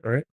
All right.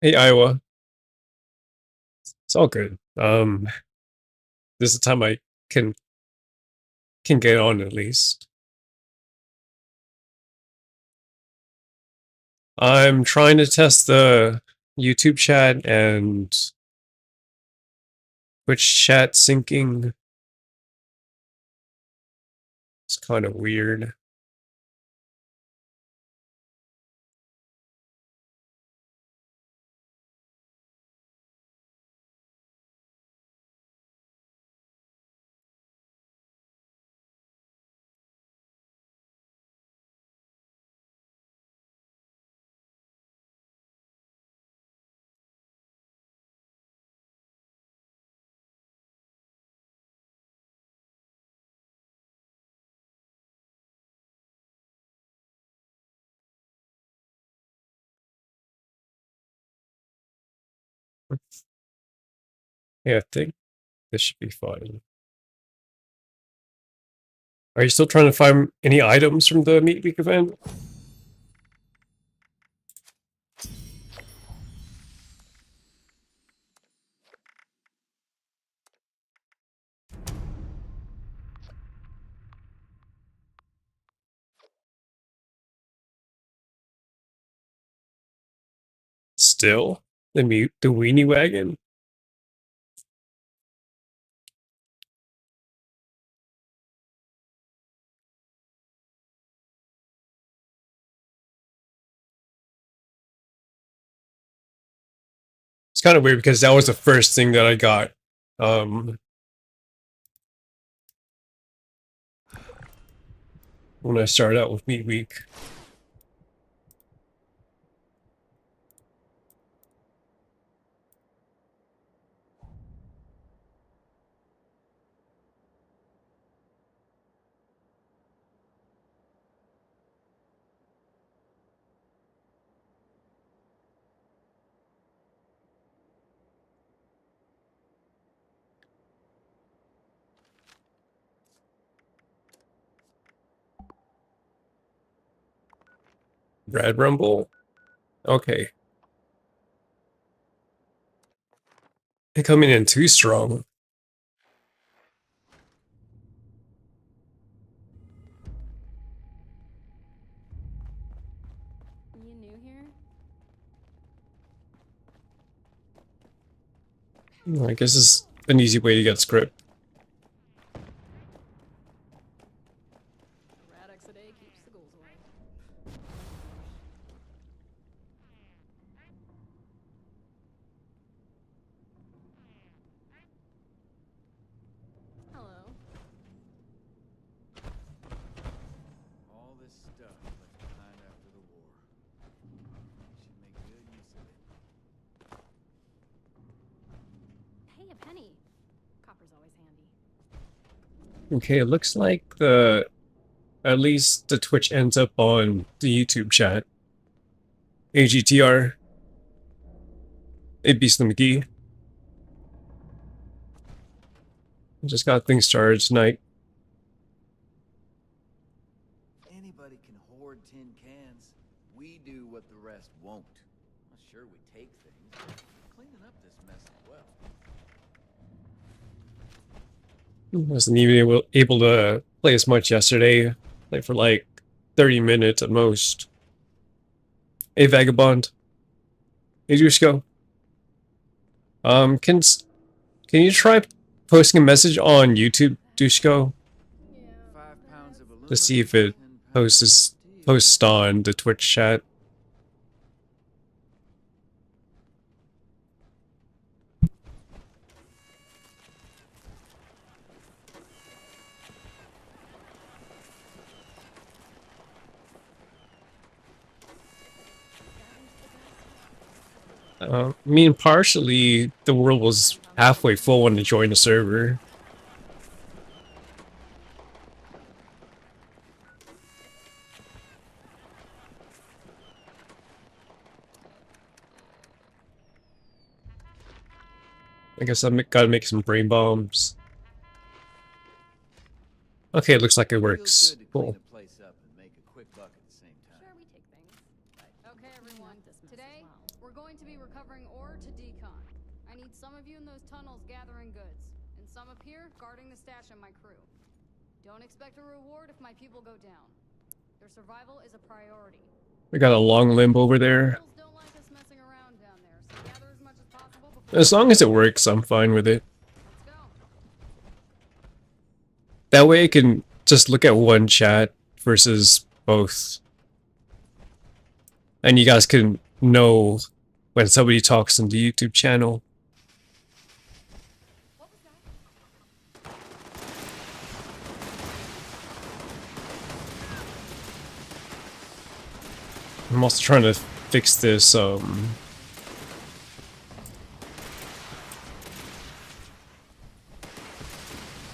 Hey, Iowa. It's all good. This is the time I can can get on at least. I'm trying to test the YouTube chat and Twitch chat syncing. It's kind of weird. Yeah, I think this should be fine. Are you still trying to find any items from the Meat Week event? Still? The weenie wagon? It's kind of weird because that was the first thing that I got. When I started out with Meat Week. Red Rumble? Okay. They're coming in too strong. You new here? I guess it's an easy way to get script. Rhexxz a day keeps the ghouls away. Hello. All this stuff left behind after the war. We should make good use of it. Hey, a penny. Copper's always handy. Okay, it looks like at least the Twitch ends up on the YouTube chat. AGTR. It'd be Slim McGee. Just got things started tonight. Anybody can hoard tin cans. We do what the rest won't. Well, sure, we take things. up this mess as well. Wasn't even able to play as much yesterday. Played for like 30 minutes at most. Hey Vagabond. Hey Dushko. Can you try posting a message on YouTube, Dushko? 5 pounds of aluminum, To see if it 10 pounds of posts steel. on the Twitch chat. I mean, partially the world was halfway full when I joined the server. I guess gotta make some brain bombs. Okay, it looks like it Feels works. good to Cool. clean the place up and make a quick buck at the same time. Sure, we take things. Okay, everyone. Today, we're going to be recovering ore to decon. I need some of you in those tunnels gathering goods, and some up here guarding the stash of my crew. Don't expect a reward if my people go down. Their survival is a priority. We got a long limb over there. Rebels don't like us messing around down there, so gather as much as possible before As long as it works, I'm fine with it. let's go. That way I can just look at one chat versus both. And you guys can know when somebody talks in the YouTube channel. What was that? I'm also trying to fix this,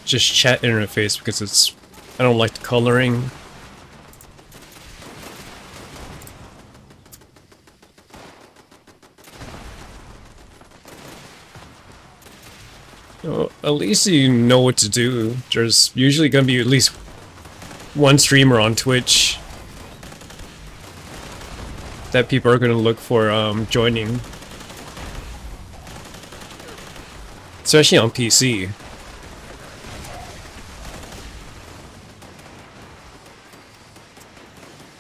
just chat interface because I don't like the coloring. Well, at least you know what to do. There's usually gonna be at least one streamer on Twitch that people are gonna look for joining. Especially on PC.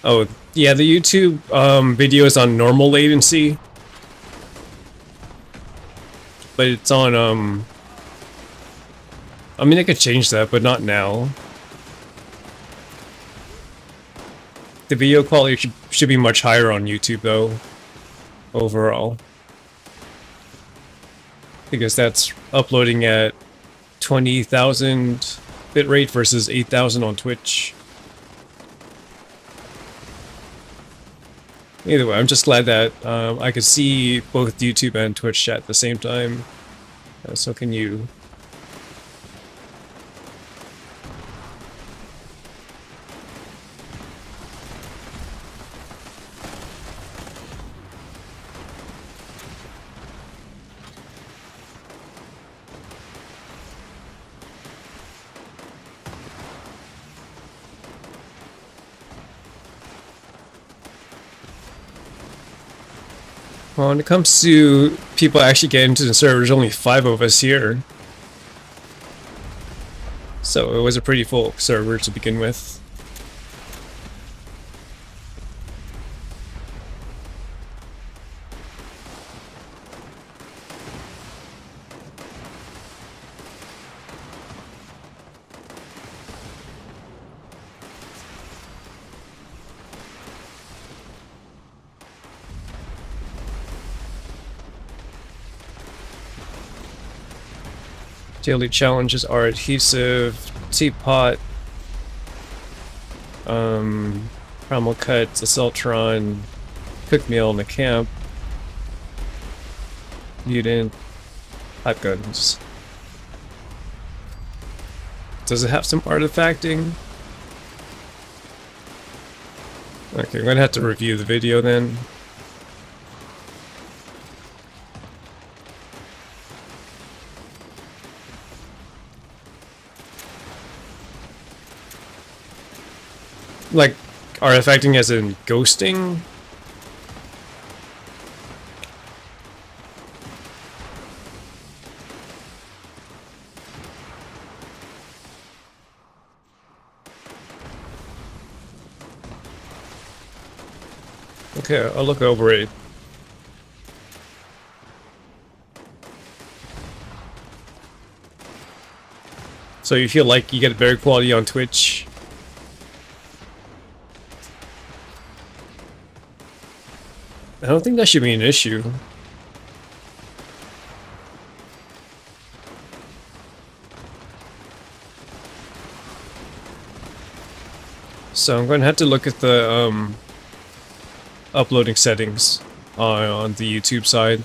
Oh, yeah, the YouTube video is on normal latency. But it's on, I mean, I could change that, but not now. The video quality should be much higher on YouTube, though, overall. Because that's uploading at 20,000 bitrate versus 8,000 on Twitch. Either way, I'm just glad that I could see both YouTube and Twitch chat at the same time. So can you. Well, when it comes to people actually getting into the server, there's only 5 of us here. So it was a pretty full server to begin with. Daily challenges are adhesive, teapot, primal cuts, assaultron, cook meal in the camp, mutant, pipe guns. Does it have some artifacting? Okay, I'm gonna have to review the video then. Like, artifacting as in ghosting? Okay, I'll look over it. So you feel like you get better quality on Twitch? I don't think that should be an issue. So I'm going to have to look at the uploading settings on the YouTube side.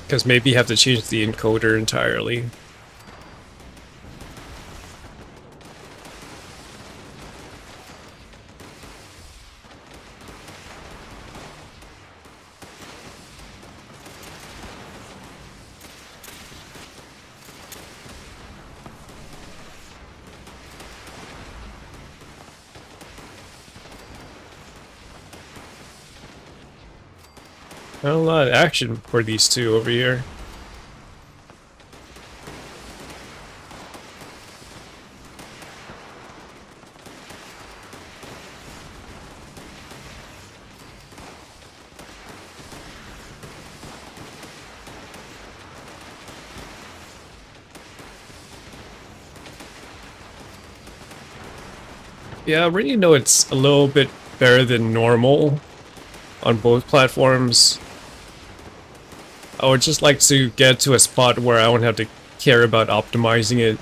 Because maybe you have to change the encoder entirely. Not a lot of action for these two over here. Yeah, I really know it's a little bit better than normal on both platforms. I would just like to get to a spot where I won't have to care about optimizing it.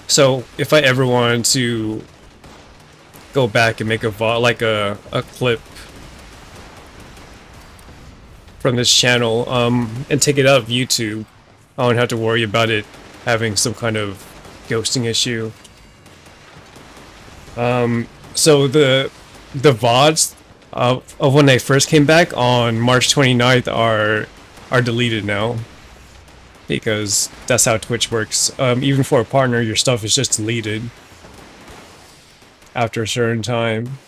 So if I ever wanted to go back and make a VOD, like a clip from this channel, and take it out of YouTube, I won't have to worry about it having some kind of ghosting issue. So the VODs of when they first came back on March 29th are deleted now. Because that's how Twitch works. Even for a partner, your stuff is just deleted after a certain time.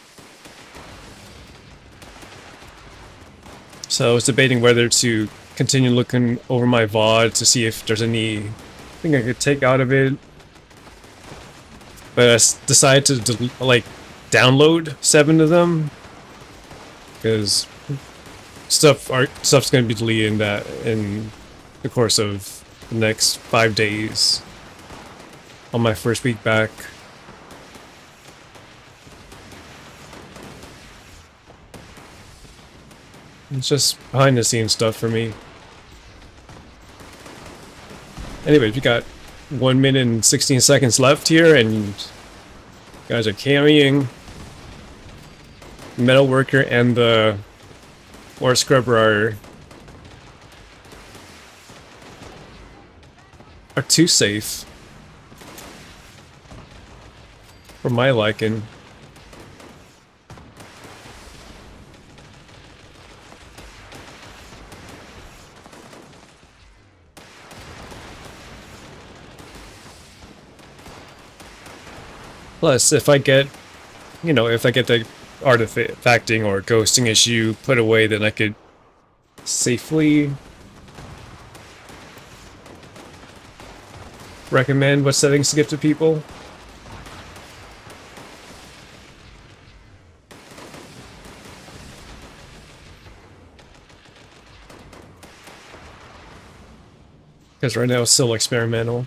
So I was debating whether to continue looking over my VOD to see if there's anything I could take out of it. But I decided to download 7 of them because stuff's going to be deleted in the course of the next 5 days on my first week back. It's just behind the scenes stuff for me. Anyway, we got 1 minute and 16 seconds left here, and you guys are carrying. Metal Worker and the Ore Scrubber are too safe for my liking. Plus, if I get, if I get the artifacting or ghosting issue put away, then I could safely recommend what settings to give to people. Because right now it's still experimental.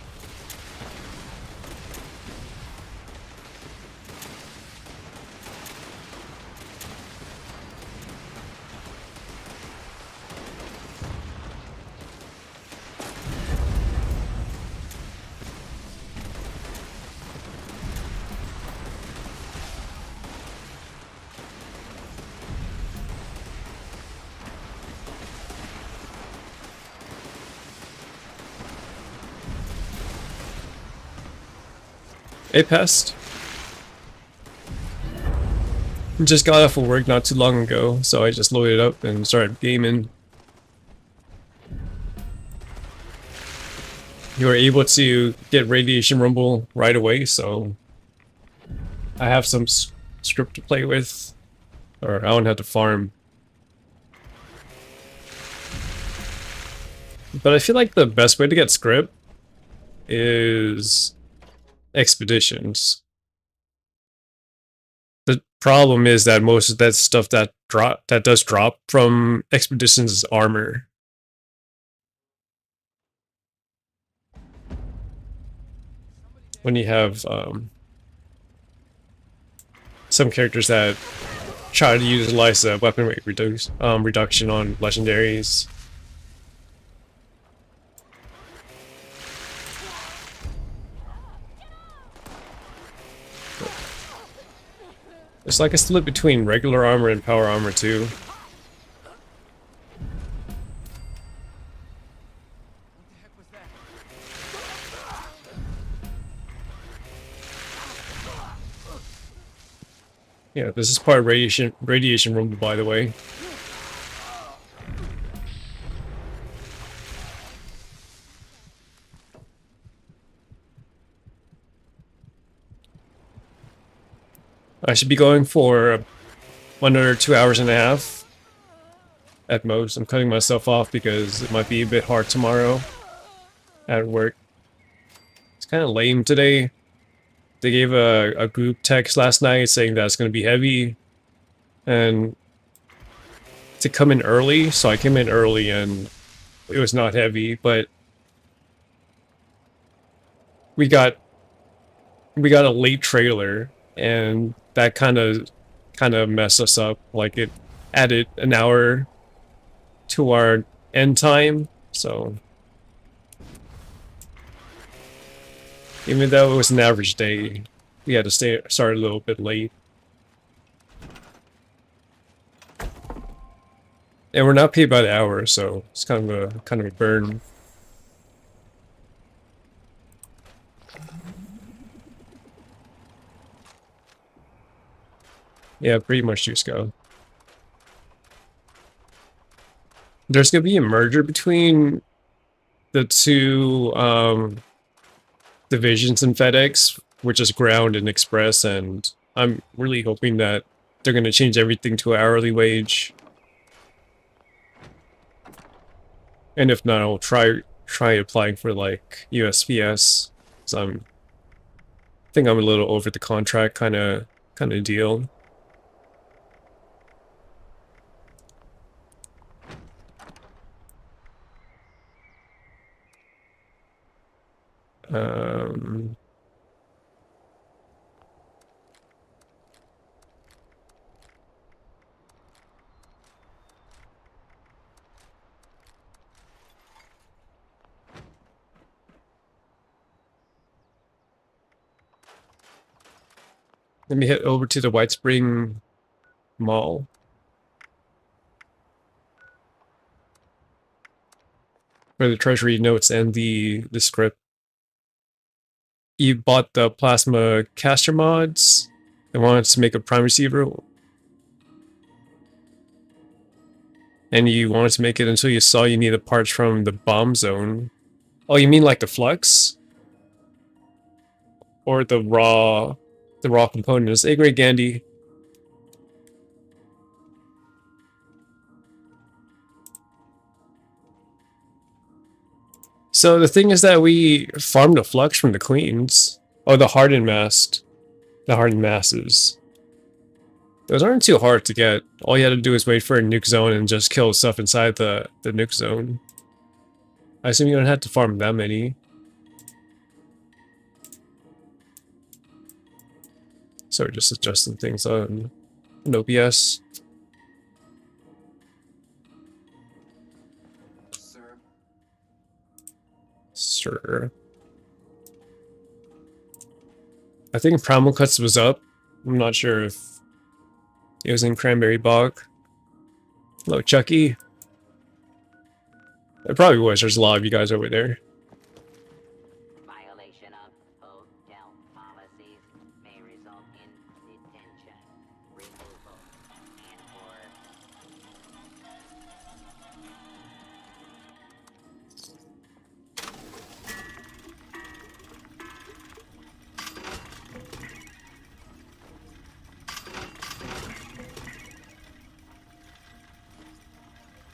Hey, Pest. Just got off of work not too long ago, so I just loaded up and started gaming. you were able to get Radiation Rumble right away, so I have some script to play with, or I don't have to farm. But I feel like the best way to get script is expeditions. The problem is that most of that stuff that does drop from expeditions is armor. When you have some characters that try to utilize the weapon rate reduction on legendaries. It's like a split between regular armor and power armor too. Yeah, this is part of radiation rumble, by the way. I should be going for 1 or 2 hours and a half at most. I'm cutting myself off because it might be a bit hard tomorrow at work. It's kind of lame today. They gave a group text last night saying that it's going to be heavy and to come in early, so I came in early and it was not heavy, but we got a late trailer and that kind of messed us up. Like, it added an hour to our end time, so even though it was an average day, we had to start a little bit late. And we're not paid by the hour, so it's kind of a burn. Yeah, pretty much just go. There's gonna be a merger between the two divisions in FedEx, which is Ground and Express, and I'm really hoping that they're gonna change everything to an hourly wage. And if not, I'll try applying for like USPS. So I think I'm a little over the contract kind of deal. Let me head over to the White Spring Mall. For the treasury notes and the script. You bought the plasma caster mods and wanted to make a prime receiver. And you wanted to make it until you saw you needed parts from the bomb zone. Oh, you mean like the flux? Or the raw components? Hey, great Gandhi. So the thing is that we farmed the flux from the queens. Oh, the hardened masses. Those aren't too hard to get. All you had to do is wait for a nuke zone and just kill stuff inside the nuke zone. I assume you don't have to farm that many. So we're just adjusting things on OBS. Sir. I think Primal Cuts was up. I'm not sure if it was in Cranberry Bog. Hello, Chucky. It probably was. There's a lot of you guys over there. Violation of hotel policies may result in detention, removal, and/or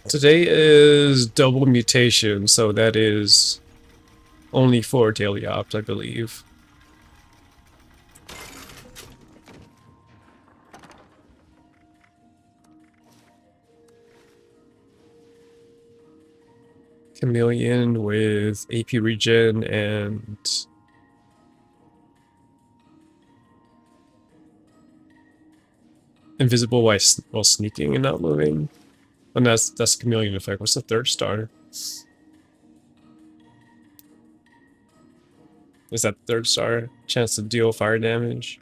Today is double mutation, so that is only for daily ops, I believe. Chameleon with AP regen and invisible while sneaking and not moving. And that's chameleon effect. What's the third star? Is that third star? Chance to deal fire damage.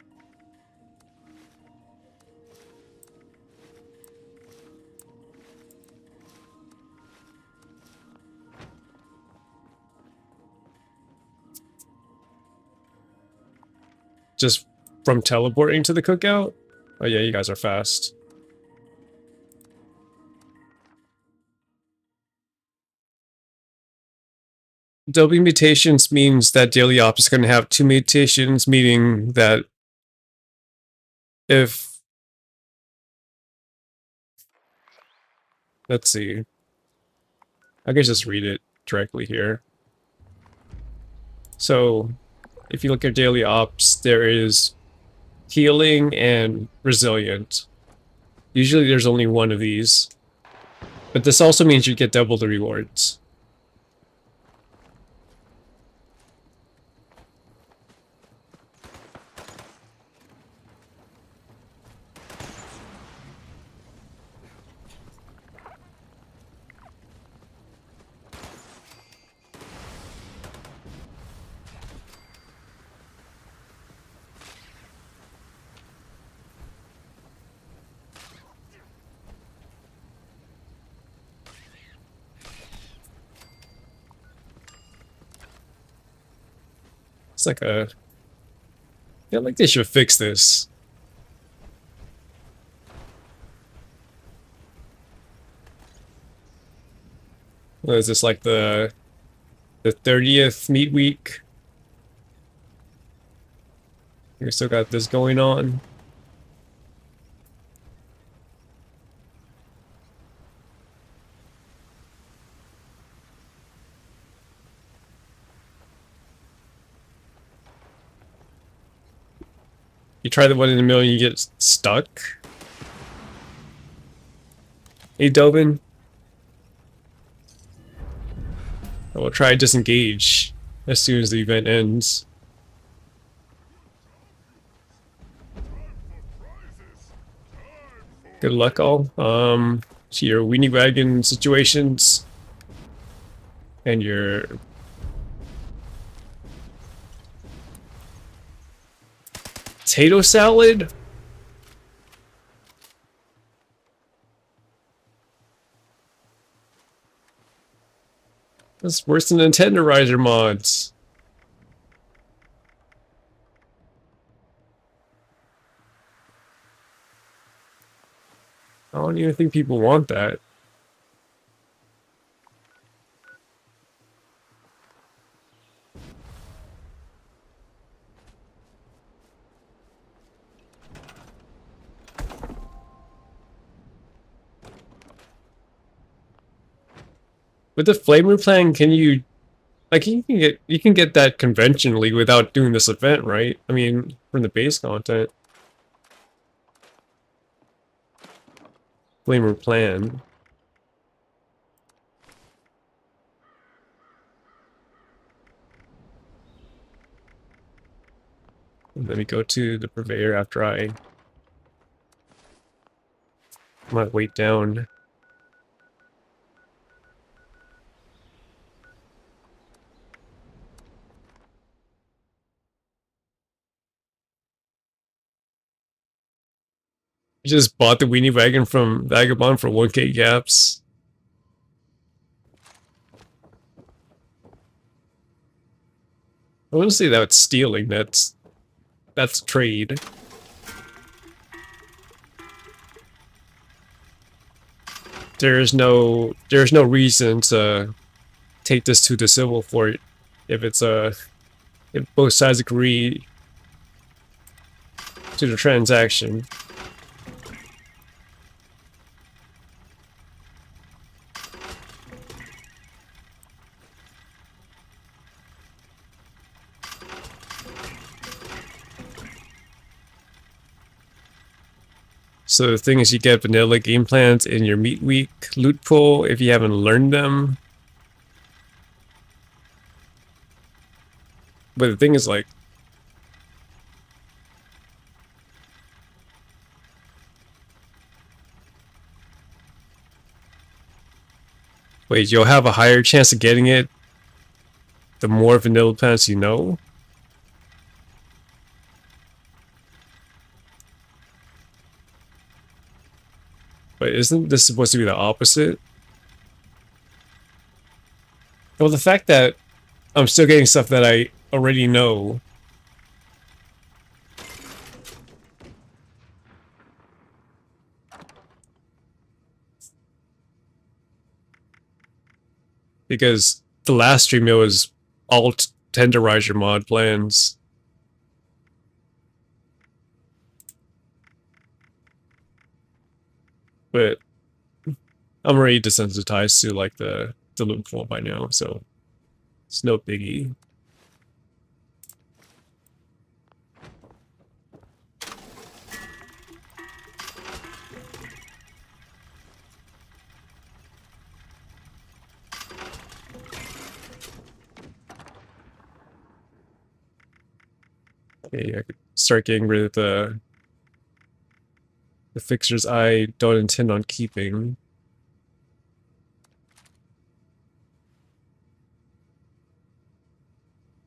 Just from teleporting to the cookout? Oh yeah, you guys are fast. Double mutations means that daily ops is going to have 2 mutations, meaning that if... Let's see. I can just read it directly here. So, if you look at daily ops, there is healing and resilient. Usually there's only one of these. But this also means you get double the rewards. It's like a... I feel like they should fix this. What is this, like the 30th meat week? We still got this going on. You try the 1 in a million, you get stuck. Hey, Dobin. I will try disengage as soon as the event ends. Good luck, all. To your weenie wagon situations and your potato salad. That's worse than Nintendorizer mods. I don't even think people want that. With the flavor plan, can you, like, you can get that conventionally without doing this event, right? I mean, from the base content. Flamer plan. Let me go to the purveyor after I might wait down. I just bought the weenie wagon from Vagabond for 1k gaps. I wouldn't say that's stealing, that's trade. There's no reason to take this to the civil fort if it's if both sides agree to the transaction. So the thing is, you get vanilla game plans in your meat week loot pool if you haven't learned them. But the thing is, like, wait, you'll have a higher chance of getting it the more vanilla plants you know? But isn't this supposed to be the opposite? Well, the fact that I'm still getting stuff that I already know. Because the last stream it was all tenderizer mod plans. But I'm already desensitized to like the loot pool by now, so it's no biggie. Okay, I could start getting rid of the fixtures I don't intend on keeping.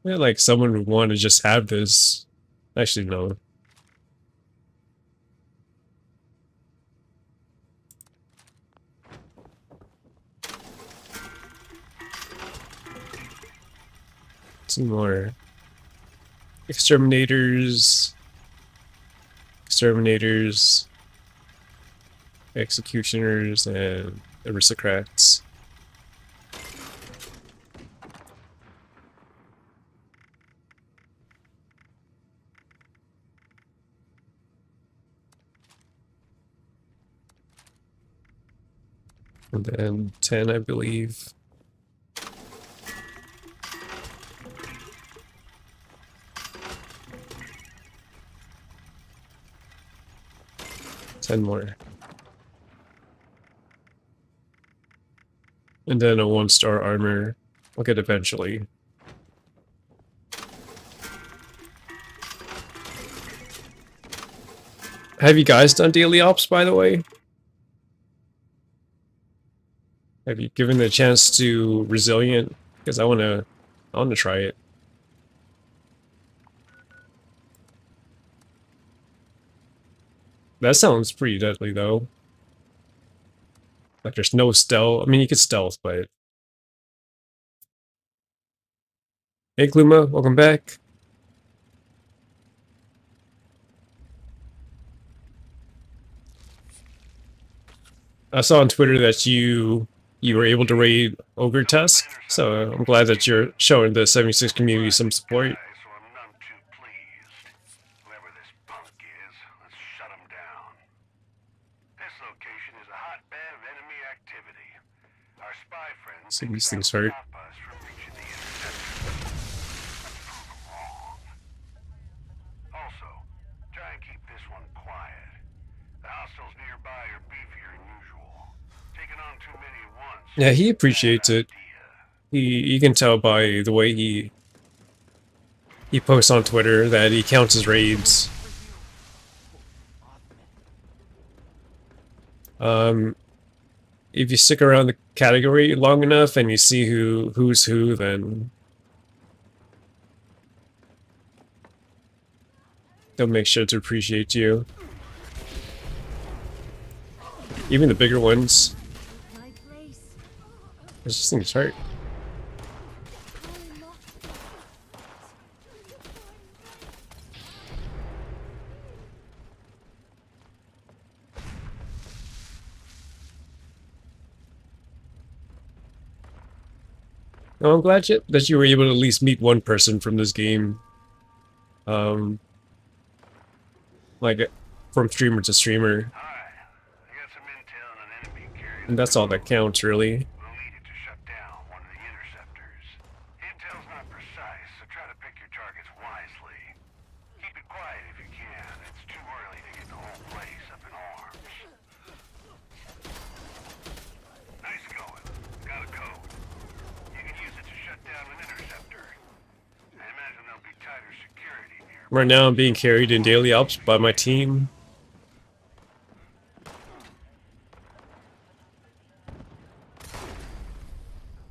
Yeah, like someone would want to just have this. Actually, no. Some more exterminators, executioners, and aristocrats. And then 10, I believe. Ten more. And then a 1-star armor. I'll get eventually. Have you guys done daily ops, by the way? Have you given it a chance to Resilient? Because I wanna try it. That sounds pretty deadly, though. Like, there's no stealth. I mean, you could stealth, but... Hey, Kluma, welcome back. I saw on Twitter that you were able to raid Ogre Tusk, so I'm glad that you're showing the 76 community some support. So I'm none too pleased. Whoever this punk is, let's shut him down. This location is a hotbed of enemy activity. Our spy friends See, think these that'll things hurt. stop us from reaching the interceptor. Let's prove them wrong. Also, try and keep this one quiet. The hostiles nearby are beefier than usual. Taking on too many at once. Yeah, he appreciates it. You can tell by the way he posts on Twitter that he counts his raids. If you stick around the category long enough and you see who's who, then they'll make sure to appreciate you. Even the bigger ones. This thing's hurt. No, I'm glad that you were able to at least meet one person from this game. Like, from streamer to streamer. And that's all that counts, really. We'll need it to shut down one of the interceptors. Intel's not precise, so try to pick your targets wisely. Keep it quiet if you can. It's too early to get the whole place up in arms. Right now I'm being carried in daily ops by my team.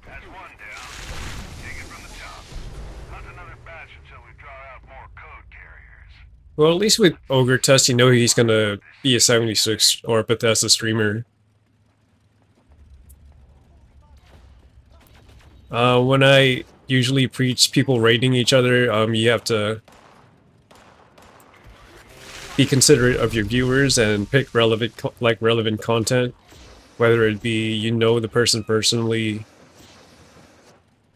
That's one down. Take it from the top. Hunt another batch until we draw out more code carriers. Well, at least with Ogre Test, you know he's gonna be a 76 or a Bethesda streamer. When I usually preach people raiding each other, you have to be considerate of your viewers and pick relevant content, whether it be you know the person personally,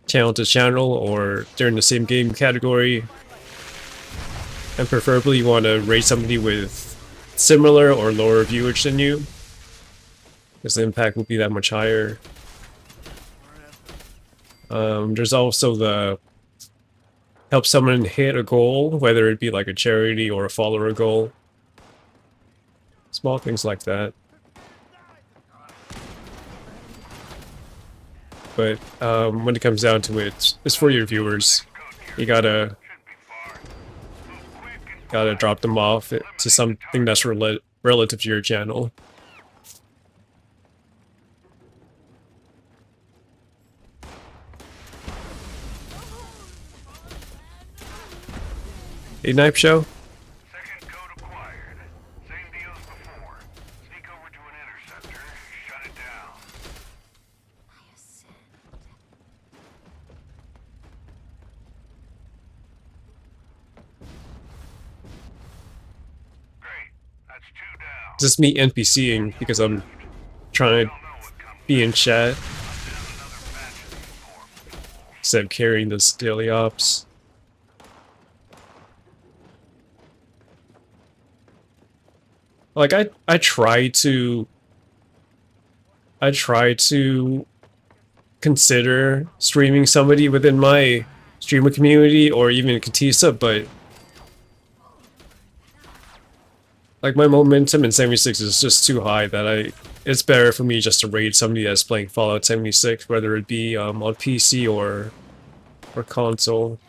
channel to channel, or they're in the same game category. And preferably you want to raid somebody with similar or lower viewage than you, because the impact will be that much higher. There's also the help someone hit a goal, whether it be like a charity or a follower goal. Small things like that. But when it comes down to it, it's for your viewers. You gotta drop them off to something that's relative to your channel. Hey, Knife Show. Second code acquired. Same deal as before. Sneak over to an interceptor, shut it down. Great. That's two down. Just me NPCing because I'm trying to be in chat instead of carrying this daily ops. Like I try to consider streaming somebody within my streamer community or even Katisa, but like my momentum in 76 is just too high that it's better for me just to raid somebody that's playing Fallout 76, whether it be on PC or console.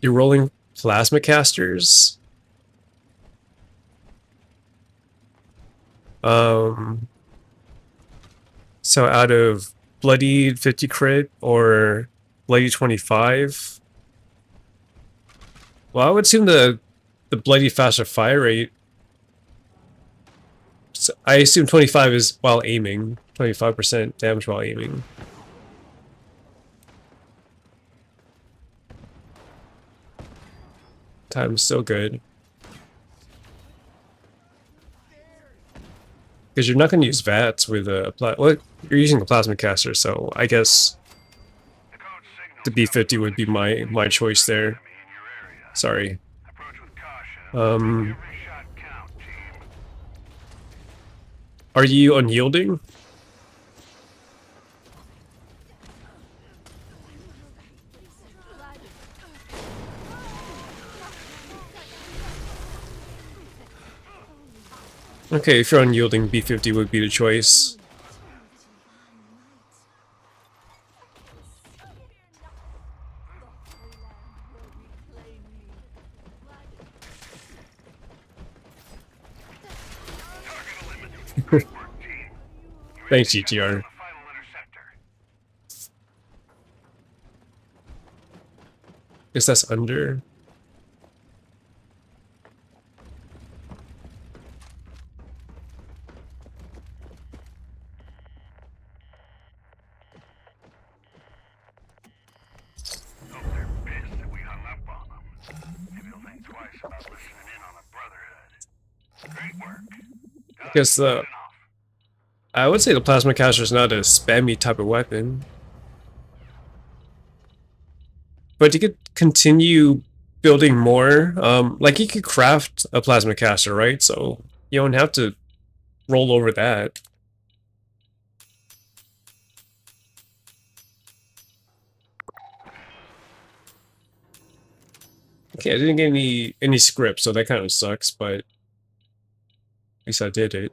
You're rolling plasma casters? So out of Bloody 50 crit or Bloody 25? Well, I would assume the Bloody faster fire rate. So I assume 25 is while aiming. 25% damage while aiming. Time's still good. Because you're not going to use VATS with a well, you're using a plasma caster, so I guess the B50 would be my choice there. Sorry. Are you unyielding? Okay, if you're unyielding, B50 would be the choice. Thanks, GTR. Guess that's under. Guess I would say the plasma caster is not a spammy type of weapon, but you could continue building more. Like you could craft a plasma caster, right? So you don't have to roll over that. Okay, I didn't get any script, so that kind of sucks, but at least I did it.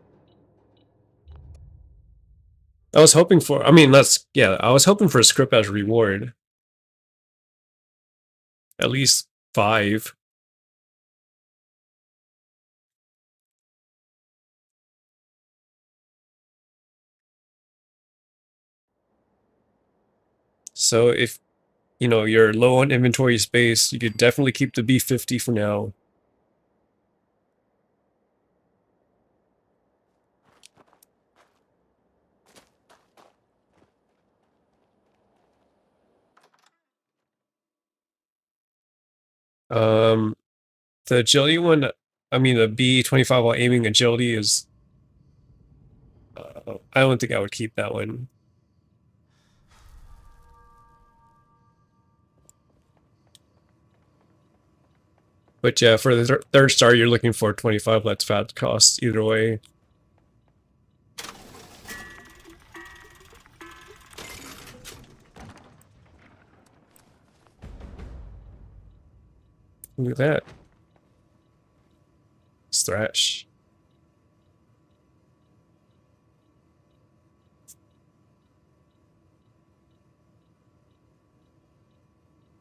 I was hoping for, I mean, I was hoping for a script as a reward. At least 5. So if, you know, you're low on inventory space, you could definitely keep the B50 for now. The agility one, I mean, the B25 while aiming agility is, I don't think I would keep that one. But yeah, for the third star, you're looking for 25 less fat costs either way. Look at that. It's Thrash.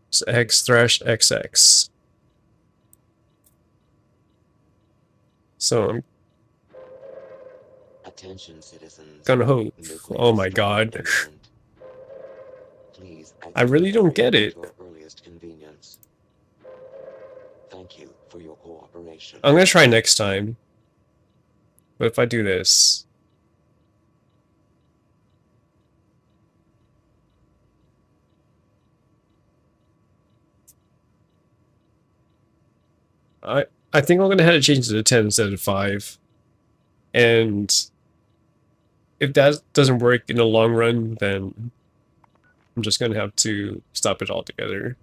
It's X Thrash XX. So I'm Attention, citizens. gonna hope. Oh my god. Please I really don't get it. at your earliest convenience. Thank you for your cooperation. I'm gonna try next time. But if I do this... I think I'm gonna have to change it to 10 instead of 5. And if that doesn't work in the long run, then I'm just gonna have to stop it altogether.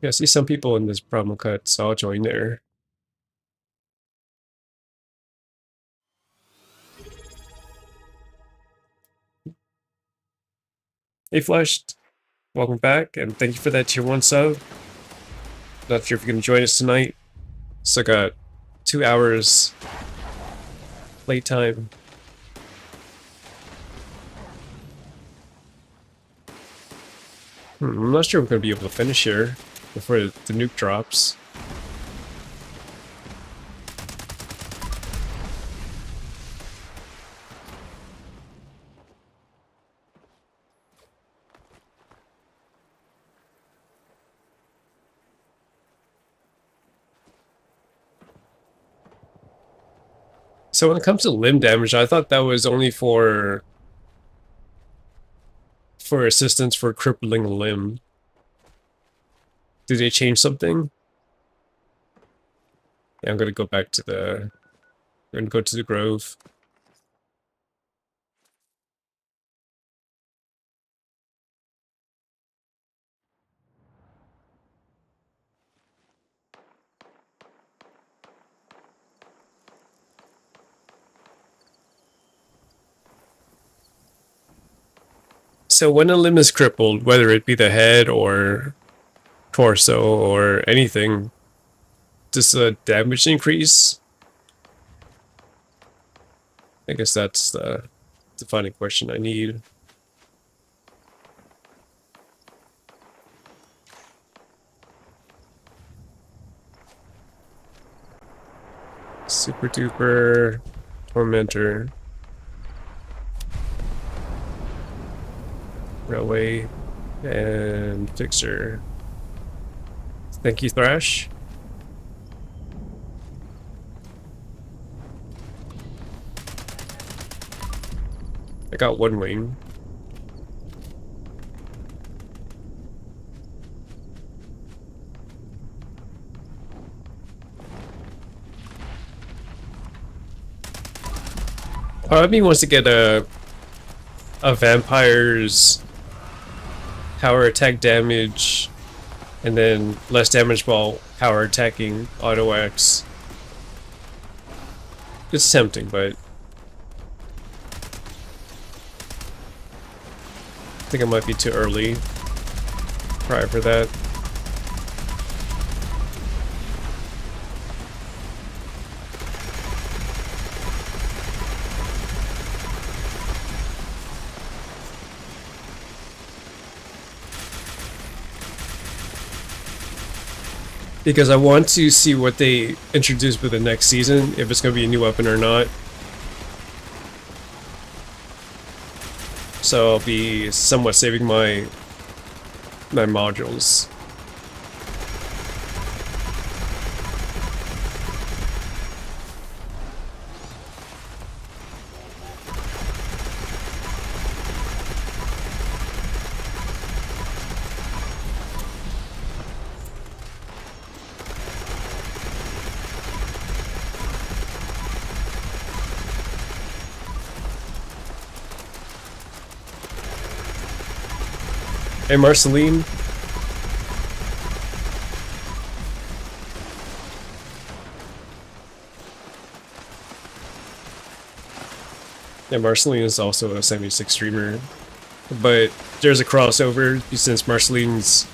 Yeah, I see some people in this promo cut, so I'll join there. Hey Flushed, welcome back, and thank you for that tier 1 sub. Not sure if you're gonna join us tonight. Still got 2 hours late time. I'm not sure we're gonna be able to finish here before the nuke drops. So when it comes to limb damage, I thought that was only for assistance for crippling a limb. Did they change something? Yeah, I'm gonna go back to the... I'm gonna go to the Grove. So when a limb is crippled, whether it be the head or torso or anything, does the damage increase? I guess that's the defining question I need. Super Duper Tormentor. Railway and Fixer. Thank you, Thrash. I got 1 wing. Part of me wants to get a vampire's power attack damage and then less damage while power attacking auto X. It's tempting, but I think it might be too early prior for that. Because I want to see what they introduce with the next season, if it's going to be a new weapon or not. So I'll be somewhat saving my modules. Hey, Marceline. Yeah, Marceline is also a 76 streamer, but there's a crossover since Marceline's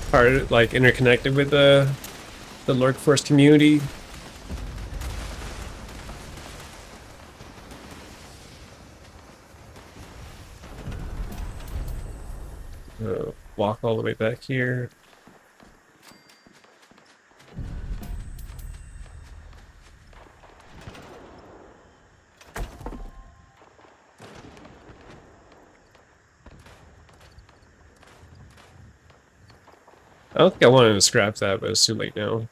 part like interconnected with the Lurk Force community. Walk all the way back here. I don't think I wanted to scrap that, but it's too late now.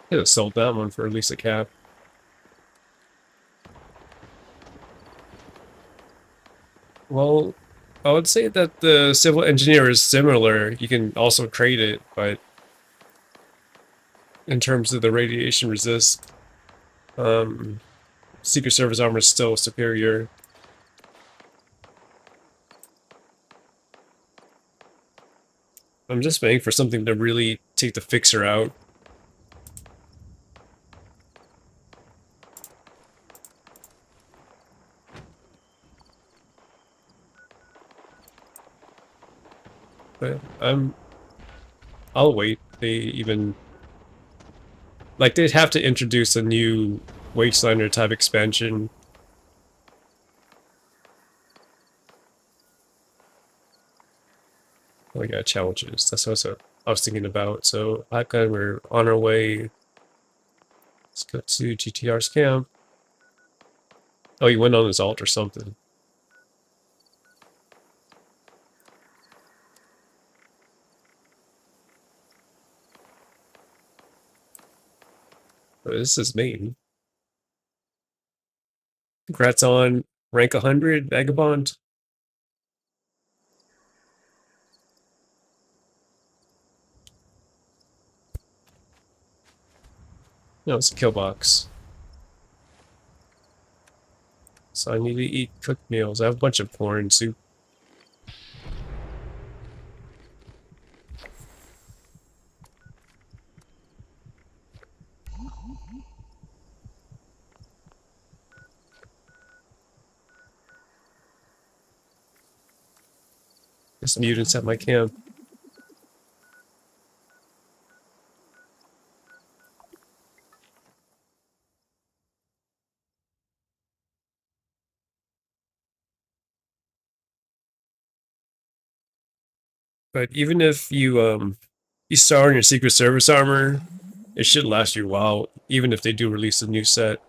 Could have sold that one for at least a cap. Well, I would say that the civil engineer is similar. You can also trade it, but in terms of the radiation resist, Secret Service armor is still superior. I'm just waiting for something to really take the fixer out. But I'll wait. They even like they'd have to introduce a new Wastelander type expansion. Oh yeah, challenges. That's what I was thinking about. So Pipeline, we're on our way. Let's go to GTR's camp. Oh, he went on his alt or something. Oh, this is main. Congrats on rank 100, Vagabond. No, it's a kill box. So I need to eat cooked meals. I have a bunch of corn soup. There's mutants at my camp. But even if you start on your Secret Service armor, it should last you a while, even if they do release a new set.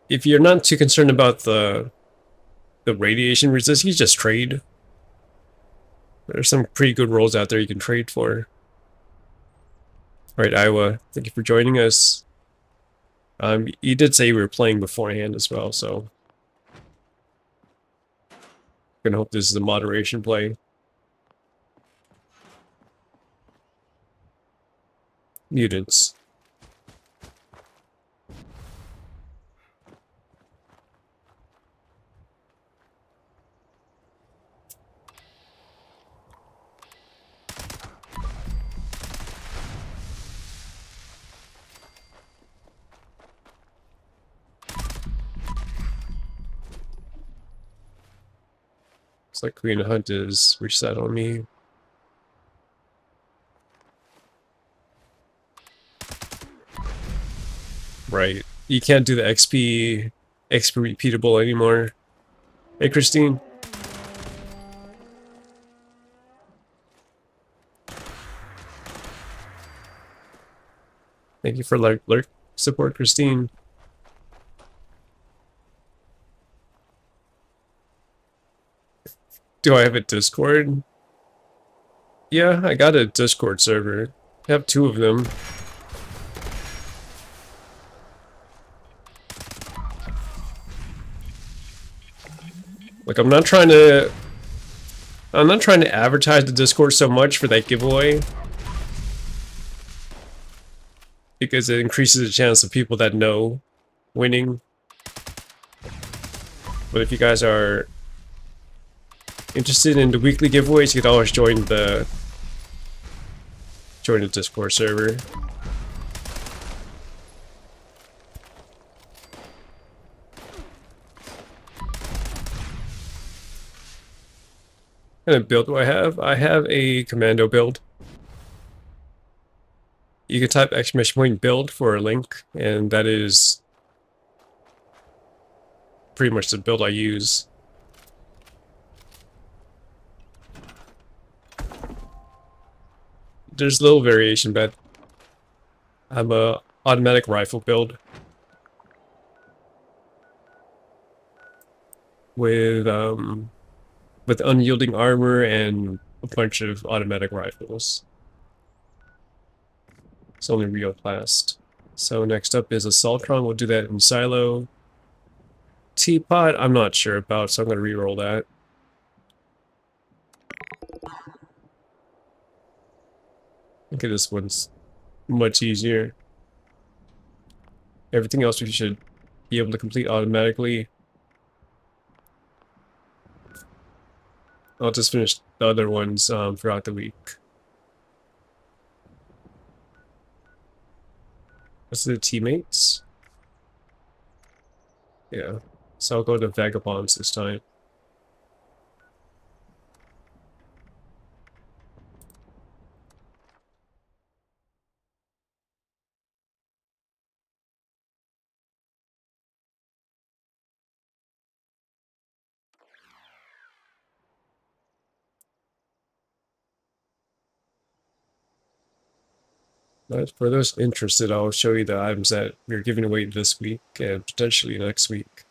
If you're not too concerned about the radiation resist, you just trade. There's some pretty good rolls out there you can trade for. Alright, Iowa, thank you for joining us. You did say you were playing beforehand as well, so gonna hope this is a moderation play. Mutants. It's like Queen Hunt is reset on me. Right. You can't do the XP repeatable anymore. Hey, Christine. Thank you for lurk support, Christine. Do I have a Discord? Yeah, I got a Discord server. I have 2 of them. Like, I'm not trying to advertise the Discord so much for that giveaway, because it increases the chance of people that know winning. But if you guys are interested in the weekly giveaways, you can always join the Discord server. What kind of build do I have? I have a commando build. You can type !build for a link, and that is pretty much the build I use. There's a little variation, but I'm a automatic rifle build with unyielding armor and a bunch of automatic rifles. It's only real classed. So next up is Assaultron. We'll do that in silo. Teapot, I'm not sure about, so I'm going to reroll that. Okay, this one's much easier. Everything else we should be able to complete automatically. I'll just finish the other ones throughout the week. What's the teammates? Yeah. So I'll go to Vagabonds this time. But for those interested, I'll show you the items that we're giving away this week and potentially next week.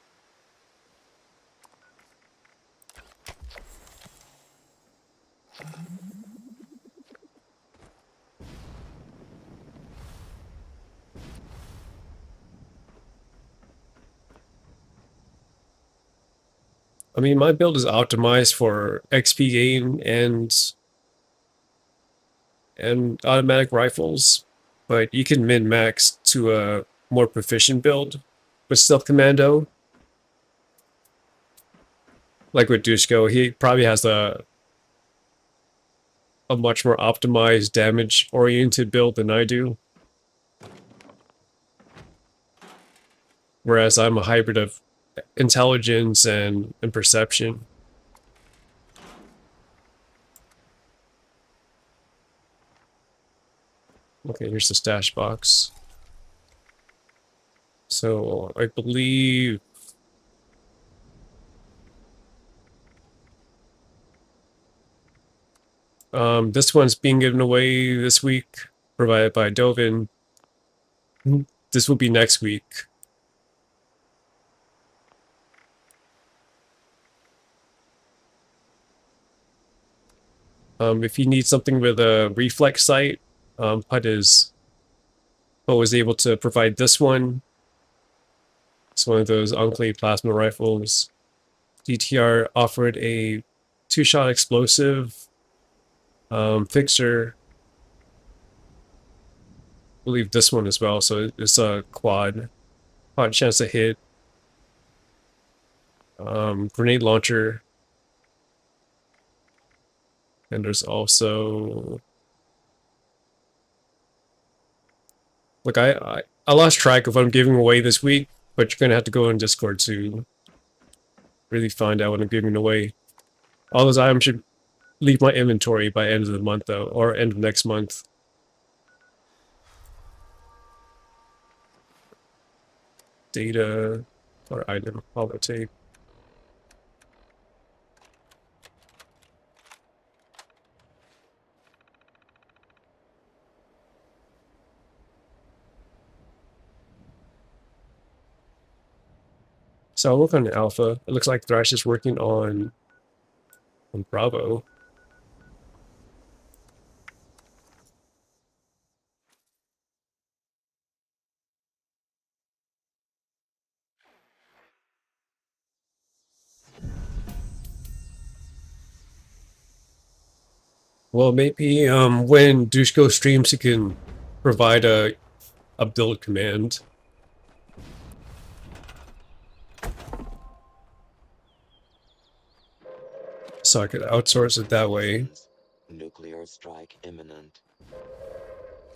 I mean, my build is optimized for XP gain and automatic rifles, but you can min-max to a more proficient build with Stealth Commando. Like with Dushko, he probably has a much more optimized damage-oriented build than I do. Whereas I'm a hybrid of intelligence and perception. Okay, here's the stash box. So I believe this one's being given away this week, provided by Dovin. This will be next week. If you need something with a reflex sight, PUT was able to provide this one. It's one of those Enclave plasma rifles. DTR offered a 2-shot explosive fixer. I believe this one as well, so it's a quad chance to hit. Grenade launcher. And there's also... Look, I lost track of what I'm giving away this week, but you're gonna have to go on Discord to really find out what I'm giving away. All those items should leave my inventory by end of the month, though, or end of next month. data or item holotape. So I'll work on Alpha. It looks like Thrash is working on Bravo. Well, maybe when Dushko streams, he can provide a build command. So I could outsource it that way. Nuclear strike imminent.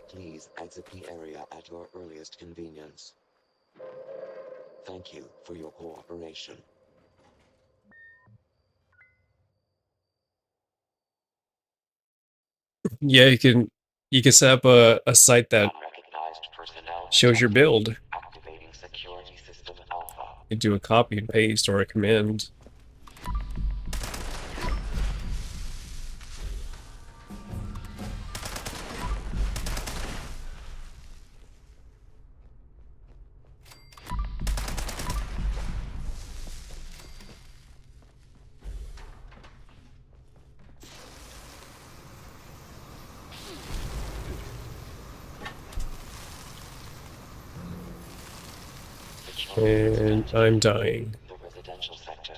Please exit the area at your earliest convenience. Thank you for your cooperation. Yeah, you can set up a site that Unrecognized personnel shows your build. activating security system alpha. You do a copy and paste or a command. And I'm dying. The residential sector.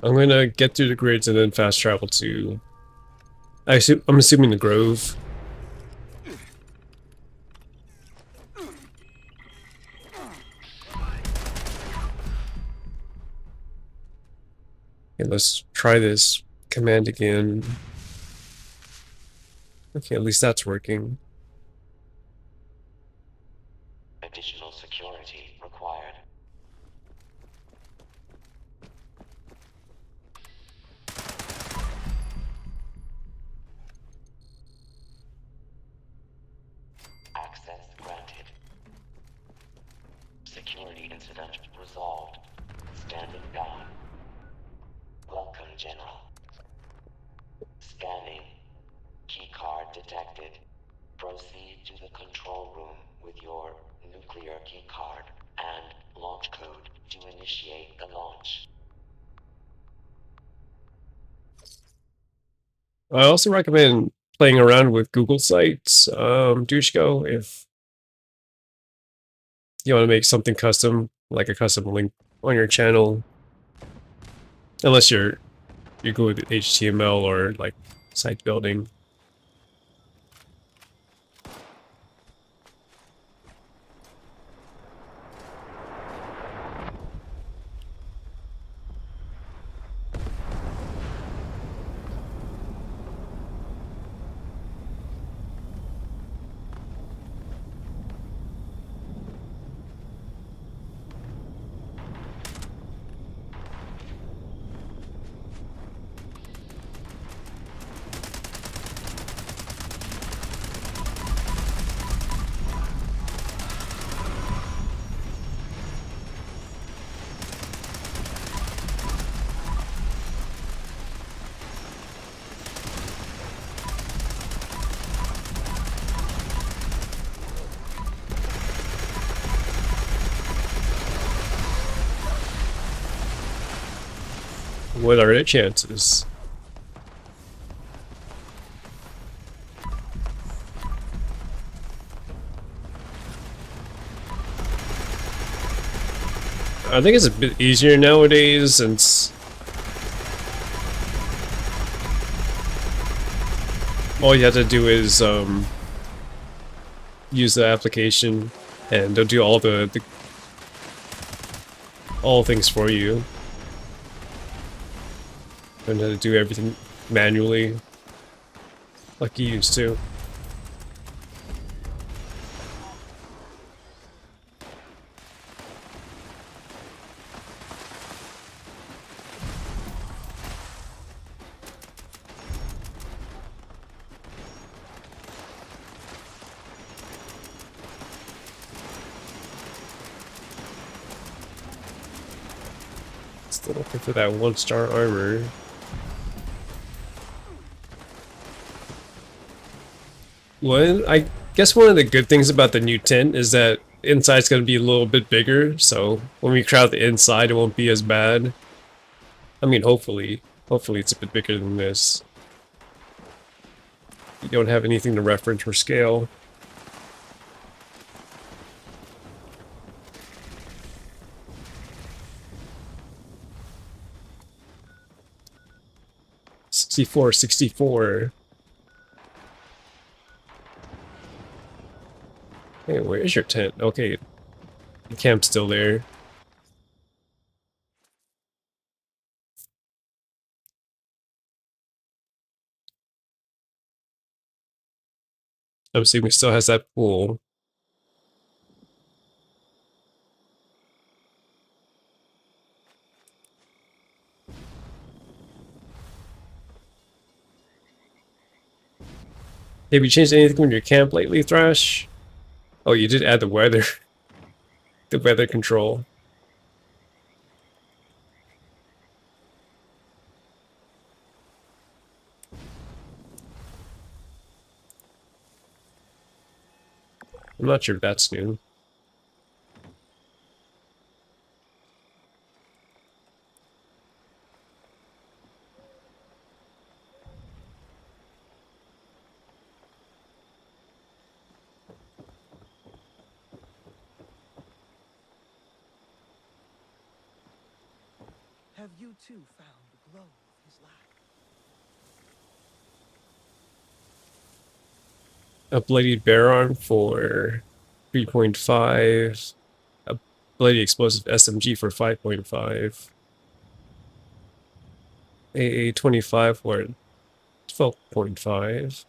I'm gonna get through the grids and then fast travel to... I'm assuming the Grove. Okay, let's try this command again. Okay, at least that's working. Additional security required. Access granted. Security incident resolved. Standing down. Welcome, General. Scanning. Keycard detected. Proceed to the control room with your nuclear keycard and launch code to initiate the launch. I also recommend playing around with Google Sites, Dushko, if you want to make something custom, like a custom link on your channel. Unless you're good with HTML or like site building. What are the chances? I think it's a bit easier nowadays since all you have to do is use the application and they'll do all all things for you. Don't have to do everything manually like you used to. Still looking for that 1-star armor. I guess one of the good things about the new tent is that inside's going to be a little bit bigger, so when we crowd the inside, it won't be as bad. I mean, hopefully it's a bit bigger than this. You don't have anything to reference for scale. $64. Hey, where is your tent? Okay, the camp's still there. I'm assuming it still has that pool. Have you changed anything in your camp lately, Thrash? Oh, you did add the weather. The weather control. I'm not sure if that's new. Have you too found the glow of his light? A bloodied bear arm for 3.5. A bloody explosive SMG for 5.5. AA-25 for 12.5.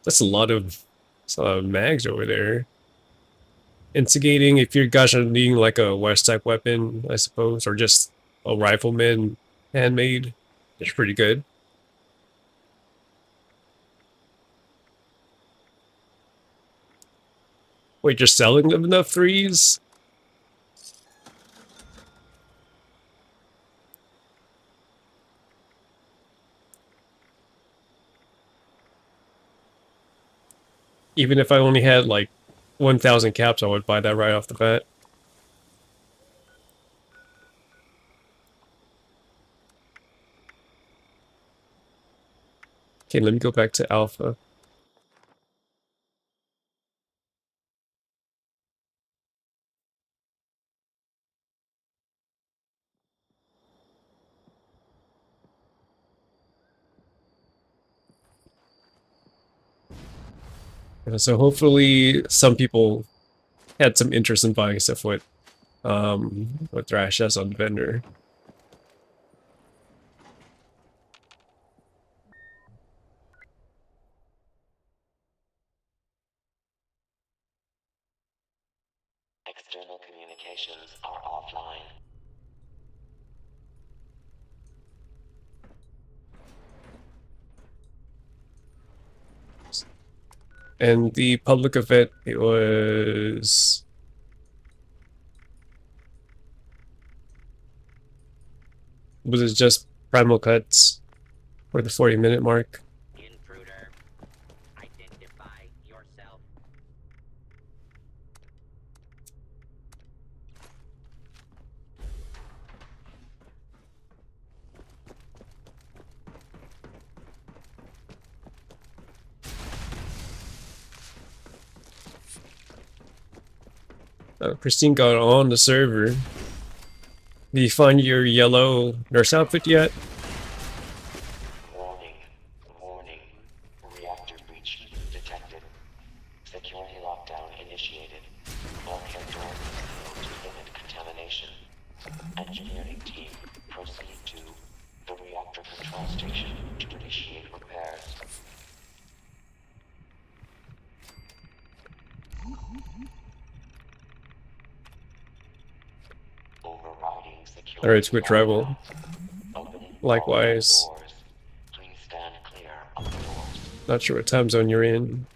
That's a lot of mags over there. Instigating, if you're guys are needing like a West type weapon, I suppose, or just a rifleman handmade, it's pretty good. Wait, you're selling them enough threes? Even if I only had like 1,000 caps, I would buy that right off the bat. Okay, let me go back to Alpha. So hopefully some people had some interest in buying stuff with what Thrash has on vendor. External communications are offline. And the public event, it was it just primal cuts for the 40-minute mark? Intruder, identify yourself. Christine got on the server. Did you find your yellow nurse outfit yet? Warning. Warning. Reactor breach detected. Security lockdown initiated. Bulkhead doors closed to limit contamination. Engineering team, proceed to the reactor control station to initiate repairs. Overriding security. Alright, switch rival. Opening Likewise. all doors. Please stand clear of the doors. Not sure what time zone you're in.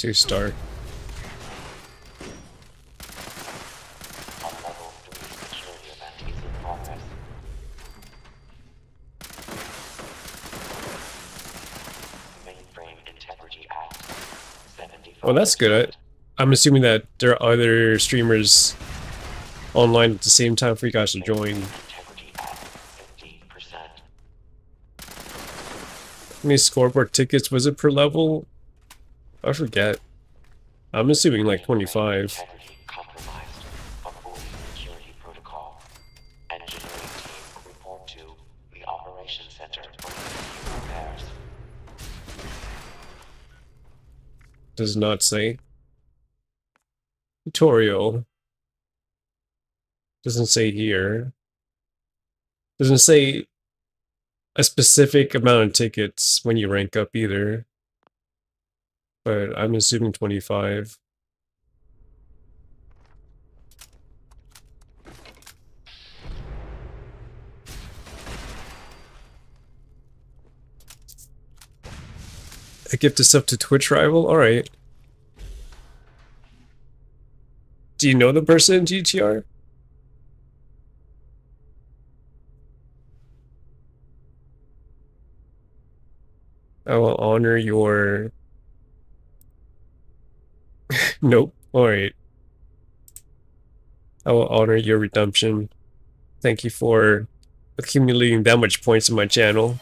2-star. A level 3 security event is in progress. Mainframe Integrity Act. 75%. Well, that's good. I'm assuming that there are other streamers online at the same time for you guys to join. Integrity Act. 50%. How many scoreboard tickets was it per level? I forget. I'm assuming like 25. Integrity compromised. Avoiding security protocol. Engineering team report to the operations center for repairs. Does not say. Tutorial. Doesn't say here. Doesn't say a specific amount of tickets when you rank up either. But I'm assuming 25. A gift is up to Twitch rival? Alright. Do you know the person in GTR? I will honor your... Nope. Alright. I will honor your redemption. Thank you for accumulating that much points in my channel.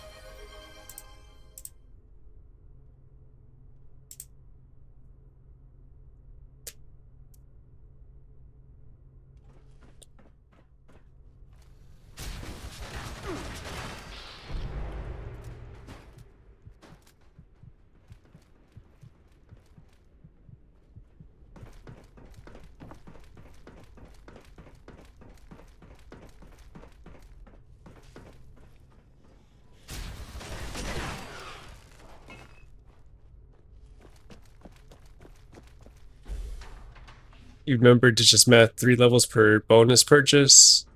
You remember to just math 3 levels per bonus purchase?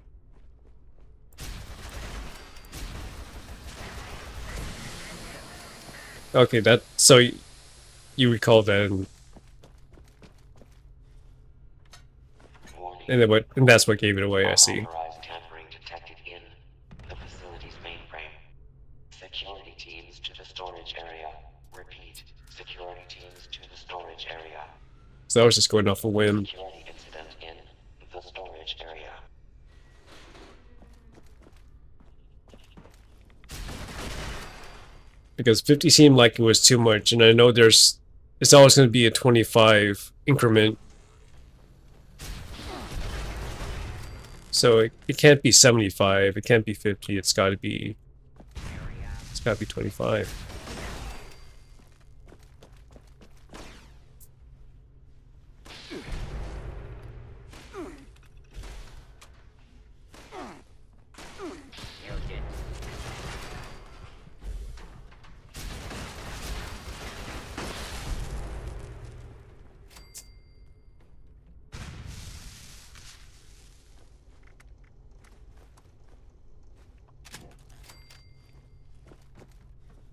Okay, that so you recall that, and that's what gave it away. I see. Unauthorized tampering detected in the facility's mainframe. Security teams to the storage area. Repeat. Security teams to the storage area. So I was just going off a whim. Security incident in the storage area. Because 50 seemed like it was too much, and I know it's always going to be a 25 increment. So it can't be 75, it can't be 50, it's got to be 25.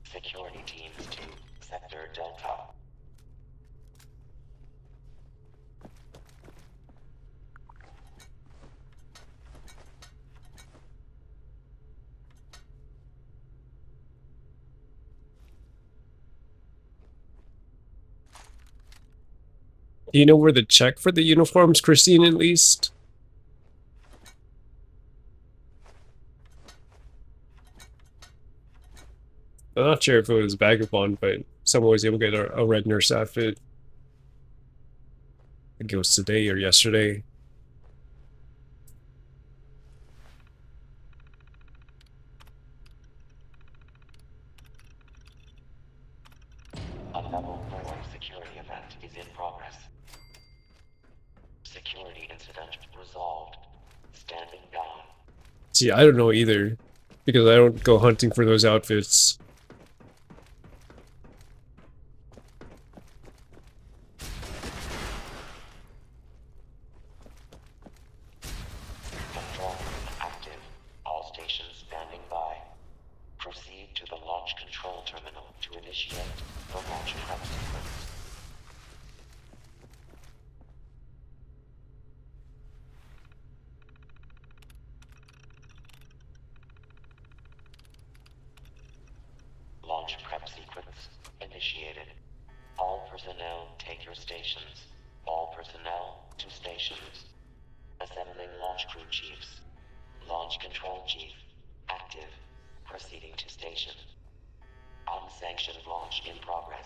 Security teams to Sector Delta. Do you know where to check for the uniforms, Christine, at least? I'm not sure if it was Vagabond, but someone was able to get a red nurse outfit. I think it was today or yesterday. A level 4 security event is in progress. Security incident resolved. Standing down. See, I don't know either, because I don't go hunting for those outfits. Control active. All stations standing by. Proceed to the launch control terminal to initiate the launch prep sequence. secure stations. All personnel to stations. Assembling launch crew chiefs. Launch control chief. Active. Proceeding to station. Unsanctioned launch in progress.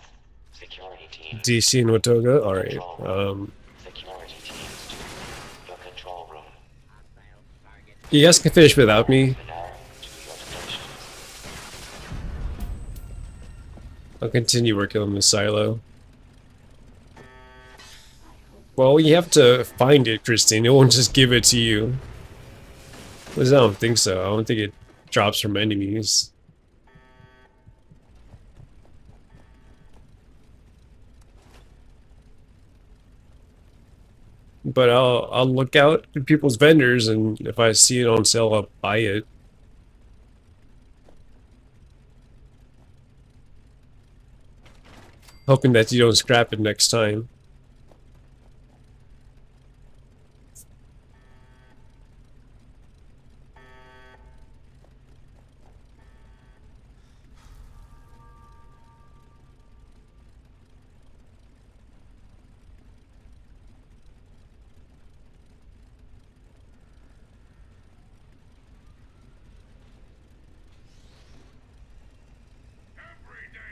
Security team. DC and Watoga? Alright. Control room. Security teams to the control room. Hostile target. You guys can finish without me. Personnel to your stations. I'll continue working on the silo. Well, you have to find it, Christine. It won't just give it to you. At least I don't think so. I don't think it drops from enemies. But I'll look out at people's vendors, and if I see it on sale, I'll buy it. Hoping that you don't scrap it next time.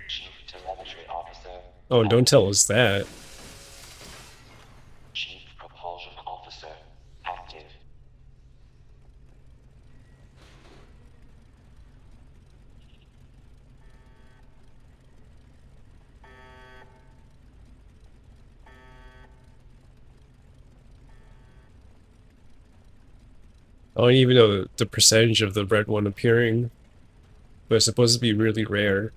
Chief telemetry officer. Oh, don't tell us that. Chief propulsion officer. Active. I don't even know the percentage of the red one appearing. But it's supposed to be really rare.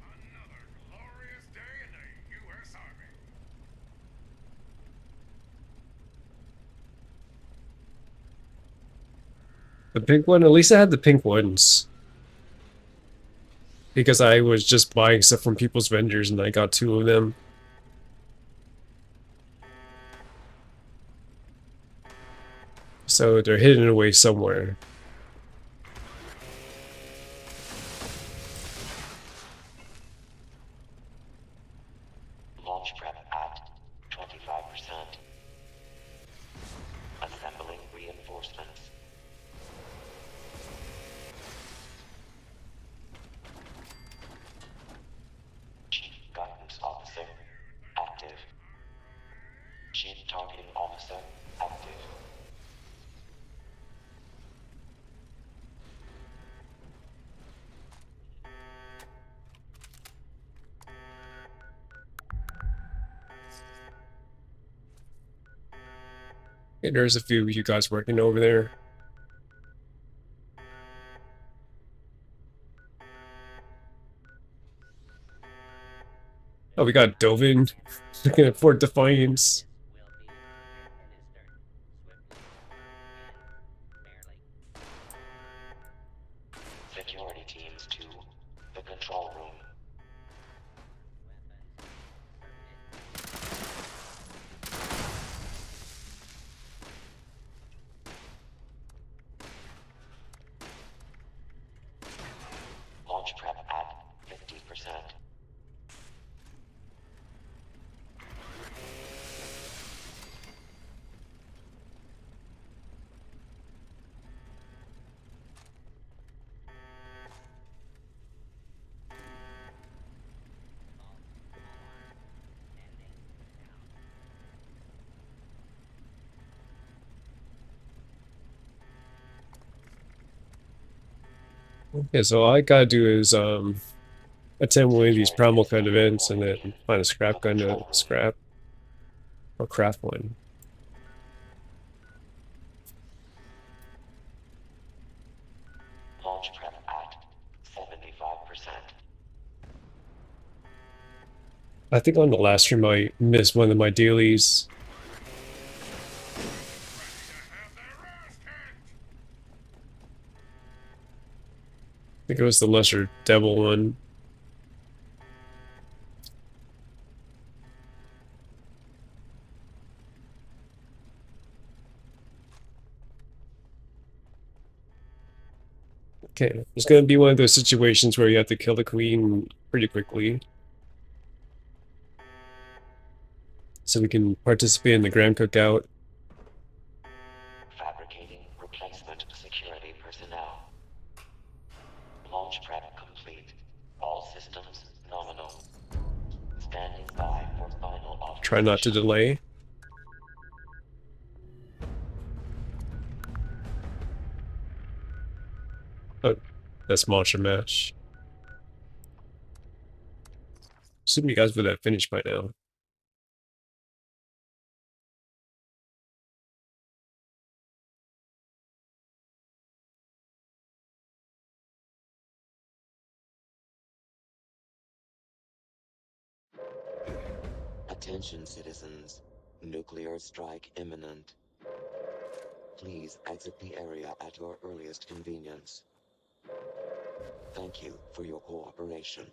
Another glorious day in the U.S. Army. The pink one? At least I had the pink ones. Because I was just buying stuff from people's vendors and I got 2 of them. So they're hidden away somewhere. Launch prep at 25%. Assembling reinforcements. Chief guidance officer. Active. Chief targeting officer. Active. Okay, there's a few of you guys working over there. Oh, we got Dovin looking at Fort Defiance. Will be administered swiftly and fairly. Security teams to the control room. Launch prep at 50%. Okay, so all I gotta do is attend one of these primal kind events and then find a scrap gun to scrap or craft one. Launch prep at 75%. I think on the last stream I missed one of my dailies. I think it was the Lesser Devil one. Okay, it's gonna be one of those situations where you have to kill the queen pretty quickly, so we can participate in the grand cookout. Fabricating replacement security personnel. Launch prep complete. All systems nominal. Standing by for final authorization. Try not to delay. Oh, that's Monster Mash. Assume you guys would have finished by now. Attention citizens. Nuclear strike imminent. Please exit the area at your earliest convenience. Thank you for your cooperation.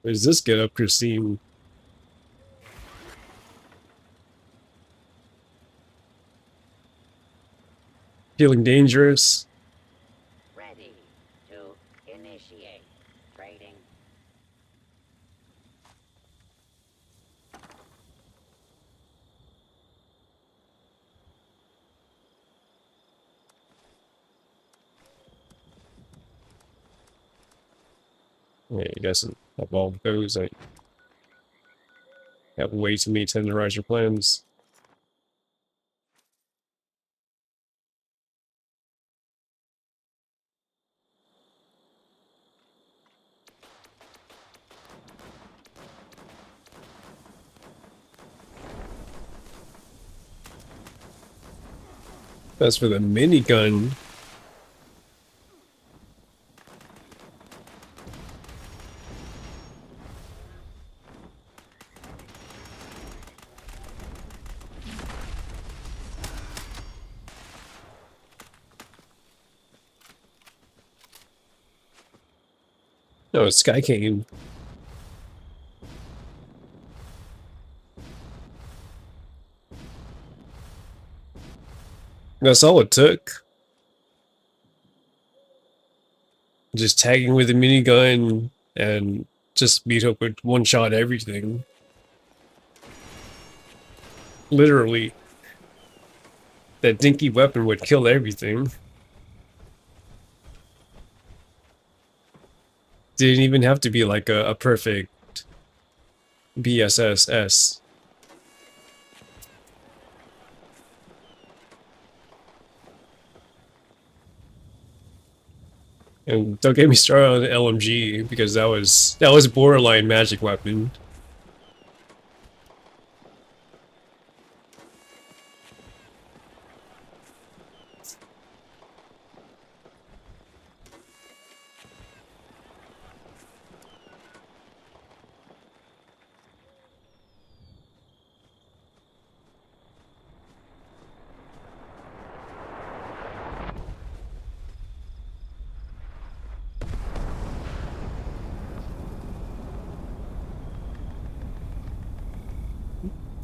What does this get up, Christine? Feeling dangerous? Ready to initiate trading. Yeah, you guys have all those. I have way too many tenderizer plans. That's for the minigun. No, it's Sky Cane. That's all it took. Just tagging with a minigun and just meet up with one-shot everything. Literally. That dinky weapon would kill everything. Didn't even have to be like a perfect BSSS. And don't get me started on the LMG, because that was borderline magic weapon.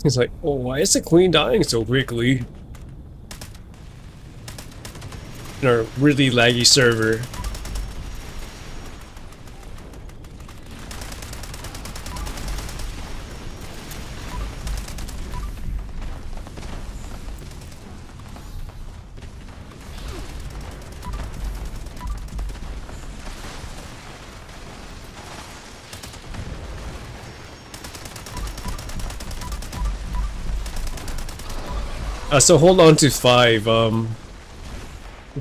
He's like, oh, why is the queen dying so quickly? In our really laggy server. So hold on to 5,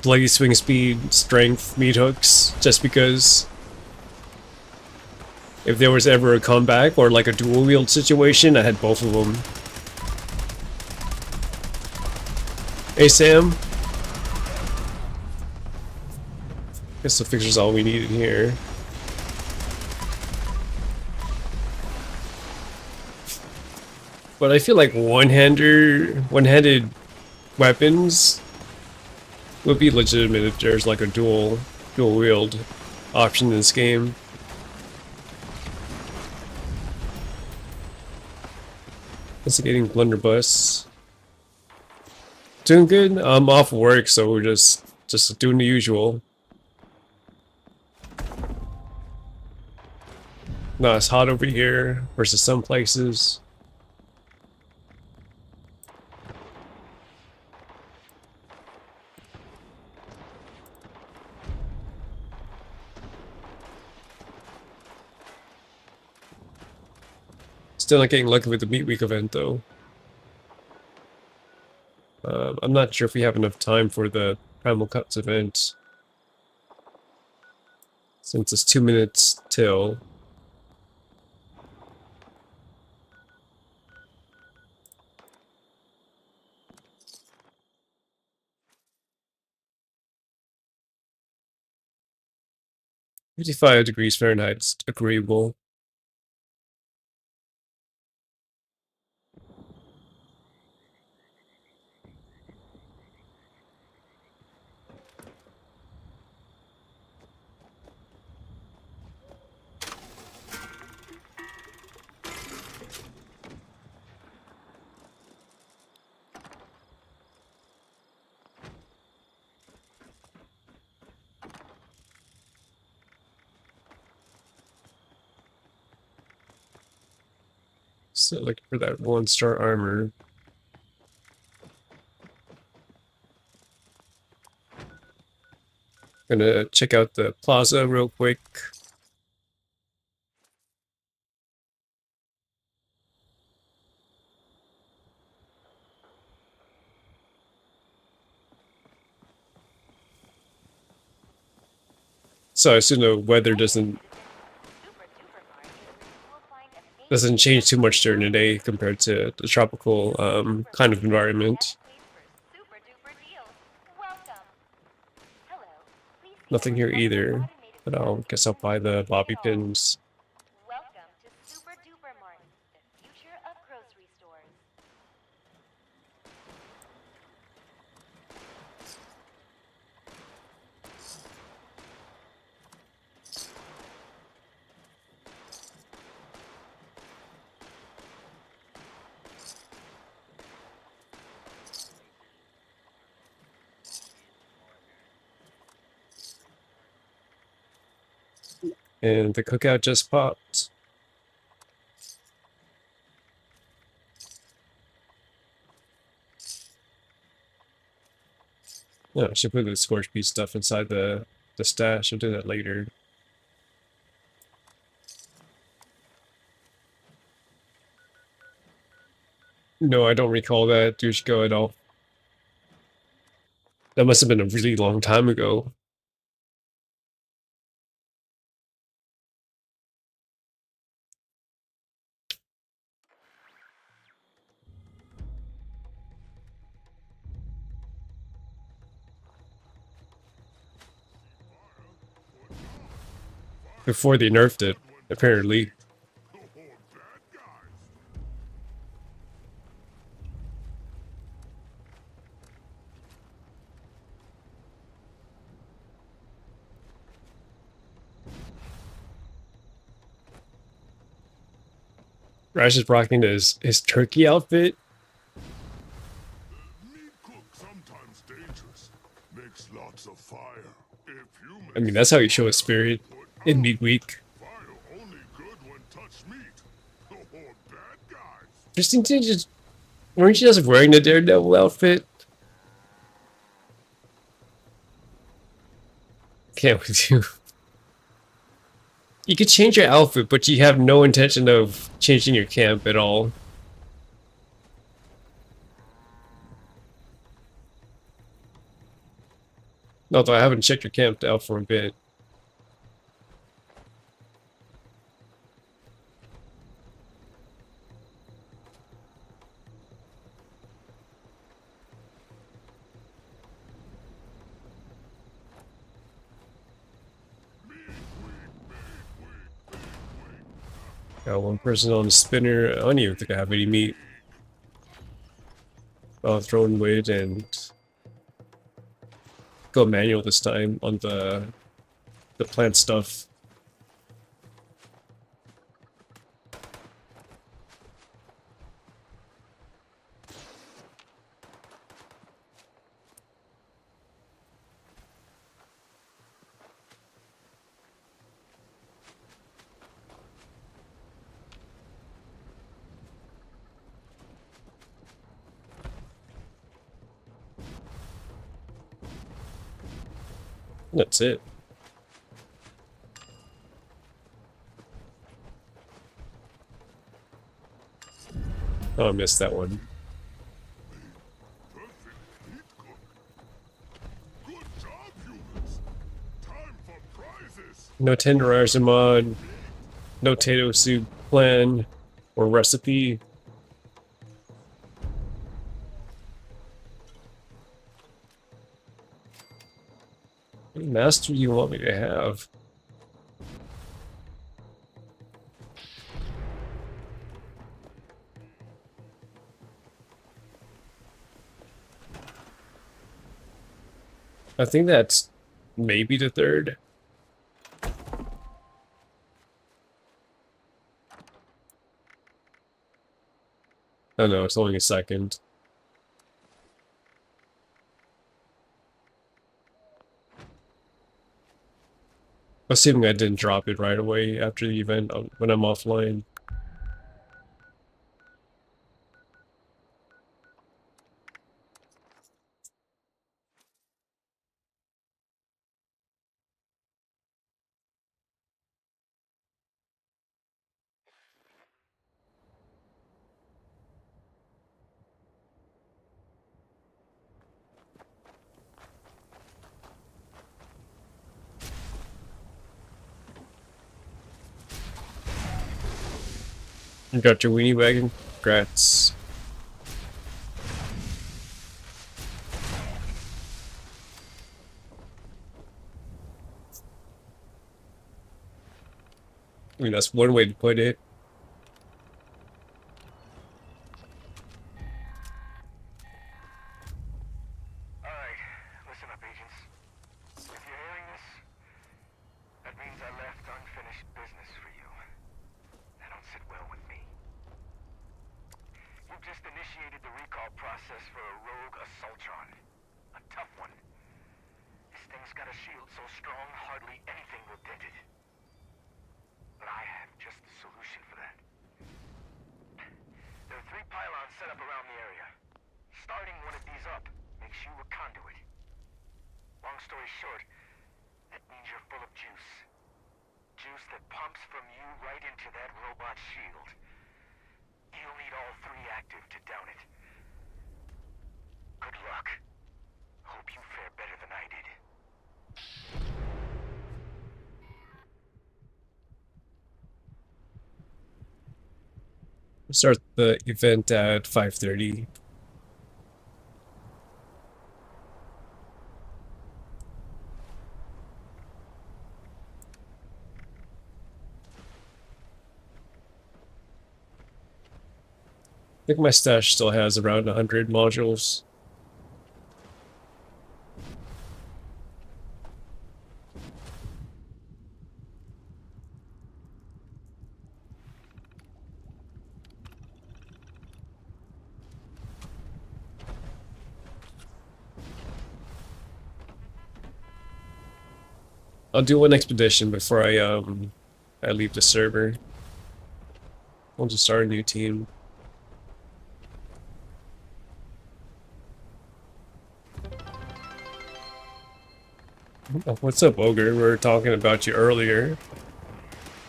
Bloody Swing Speed, Strength, Meat Hooks, just because if there was ever a comeback or like a dual wield situation, I had both of them. Hey Sam. Guess the fixture's all we needed here. But I feel like one-handed weapons would be legitimate if there's like a dual wield option in this game. Investigating blunderbuss. Doing good. I'm off work, so we're just doing the usual. No, it's hot over here versus some places. Still not getting lucky with the Meat Week event though. I'm not sure if we have enough time for the Primal Cuts event since it's 2 minutes till. $55°F, agreeable. So looking for that 1-star armor. Gonna check out the plaza real quick. So I assume the weather doesn't change too much during the day compared to the tropical kind of environment. Nothing here either, but I'll guess I'll buy the bobby pins. Welcome to Super Duper Mart, the future of grocery stores. And the cookout just popped. Yeah, I should put the S.C.O.R.E stuff inside the stash. I'll do that later. No, I don't recall that Dushko at all. That must have been a really long time ago. Before they nerfed it, apparently. Rash is rocking his turkey outfit. Meat cook sometimes dangerous. Makes lots of fire. If humans I mean, that's how you show a spirit in Meat Week. fire only good when touched meat. Oh, bad guys. Interesting to just weren't you just wearing the Daredevil outfit? Can't with you. You could change your outfit, but you have no intention of changing your camp at all. Although I haven't checked your camp out for a bit. Got one person on the spinner. I don't even think I have any meat. I'll throw in weight and go manual this time on the plant stuff. That's it. Oh, I missed that one. Good job, humans. Time for prizes. No tenderizer mod, no potato soup plan or recipe. What master do you want me to have? I think that's maybe the third. Oh no, it's only a second. Assuming I didn't drop it right away after the event when I'm offline. You got your weenie wagon? Congrats. I mean, that's one way to put it. Alright, listen up, agents. If you're hearing this, that means I left unfinished business for you. That don't sit well with me. You've just initiated the recall process for a rogue assaultron. A tough one. This thing's got a shield so strong, hardly anything will dent it. But I have just the solution for that. There are 3 pylons set up around the area. Starting one of these up makes you a conduit. Long story short, that means you're full of juice. Juice that pumps from you right into that robot shield. You'll need all 3 active to down it. Good luck. Hope you fare better than I did. Start the event at 5:30. I think my stash still has around 100 modules. I'll do one expedition before I leave the server. I'll just start a new team. Oh, what's up, Ogre? We were talking about you earlier.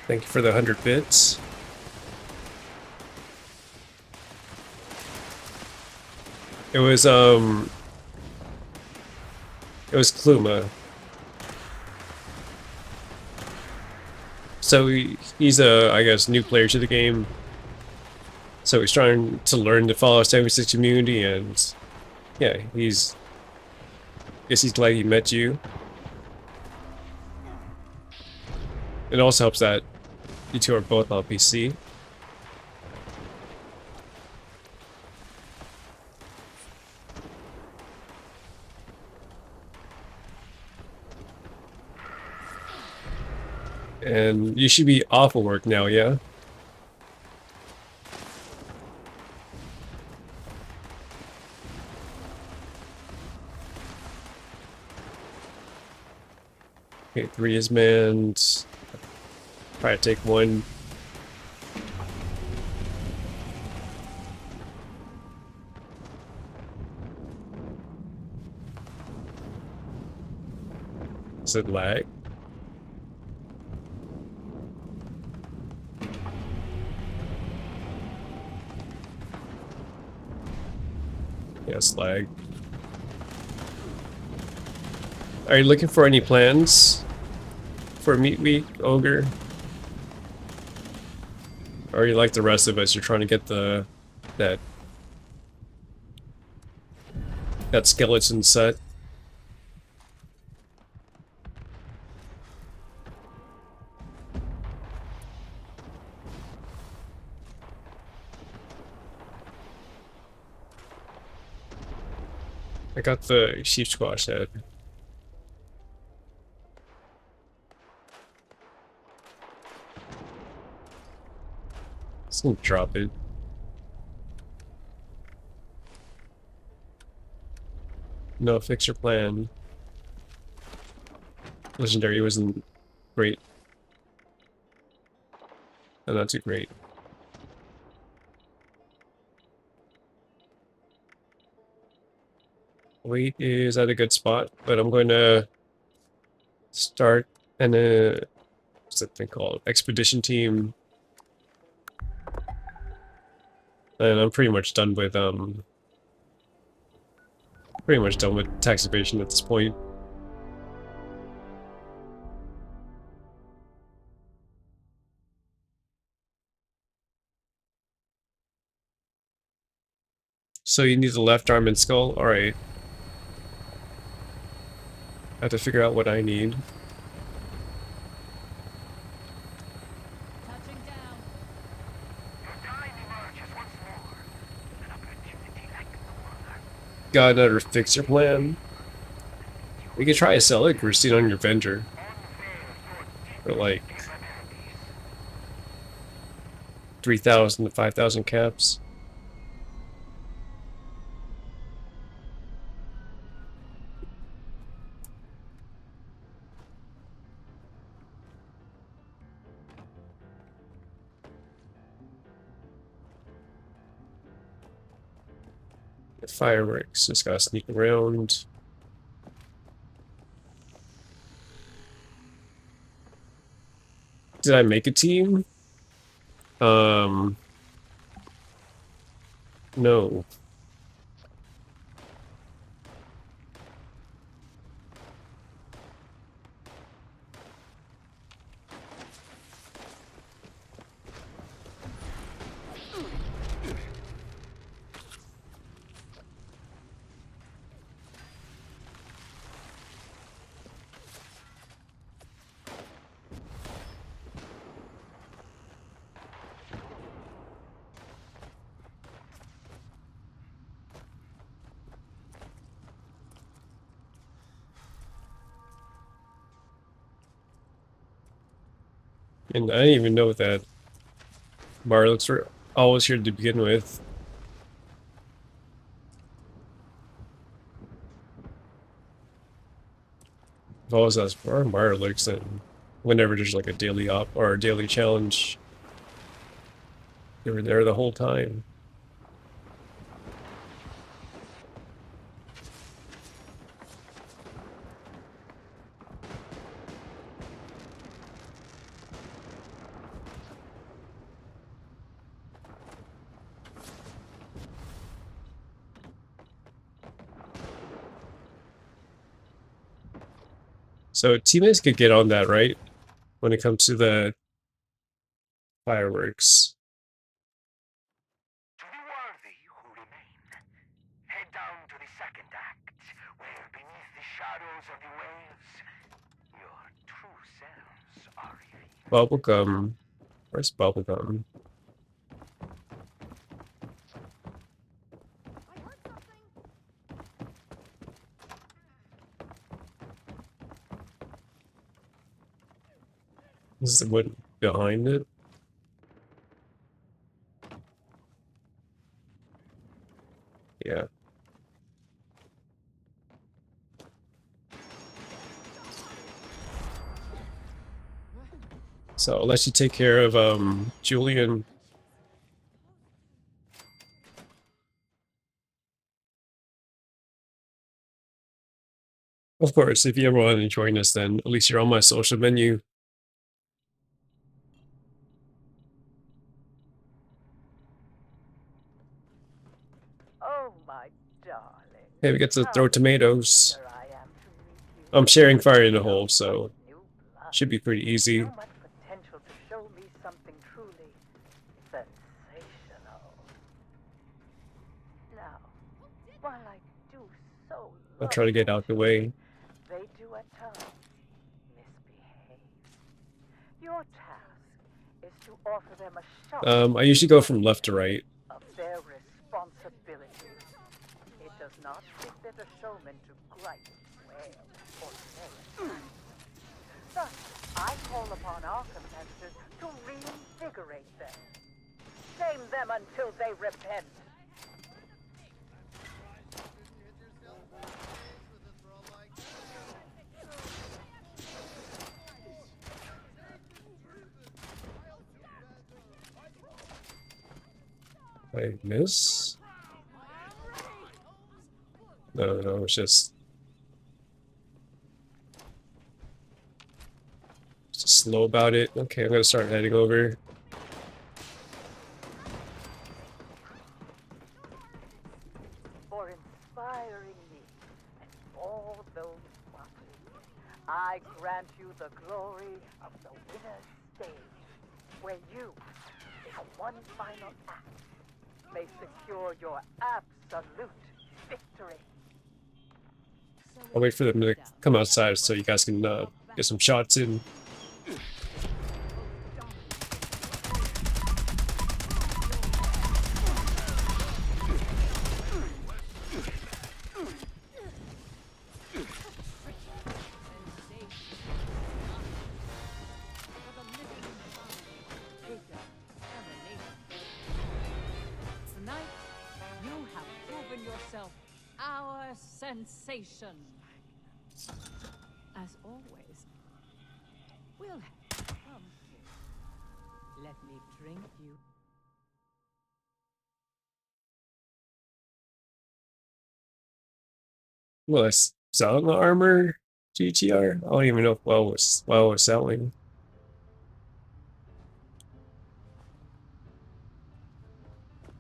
Thank you for the 100 bits. It was Kluma. So he's a, I guess, new player to the game. So he's trying to learn the Fallout 76 community, and yeah, I guess he's glad he met you. It also helps that you two are both on PC. And you should be off of work now, yeah? Okay, 3 is manned. Try to take 1. Does it lag? Yes, lag. Are you looking for any plans for Meat Week, Ogre? Or are you like the rest of us? You're trying to get that skeleton set. I got the sheep squash head. Just gonna drop it. No, fix your plan. Legendary wasn't great. No, not too great. Weight is at a good spot, but I'm going to start what's that thing called? Expedition team. And I'm pretty much done with tax evasion at this point. So you need the left arm and skull? Alright. I have to figure out what I need. Touching down. Your time emerges once more. An opportunity like no other. Got another fixer plan. We could try a sell it, Christine, on your vendor. For like 3,000 to 5,000 caps. Fireworks, just gotta sneak around. Did I make a team? No. And I didn't even know that Marlocks were always here to begin with. I've always asked for Marlocks, and whenever there's like a daily op or a daily challenge, they were there the whole time. So teammates could get on that, right? When it comes to the fireworks. To the worthy who remain, head down to the second act, where beneath the shadows of the waves, your true selves are revealed. Bubblegum. Where's Bubblegum? I heard something. This is the wood behind it. Yeah. So I'll let you take care of Julian. Of course, if you ever want to join us, then at least you're on my social menu. Oh, my darling. Hey, we get to How throw tomatoes. eager I am to meet you. I'm sharing fire in the hole, so New blood. should be pretty easy. So much potential to show me something truly sensational. Now, while I do so I'll try to get out the way. they do at times misbehave. Your task is to offer them a shot I usually go from left to right. of their responsibility. It does not befit a showman to gripe, wail, or say. Thus, I call upon our competitors to reinvigorate them. Shame them until they repent. I miss? No, it's just slow about it. Okay, I'm gonna start heading over. For inspiring me and all those watching, I grant you the glory of the winner's stage, where you, in one final act, may secure your absolute victory. I'll wait for them to come outside so you guys can get some shots in. Tonight, you have proven yourself our sensation. As always, we'll have come here. Let me drink you. Well, that's selling the armor, GTR. I don't even know if WoW was selling.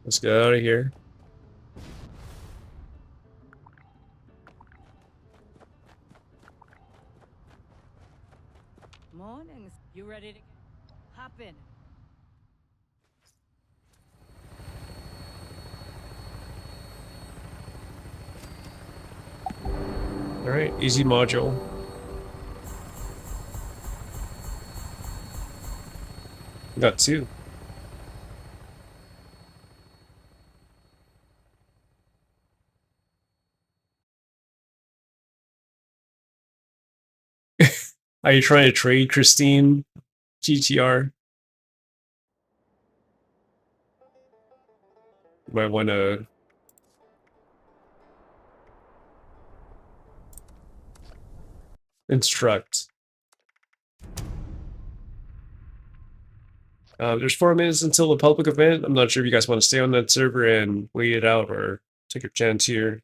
Let's get out of here. Mornings. You ready to hop in? All right, easy module. Got two. Are you trying to trade Christine, GTR? You might want to. Instruct. There's 4 minutes until the public event. I'm not sure if you guys want to stay on that server and wait it out or take your chance here.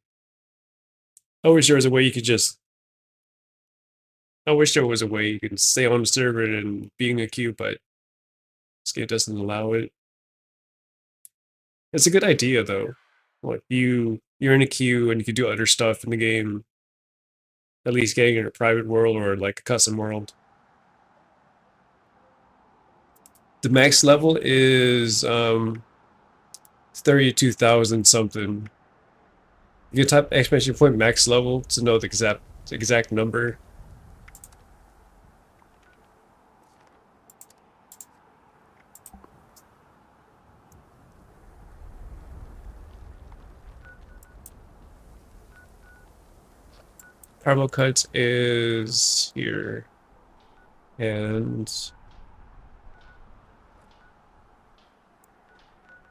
I wish there was a way you could just. I wish there was a way you could stay on the server and be in a queue, but this game doesn't allow it. It's a good idea though. Like you're in a queue and you can do other stuff in the game. At least getting in a private world or like a custom world. The max level is 32,000 something. You can type exclamation point max level to know the exact number. Parallel cuts is here. And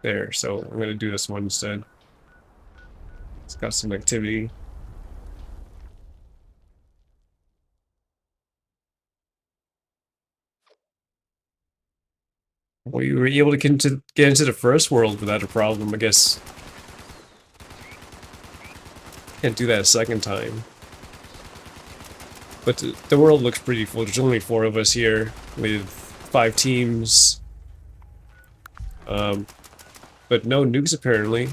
there, so I'm gonna do this one instead. It's got some activity. Well, you were able to get into the first world without a problem, I guess. Can't do that a second time. But the world looks pretty full. There's only 4 of us here with 5 teams. But no nukes apparently.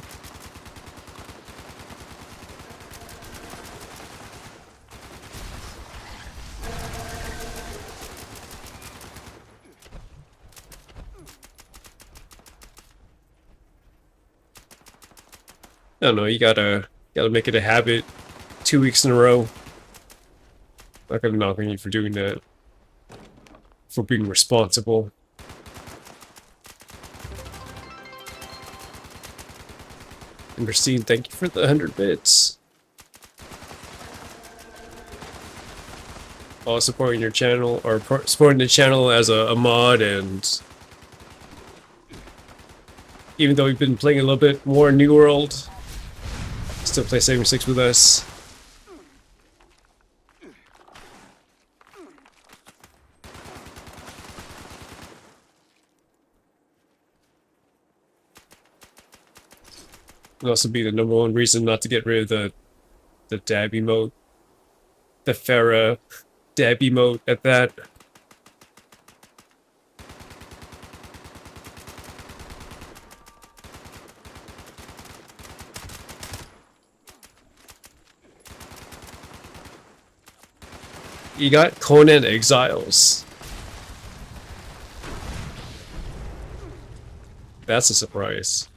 I don't know, you gotta make it a habit 2 weeks in a row. Not gonna knock on you for doing that. For being responsible. And Christine, thank you for the 100 bits. While supporting your channel, or supporting the channel as a mod, and even though we've been playing a little bit more New World, still play 76 with us. Would also be the #1 reason not to get rid of the dab emote. The Farah dab emote at that. You got Conan Exiles. That's a surprise.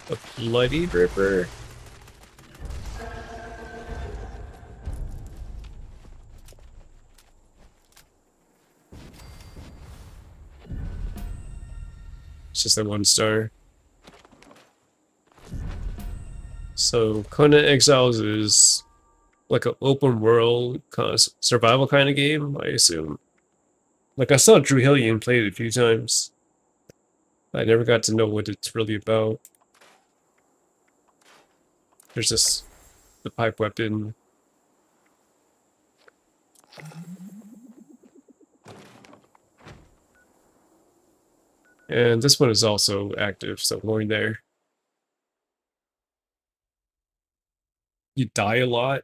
A Bloody Ripper? It's just a 1 star. So Conan Exiles is like an open world kind of survival kind of game, I assume. Like I saw Drew Hillian play it a few times. I never got to know what it's really about. There's just the pipe weapon. And this one is also active, so going there. You die a lot.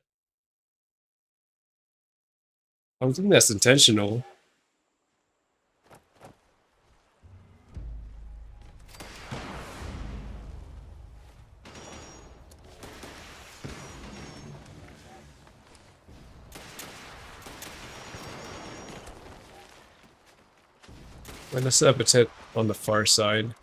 I don't think that's intentional. I'm gonna set up its head on the far side.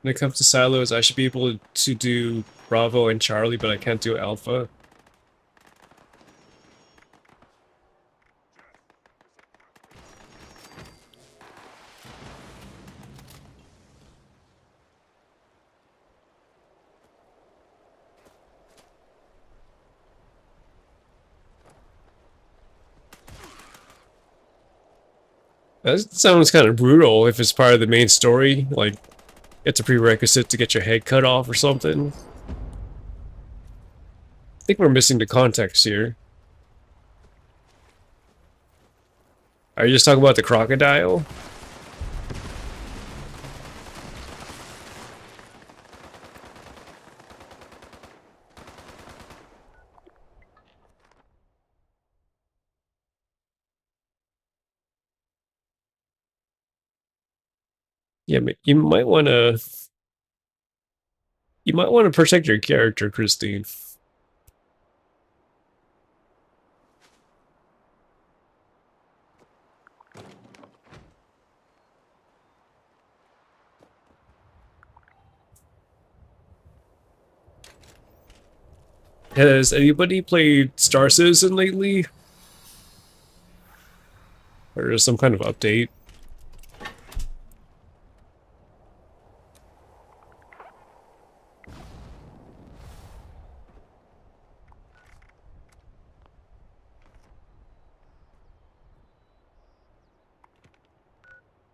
When it comes to silos, I should be able to do Bravo and Charlie, but I can't do Alpha. That sounds kind of brutal if it's part of the main story, like it's a prerequisite to get your head cut off or something. I think we're missing the context here. Are you just talking about the crocodile? Yeah, you might want to. You might want to protect your character, Christine. Has anybody played Star Citizen lately? Or some kind of update?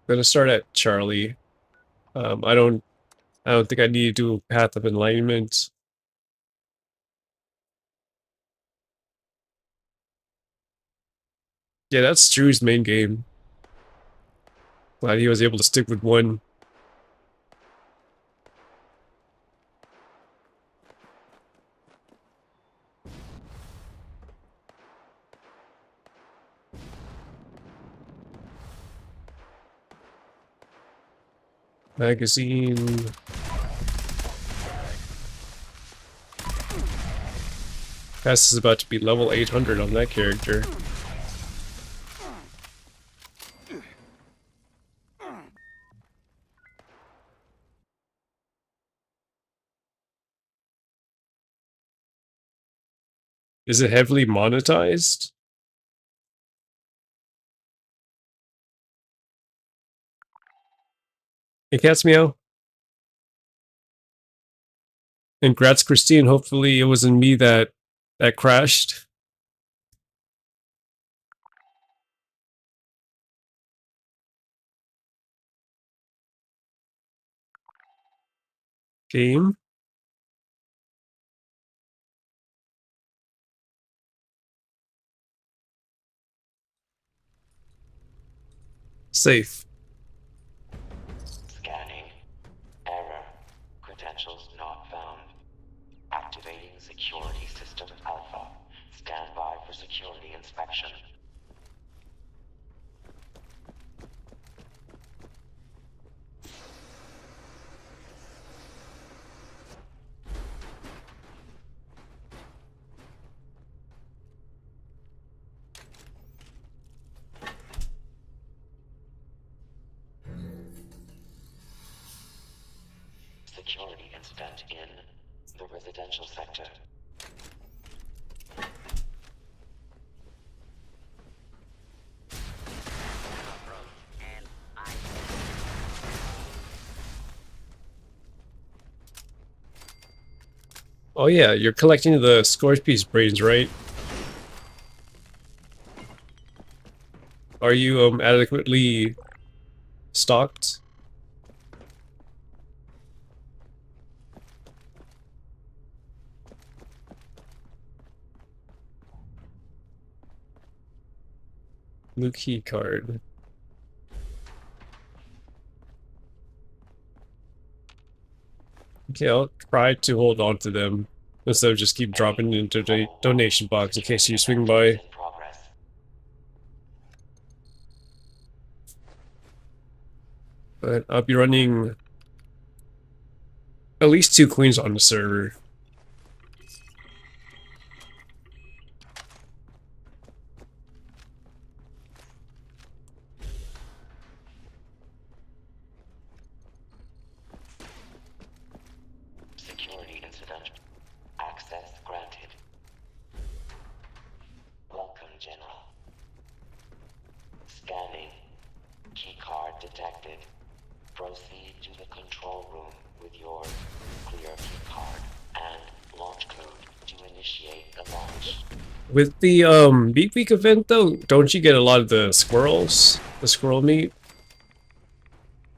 gonna start at Charlie. I don't think I need to do Path of Enlightenment. Yeah, that's Drew's main game. Glad he was able to stick with one. Magazine. Cass is about to be level 800 on that character. Is it heavily monetized? Hey, Cat's Meow. And Grats Christine, hopefully it wasn't me that crashed. Game. Safe. Scanning. Error. Credentials not found. Activating security system alpha. Stand by for security inspection. Security incident in the residential sector. Oh yeah, you're collecting the S.C.O.R.E brains, right? Are you adequately stocked? New key card. Okay, I'll try to hold on to them instead of just keep dropping into the donation box in case you swing by. But I'll be running at least 2 queens on the server. Security incident. Access granted. Welcome, General. Scanning. Keycard detected. Proceed to the control room with your clear keycard and launch code to initiate the launch. With the Beak Week event though, don't you get a lot of the squirrels? The squirrel meat?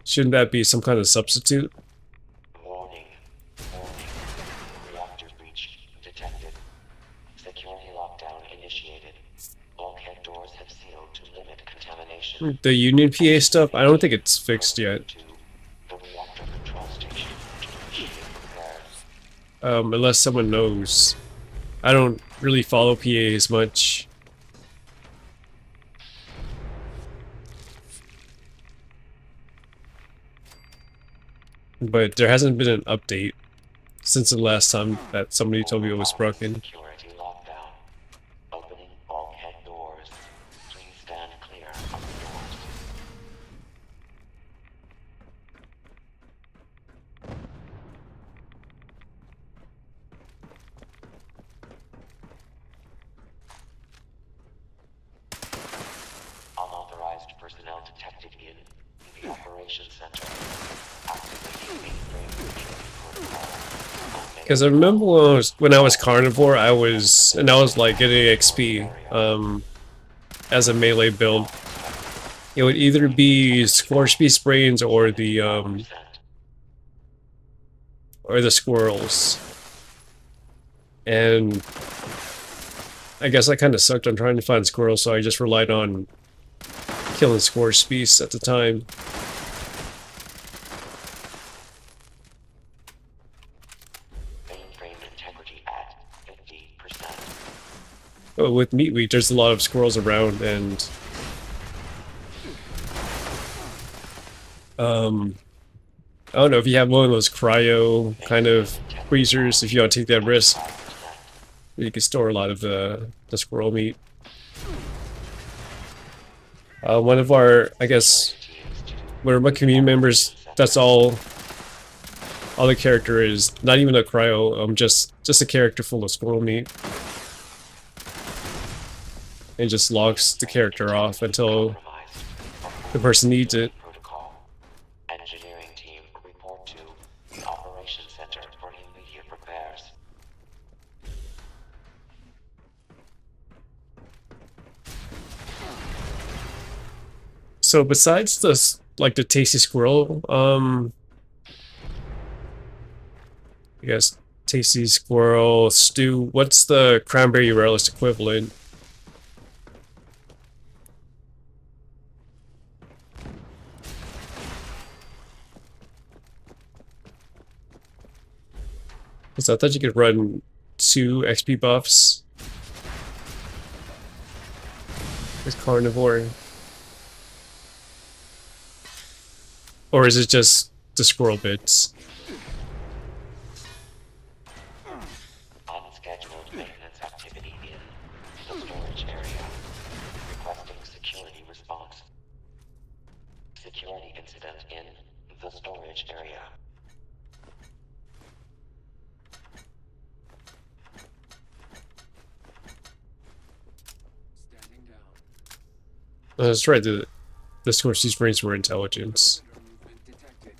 Shouldn't that be some kind of substitute? Warning. Warning. Reactor breach detected. Security lockdown initiated. Bulkhead doors have sealed to limit contamination. The Union PA stuff, I don't think it's fixed yet. The reactor control station to initiate repairs. Unless someone knows. I don't really follow PAs much. But there hasn't been an update since the last time that somebody told me it was broken. Security lockdown. Opening bulkhead doors. Please stand clear of the doors. Unauthorized personnel detected in the operations center. Activating mainframe security protocol. Because I remember when I was carnivore, I was like getting XP as a melee build. It would either be S.C.O.R.E brains or the squirrels. And I guess I kind of sucked on trying to find squirrels, so I just relied on killing S.C.O.R.E at the time. Mainframe integrity at 50%. But with Meat Week, there's a lot of squirrels around, and I don't know if you have one of those cryo kind of freezers, if you want to take that risk, you can store a lot of the squirrel meat. One of our, I guess, one of my community members, that's all the character is, not even a cryo, just a character full of squirrel meat. And just logs the character off until the person needs it. Engineering team report to Operations Center for immediate repairs. So besides this, like the tasty squirrel, I guess tasty squirrel stew, what's the cranberry relish equivalent? Because I thought you could run 2 XP buffs with carnivore. Or is it just the squirrel bits? Unscheduled maintenance activity in the storage area. Requesting security response. Security incident in the storage area. Standing down. That's right, the S.C.O.R.E brains were intelligence. Movement detected.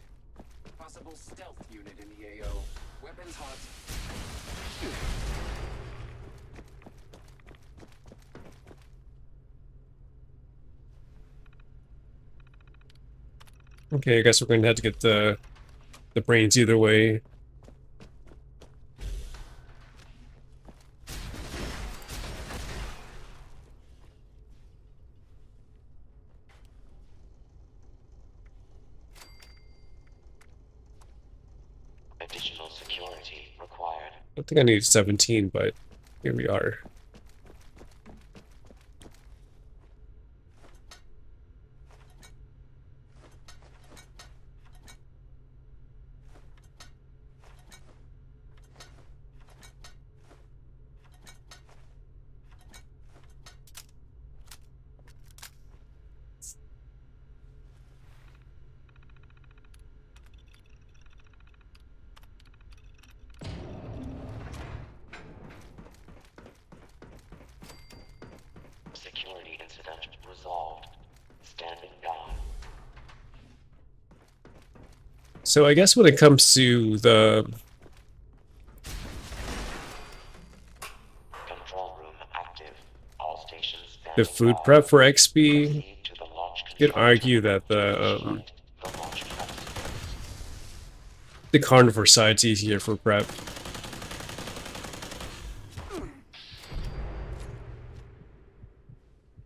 Possible stealth unit in the AO. Weapons hot. Okay, I guess we're going to have to get the brains either way. Additional security required. I think I need 17, but here we are. Security incident resolved. Standing down. So I guess when it comes to the Control room active. All stations standing the food by. prep for XP, Proceed to the launch you could control argue tower that to initiate the launch prep. the carnivore side's easier for prep.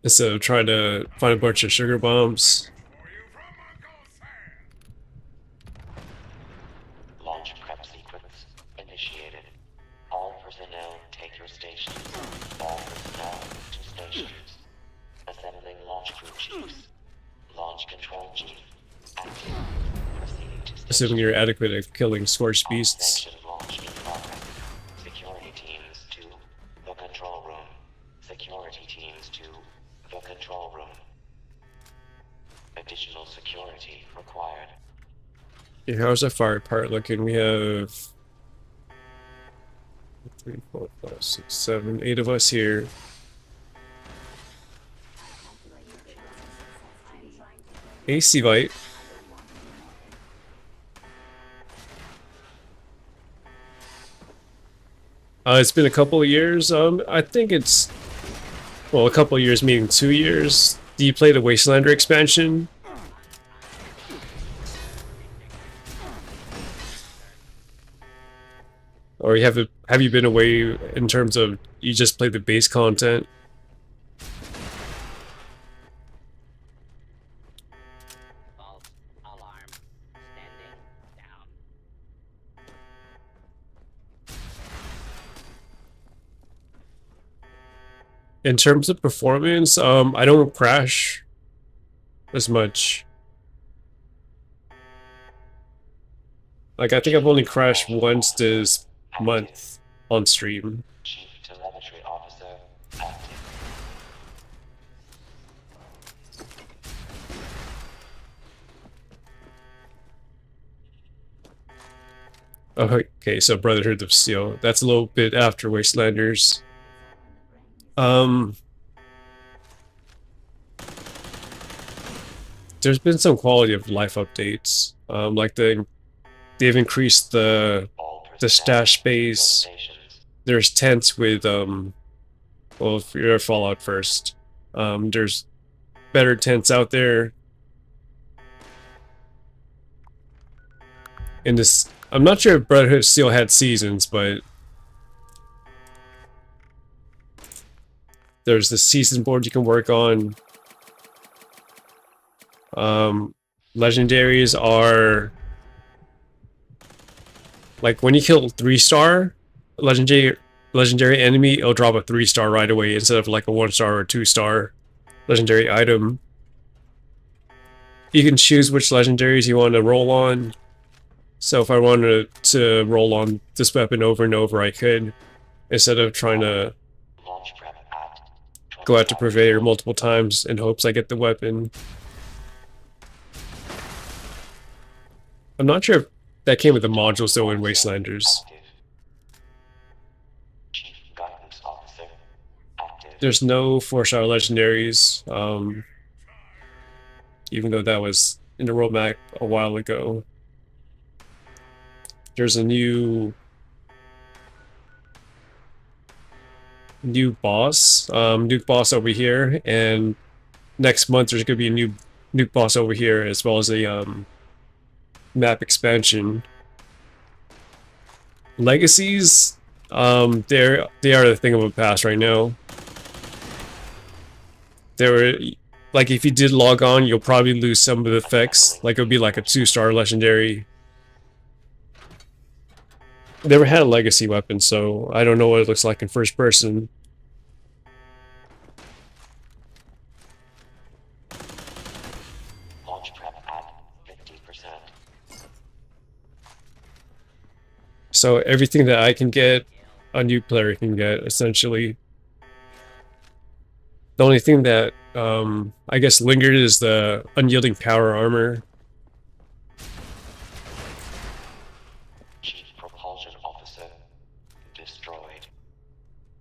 Instead of trying to find a bunch of sugar bombs. Launch prep sequence initiated. All personnel take your stations. All personnel to stations. Assembling launch crew chiefs. Launch control chief. Active. Proceeding to station. Assuming you're adequate at killing S.C.O.R.E beasts. Sanctioned launch in progress. Security teams to the control room. Security teams to the control room. Additional security required. Okay, how's that fire part looking? We have 3, 4, 5, 6, 7, 8 of us here. AC Bite. It's been a couple of years. I think it's, well, a couple of years meaning 2 years. Do you play the Wastelander expansion? Or have you been away in terms of you just play the base content? False alarm. Standing down. In terms of performance, I don't crash as much. Like, I think I've only crashed once this month on stream. Chief Telemetry Officer active. Oh, okay, so Brotherhood of Steel. That's a little bit after Wastelanders. There's been some quality of life updates. Like they've increased the stash space. There's tents with well, if you're Fallout first, there's better tents out there. In this, I'm not sure if Brotherhood of Steel had seasons, but there's the season board you can work on. Legendaries are like when you kill 3-star legendary enemy, it'll drop a 3-star right away instead of like a 1-star or 2-star legendary item. You can choose which legendaries you want to roll on. So if I wanted to roll on this weapon over and over, I could, instead of trying to go out to Purveyor multiple times in hopes I get the weapon. I'm not sure if that came with the modules though in Wastelanders. There's no 4-star legendaries, even though that was in the roadmap a while ago. There's a new boss, nuke boss over here, and next month there's gonna be a new nuke boss over here, as well as a map expansion. Legacies, they are the thing of the past right now. There, like, if you did log on, you'll probably lose some of the effects. Like, it would be like a 2-star legendary. Never had a legacy weapon, so I don't know what it looks like in first person. Launch prep at 50%. So everything that I can get, a new player can get, essentially. The only thing that, I guess, lingered is the unyielding power armor. Chief Propulsion Officer destroyed.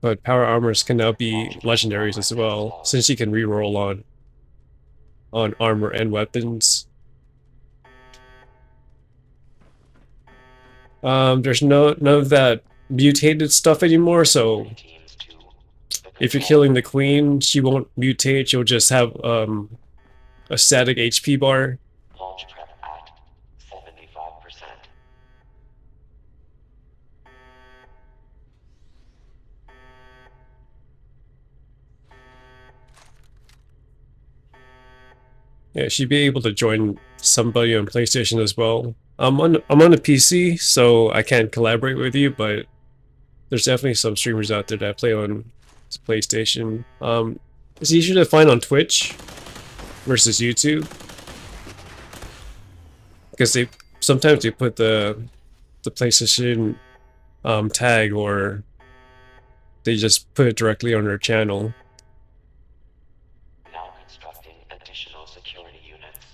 But power armors can now be legendaries as well, since you can reroll on armor and weapons. There's none of that mutated stuff anymore, so if you're killing the queen, she won't mutate, she'll just have a static HP bar. Launch prep at 75%. Yeah, she'd be able to join somebody on PlayStation as well. I'm on a PC, so I can't collaborate with you, but there's definitely some streamers out there that play on PlayStation. It's easier to find on Twitch versus YouTube, because sometimes they put the PlayStation tag, or they just put it directly on their channel. Now constructing additional security units.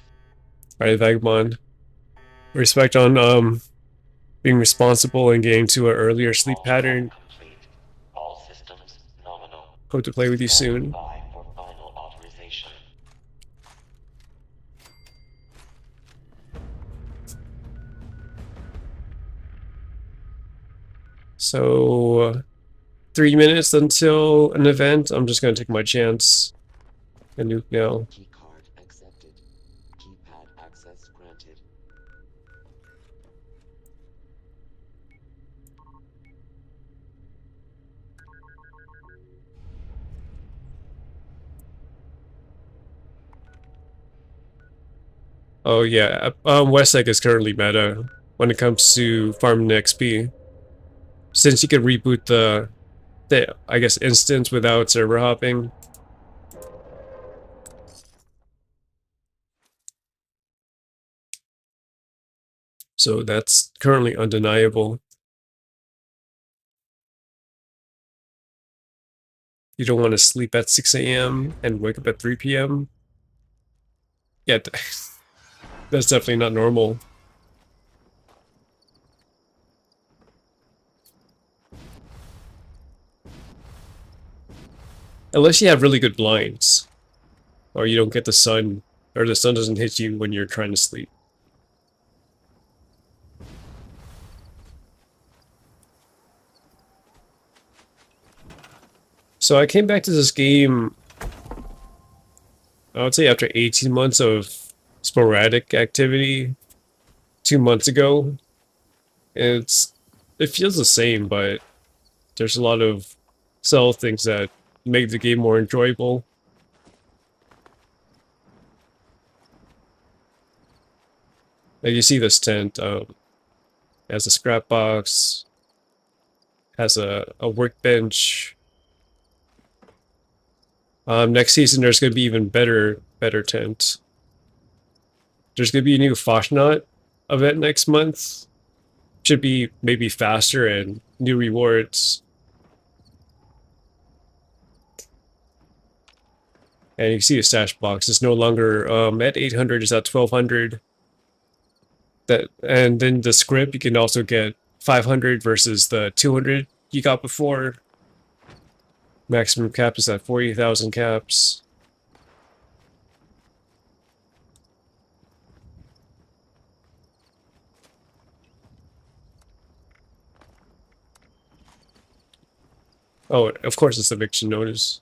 Alright, Vagabond. Respect on being responsible and getting to an earlier sleep pattern. Complete. All systems nominal. Hope to play with you soon. By for final authorization. So, 3 minutes until an event. I'm just gonna take my chance. a nuke now. Keycard accepted. Keypad access granted. Oh yeah, Westsec is currently meta when it comes to farming XP. Since you can reboot the I guess instance without server hopping. So that's currently undeniable. You don't want to sleep at 6 a.m. and wake up at 3 p.m. Yeah, that's definitely not normal. Unless you have really good blinds. Or you don't get the sun, or the sun doesn't hit you when you're trying to sleep. So I came back to this game, I would say after 18 months of sporadic activity 2 months ago. It feels the same, but there's a lot of subtle things that make the game more enjoyable. Like you see this tent, has a scrap box, has a workbench. Next season there's gonna be even better tent. There's gonna be a new Foshnot event next month. Should be maybe faster and new rewards. And you can see the stash box is no longer at 800, it's at 1200. That, and then the script you can also get 500 versus the 200 you got before. Maximum cap is at 40,000 caps. Oh, of course it's eviction notice.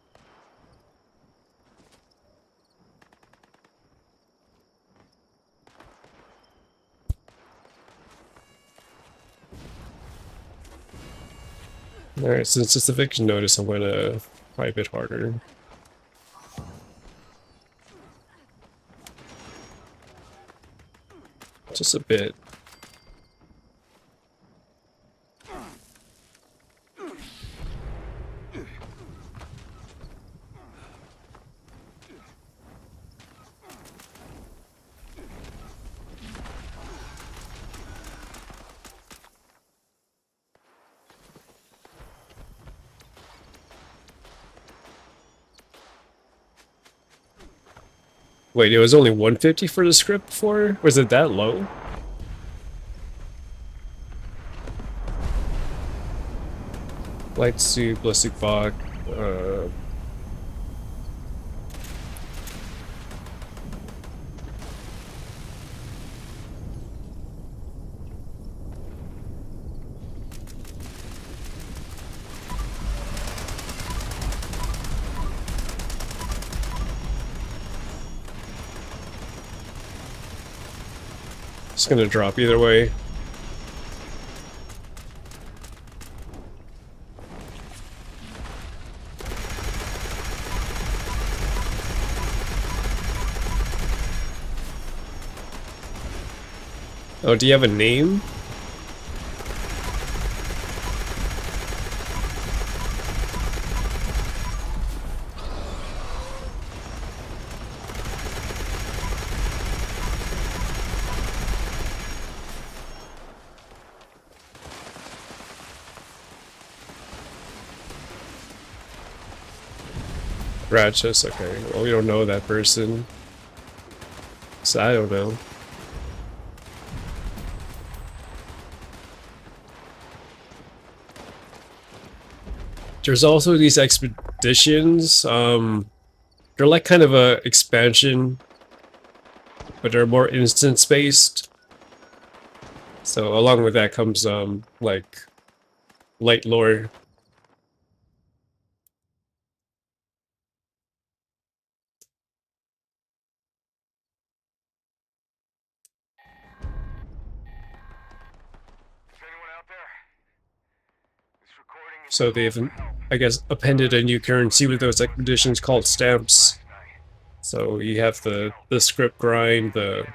Alright, since it's eviction notice, I'm gonna try a bit harder. Just a bit. Wait, it was only 150 for the script before? Was it that low? Light suit, ballistic bot, it's gonna drop either way. Oh, do you have a name? Rhexxz, okay. Well, we don't know that person. So I don't know. There's also these expeditions. They're like kind of a expansion, but they're more instance-based. So along with that comes like light lore. So they've, I guess, appended a new currency with those expeditions called stamps. So you have the script grind, the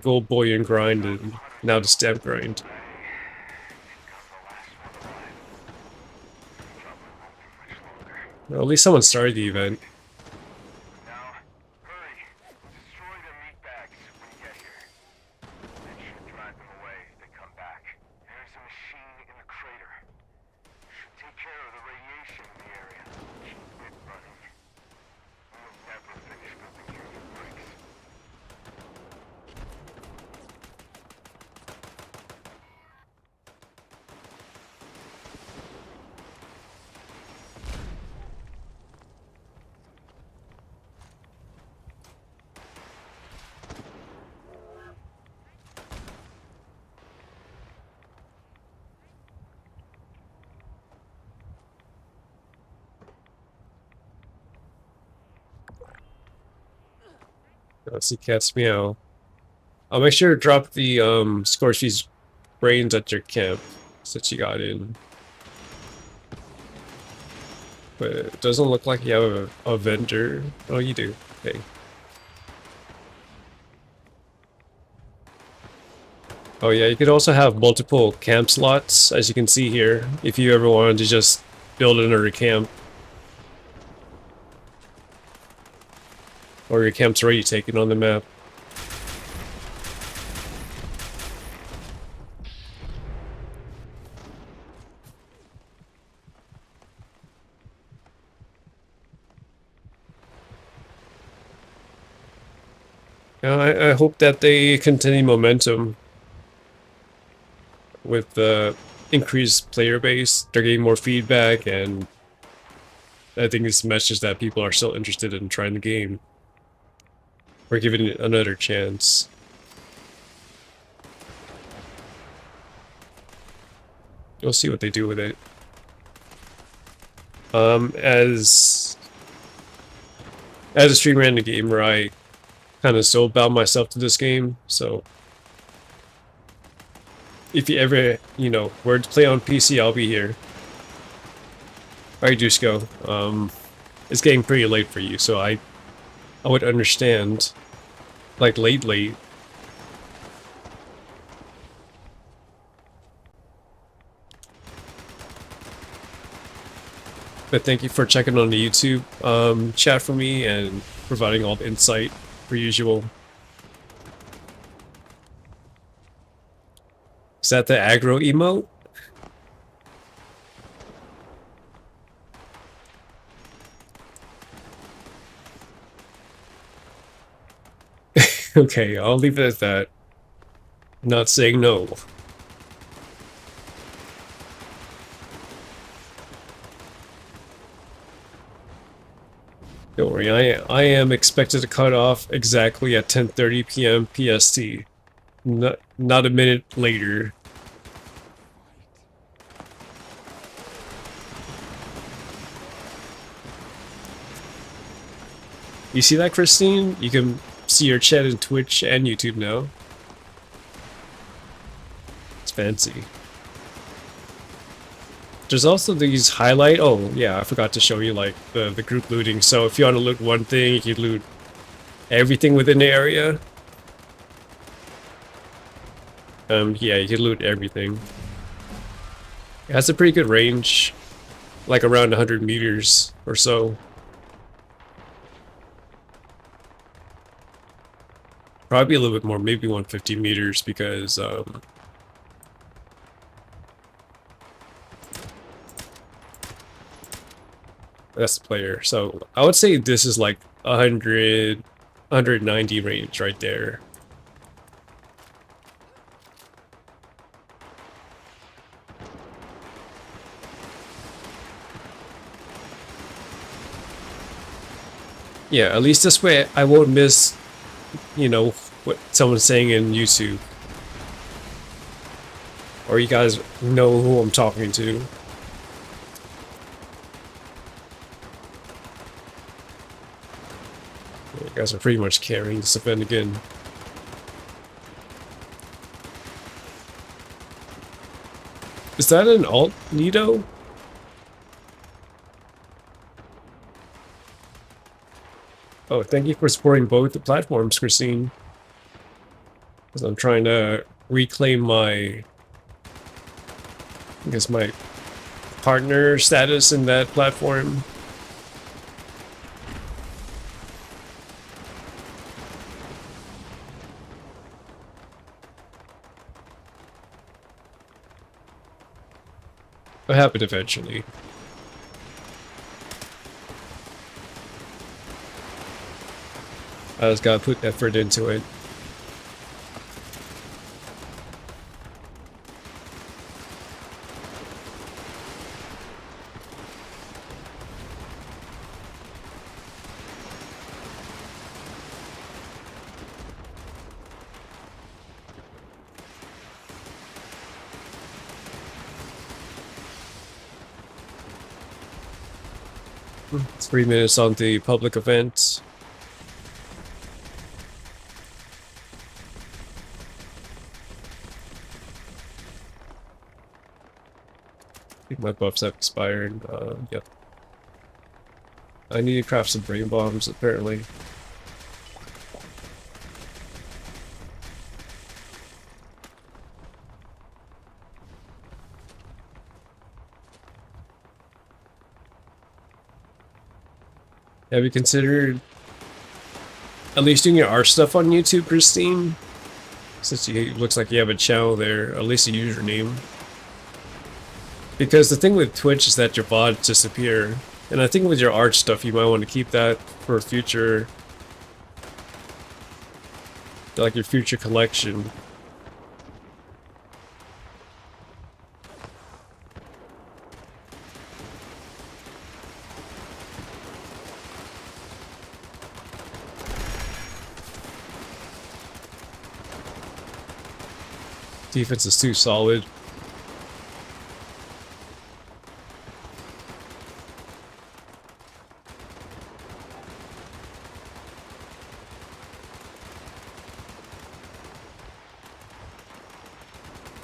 gold bullion grind, and now the stamp grind. Well, at least someone started the event. Now, hurry. Destroy the meat bags when you get here. That should drive them away if they come back. There's a machine in the crater. Should take care of the radiation in the area. Keep it running. We'll never finish building human bricks. Let's see, cats meow. I'll make sure to drop the S.C.O.R.E brains at your camp since you got in. But it doesn't look like you have a vendor. Oh, you do. Okay. Oh yeah, you could also have multiple camp slots, as you can see here, if you ever wanted to just build another camp. Or your camp's already taken on the map. I hope that they continue momentum with the increased player base. They're getting more feedback, and I think this message that people are still interested in trying the game. We're giving it another chance. We'll see what they do with it. As a streamer and a gamer, I kind of so bound myself to this game, so if you ever, you know, were to play on PC, I'll be here. Alright, Dusko, it's getting pretty late for you, so I would understand, like, late. But thank you for checking on the YouTube chat for me and providing all the insight, per usual. Is that the aggro emote? Okay, I'll leave it at that. Not saying no. Don't worry, I am expected to cut off exactly at 10:30 p.m. PST. Not a minute later. You see that, Christine? You can see your chat in Twitch and YouTube now. It's fancy. There's also these highlight. Oh yeah, I forgot to show you like the group looting. So if you want to loot one thing, you can loot everything within the area. Yeah, you can loot everything. It has a pretty good range, like around 100 meters or so. Probably a little bit more, maybe 150 meters, because that's the player. So I would say this is like 190 range right there. Yeah, at least this way I won't miss, you know, what someone's saying in YouTube. Or you guys know who I'm talking to. You guys are pretty much carrying this event again. Is that an alt, Nito? Oh, thank you for supporting both the platforms, Christine. Because I'm trying to reclaim my, I guess, my partner status in that platform. It'll happen eventually. I just gotta put effort into it. It's 3 minutes on the public event. I think my buffs have expired. Yep. I need to craft some brain bombs, apparently. Have you considered at least doing your art stuff on YouTube, Christine? Since it looks like you have a channel there, at least a username. Because the thing with Twitch is that your VODs disappear. And I think with your art stuff, you might want to keep that for future, like your future collection. Defense is too solid.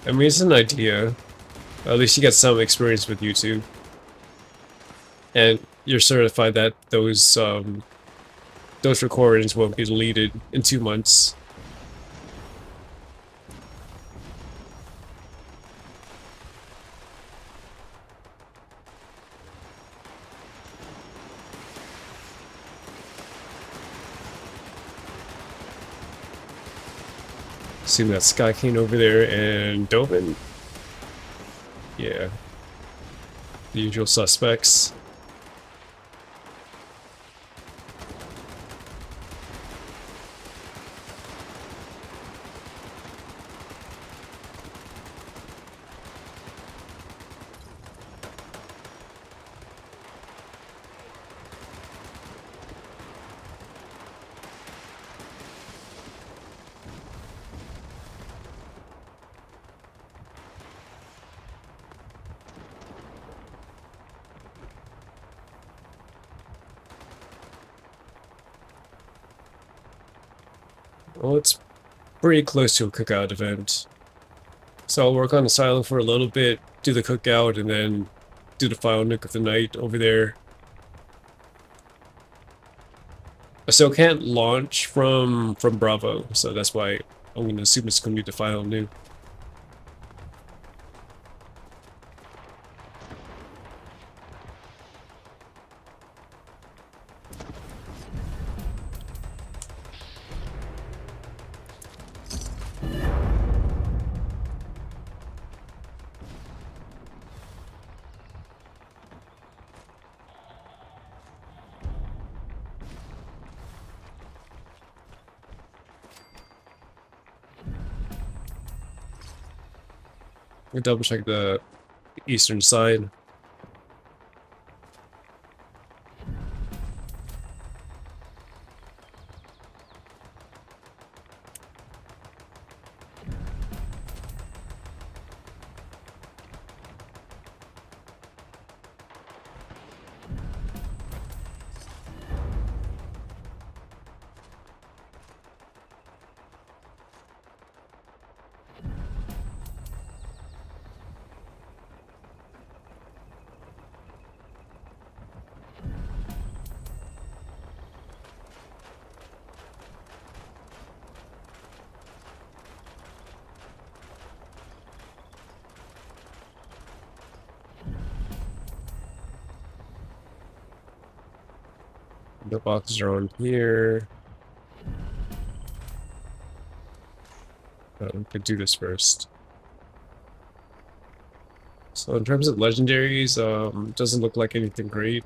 I mean, it's an idea. At least you get some experience with YouTube. And you're certified that those recordings won't be deleted in 2 months. See that Sky King over there and Dovin. Yeah. The usual suspects. Well, it's pretty close to a cookout event. So I'll work on the silo for a little bit, do the cookout, and then do the final nuke of the night over there. I still can't launch from Bravo, so that's why I'm gonna assume it's gonna be the final nuke. We'll double check the eastern side. The boxes are on here. We could do this first. So in terms of legendaries, doesn't look like anything great.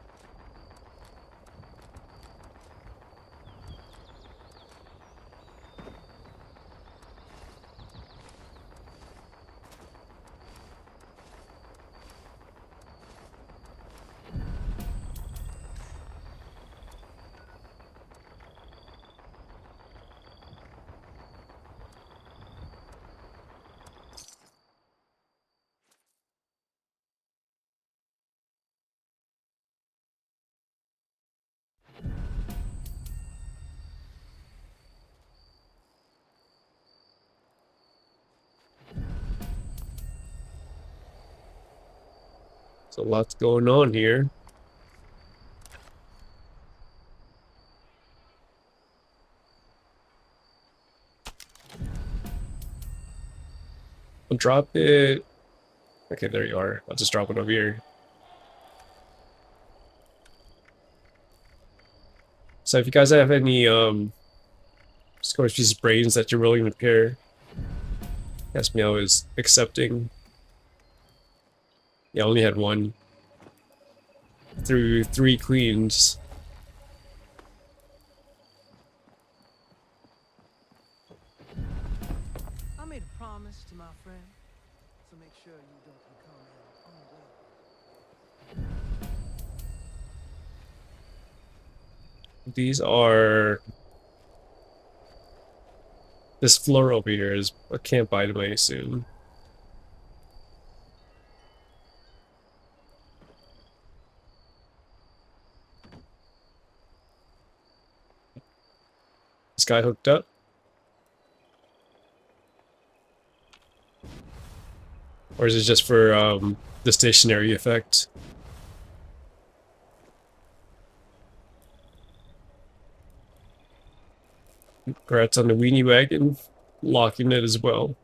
So lots going on here. I'll drop it. Okay, there you are. I'll just drop it over here. So if you guys have any S.C.O.R.E brains that you're willing to pair, ask me. I was accepting. Yeah, I only had one. Through 3 queens. I made a promise to my friend, so make sure you don't become an ungrateful. These are... This floor over here is a camp item, I assume. This guy hooked up. Or is it just for the stationary effect? Congrats on the weenie wagon. Locking it as well.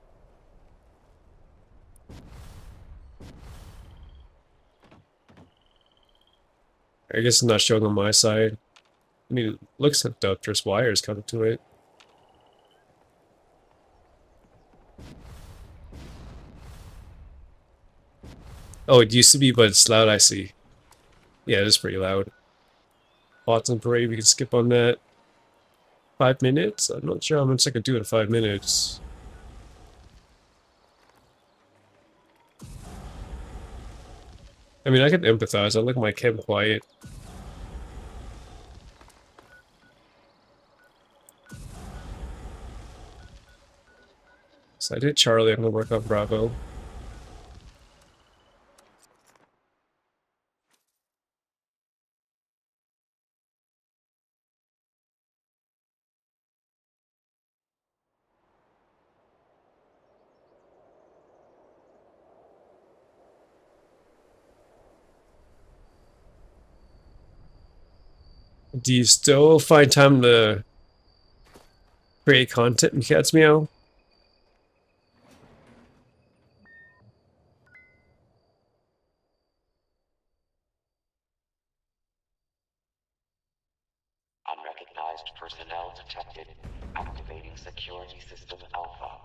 I guess it's not showing on my side. I mean, it looks hooked up. There's wires coming to it. Oh, it used to be, but it's loud, I see. Yeah, it is pretty loud. Bots on parade, we can skip on that. 5 minutes? I'm not sure how much I could do in 5 minutes. I mean, I can empathize. I like my camp quiet. So I did Charlie. I'm gonna work on Bravo. Do you still find time to create content in Cat's Meow? Unrecognized personnel detected. Activating security system Alpha.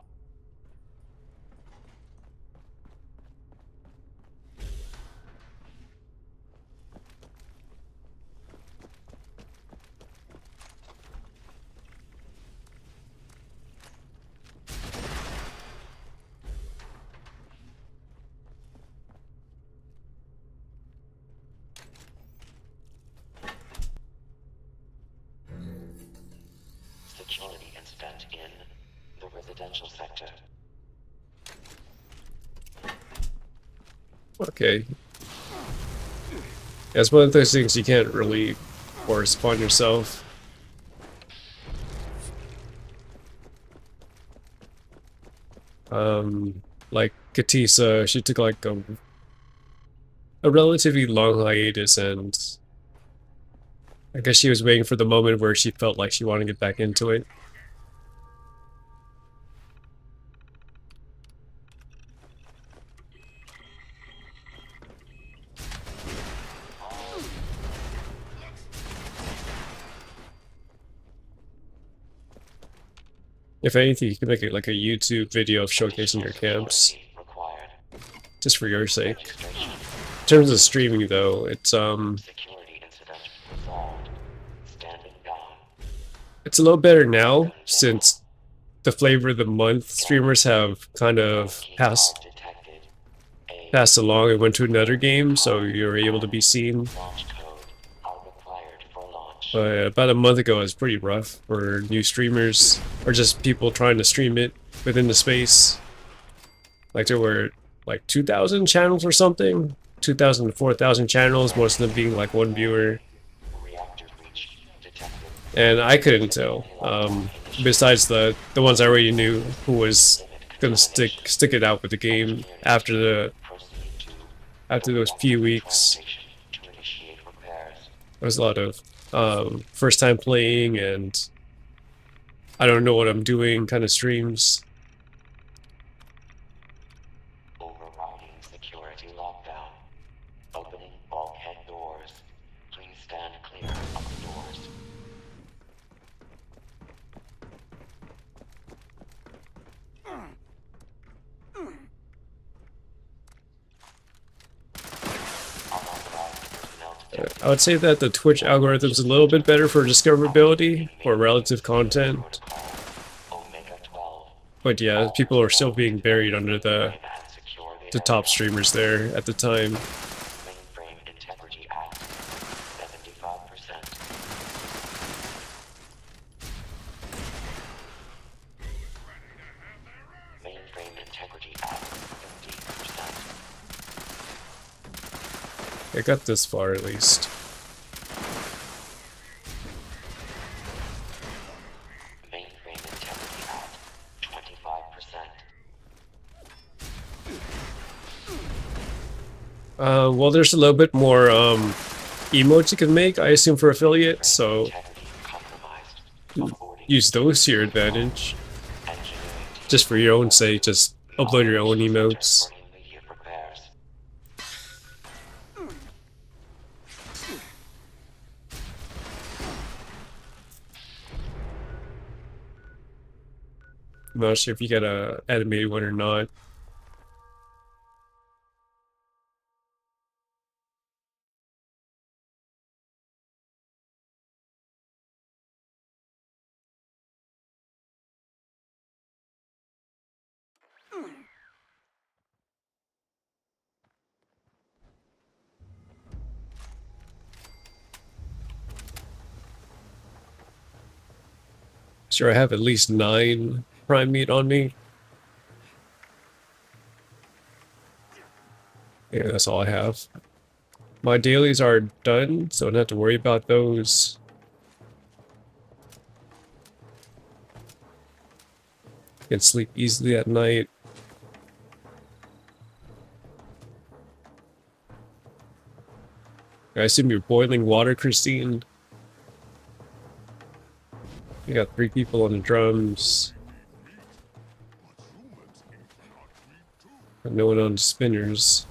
Security incident in the residential sector. Okay. Yeah, it's one of those things you can't really force upon yourself. Like Katisa, she took like a relatively long hiatus, and I guess she was waiting for the moment where she felt like she wanted to get back into it. If anything, you can make it like a YouTube video of showcasing your camps, Required. just for your sake. Registration. In terms of streaming, though, it's Security incident resolved. Standing down. it's a little better now since the flavor of the month streamers have kind of passed Detected. along and went to another game, so you're able to be seen. Launch code are required for launch. But about a month ago, it was pretty rough for new streamers or just people trying to stream it within the space. Like there were like 2,000 channels or something, 2,000 to 4,000 channels, most of them being like one viewer. Reactor breach detected. And I couldn't tell. Besides the ones I already knew who was gonna stick it out with the game after those few weeks. To initiate repairs. There was a lot of first time playing and I don't know what I'm doing kind of streams. Overriding security lockdown. Opening bulkhead doors. Please stand clear of the doors. I would say that the Twitch algorithm is a little bit better for discoverability or relative content. Omega 12. But yeah, people are still being buried under the top streamers there at the time. Mainframe Integrity Act. 75%. Mainframe Integrity Act. 50%. I got this far at least. Mainframe Integrity Act. 25%. Well, there's a little bit more emotes you can make, I assume, for affiliates, so use those to your advantage. Just for your own sake, just upload your own emotes. I'm not sure if you got a animated one or not. Sure, I have at least 9 prime meat on me. Yeah, that's all I have. My dailies are done, so I don't have to worry about those. Can sleep easily at night. I assume you're boiling water, Christine. You got 3 people on the drums. And no one on spinners.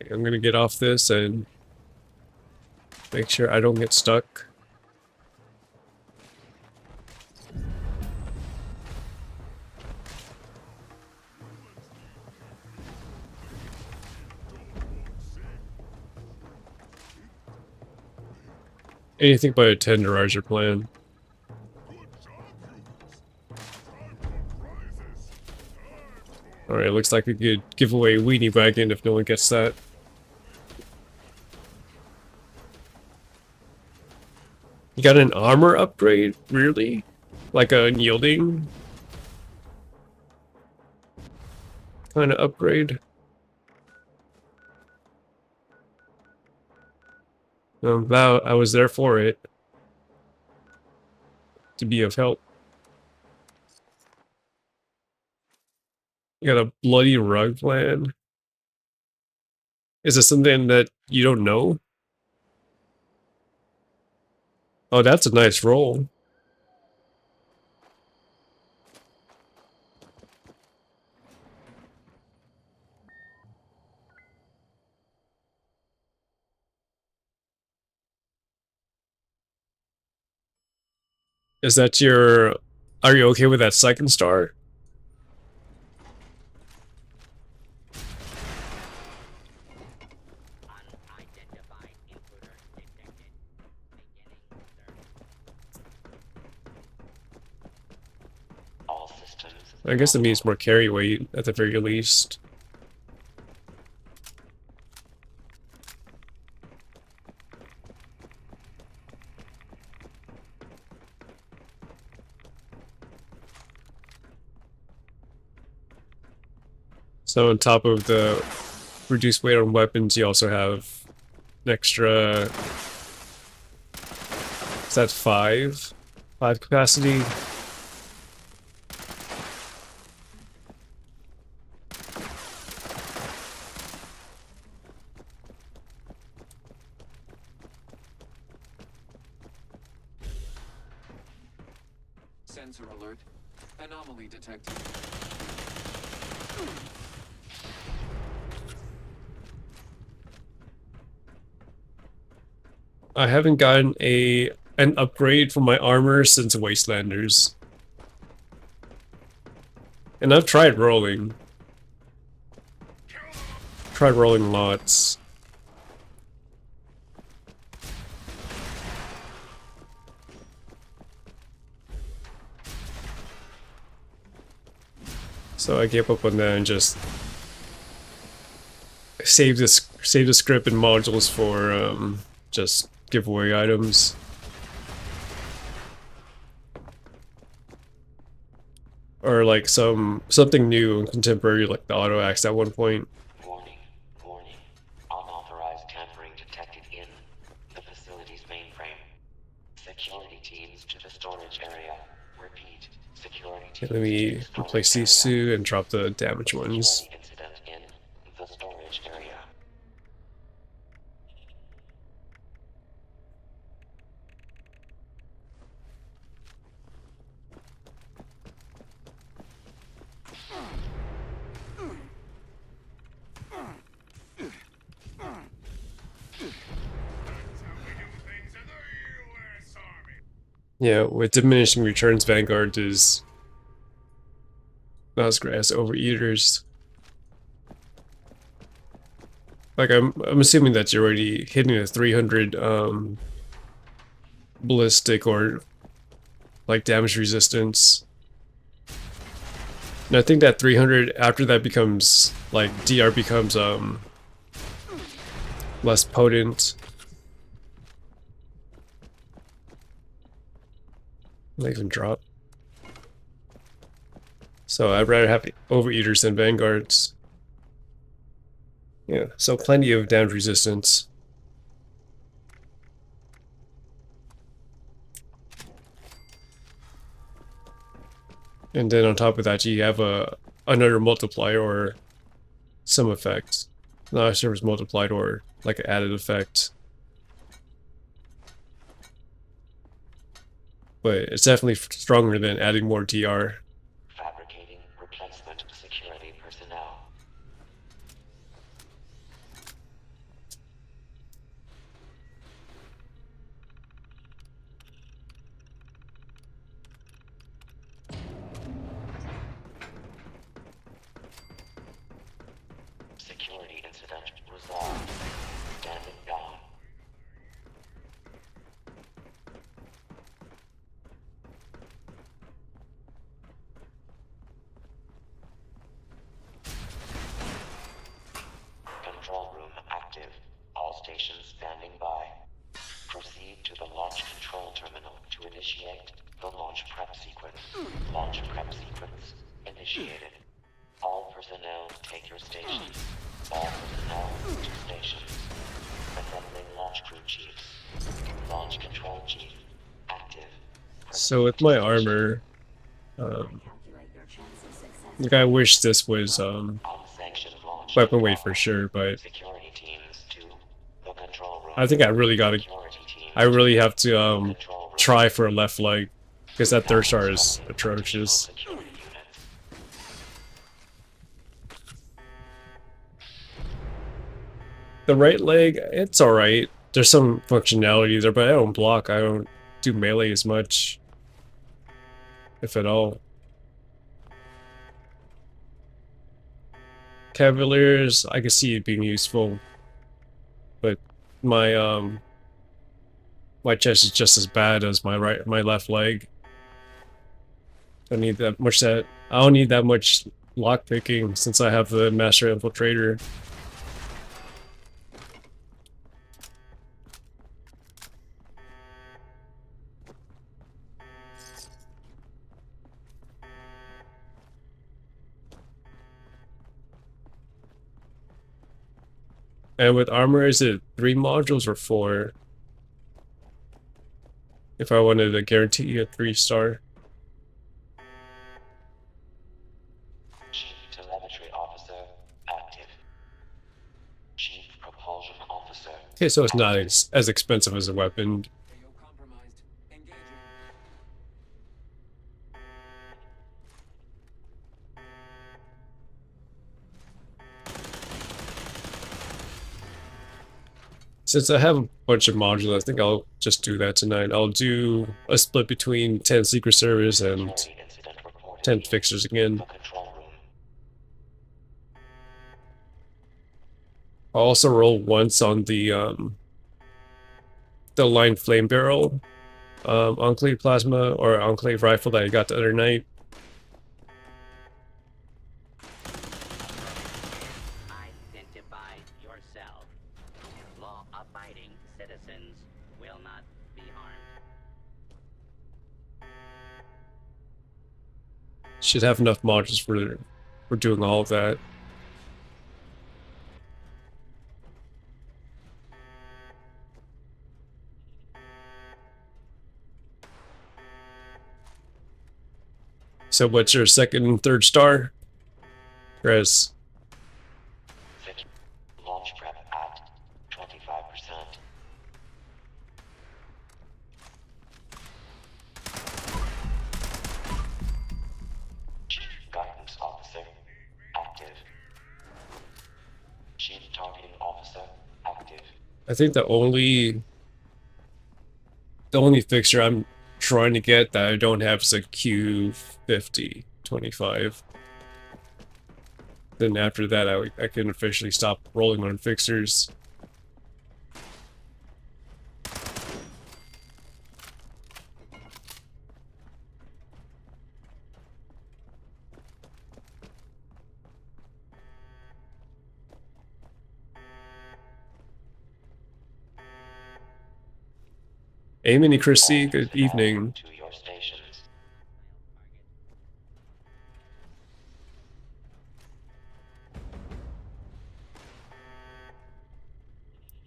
I'm gonna get off this and make sure I don't get stuck. Anything but a tenderizer plan. Alright, looks like we could give away a weenie wagon if no one gets that. You got an armor upgrade? Really? Like a unyielding kind of upgrade? That I was there for it. To be of help. You got a bloody rug plan? Is it something that you don't know? Oh, that's a nice roll. Is that your... Are you okay with that second star? Unidentified intruder detected. Beginning search. All systems. I guess it means more carry weight, at the very least. So on top of the reduced weight on weapons, you also have an extra... Is that 5? 5 capacity? Sensor alert. Anomaly detected. I haven't gotten an upgrade for my armor since Wastelanders. And I've tried rolling. Tried rolling lots. So I gave up on that and just save the script and modules for just giveaway items. Or like something new and contemporary like the auto axe at one point. Warning. Warning. Unauthorized tampering detected in the facility's mainframe. Security teams to the storage area. Repeat. Security teams Let me to the replace storage these area. two and drop the damaged ones. Security incident in the storage area. Yeah, with diminishing returns, Vanguard is not as great as Overeaters. Like I'm assuming that you're already hitting a 300 ballistic or like damage resistance. And I think that 300 after that becomes like DR becomes less potent. They even drop. So I'd rather have Overeaters than Vanguards. Yeah, so plenty of damage resistance. And then on top of that, you have another multiplier or some effect. Not sure if it's multiplied or like an added effect. But it's definitely stronger than adding more DR. Fabricating replacement security personnel. Security incident resolved. Standing down. Initiate the launch prep sequence. Launch prep sequence initiated. All personnel take your stations. All personnel to stations. Assembling launch crew chiefs. Launch control chief active. So with my armor, like I wish this was Unsanctioned launch weapon weight for sure, but security teams to the control room. I think I really gotta, Security teams I really have to control room. try for a left leg because that third star is atrocious. Security units. The right leg, it's alright. There's some functionality there, but I don't block. I don't do melee as much, if at all. Cavaliers, I can see it being useful, but my my chest is just as bad as my left leg. I don't need that much I don't need that much lockpicking since I have the Master Infiltrator. And with armor, is it 3 modules or 4? If I wanted to guarantee a 3-star. Chief telemetry officer active. Chief propulsion officer. Okay, so it's not as expensive as a weapon. AO compromised. Engaging. Since I have a bunch of modules, I think I'll just do that tonight. I'll do a split between 10 Secret Service and 10 Fixers again. The control room. I'll also roll once on the line flame barrel, Enclave plasma or Enclave rifle that I got the other night. Identify yourself. Law-abiding citizens will not be harmed. Should have enough modules for doing all of that. So what's your second and third star, Chris? Launch prep at 25%. Chief guidance officer active. Chief targeting officer active. I think the only fixture I'm trying to get that I don't have is a Q50 25. Then after that, I can officially stop rolling on fixers. Amen and Chrissy, good evening. To your stations.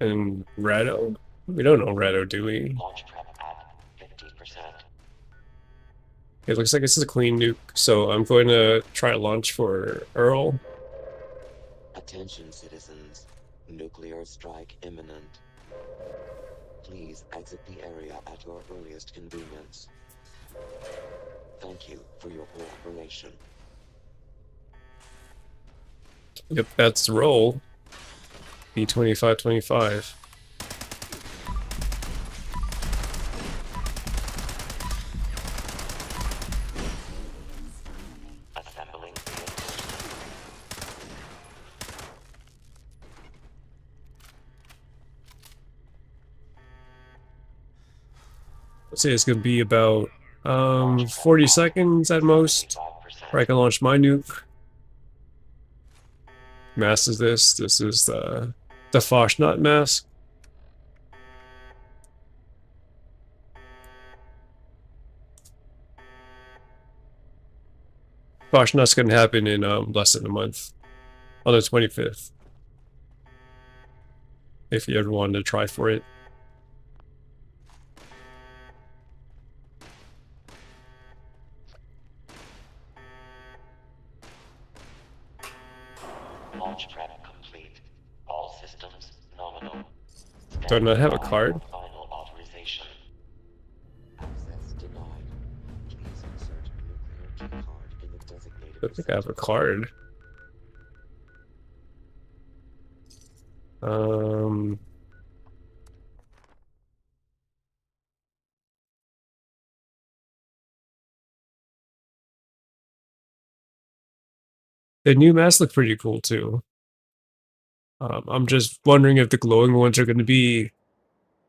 And Rado? We don't know Rado, do we? Launch prep at 50%. It looks like this is a clean nuke, so I'm going to try to launch for Earl. Attention citizens. Nuclear strike imminent. Please exit the area at your earliest convenience. Thank you for your cooperation. Yep, that's the roll. B2525. Assembling Let's say it's going to be about 40 seconds at most, where I can launch my nuke. Mask is this. This is the Foshnot mask. Caution that's gonna happen in less than a month. On the 25th. If you ever wanted to try for it. Launch prep complete. All systems nominal. Do I not have a Standing by card? for final authorization. Access denied. Please insert nuclear key card in the designated I don't think I have a receptacle. card. The new masks look pretty cool too. I'm just wondering if the glowing ones are going to be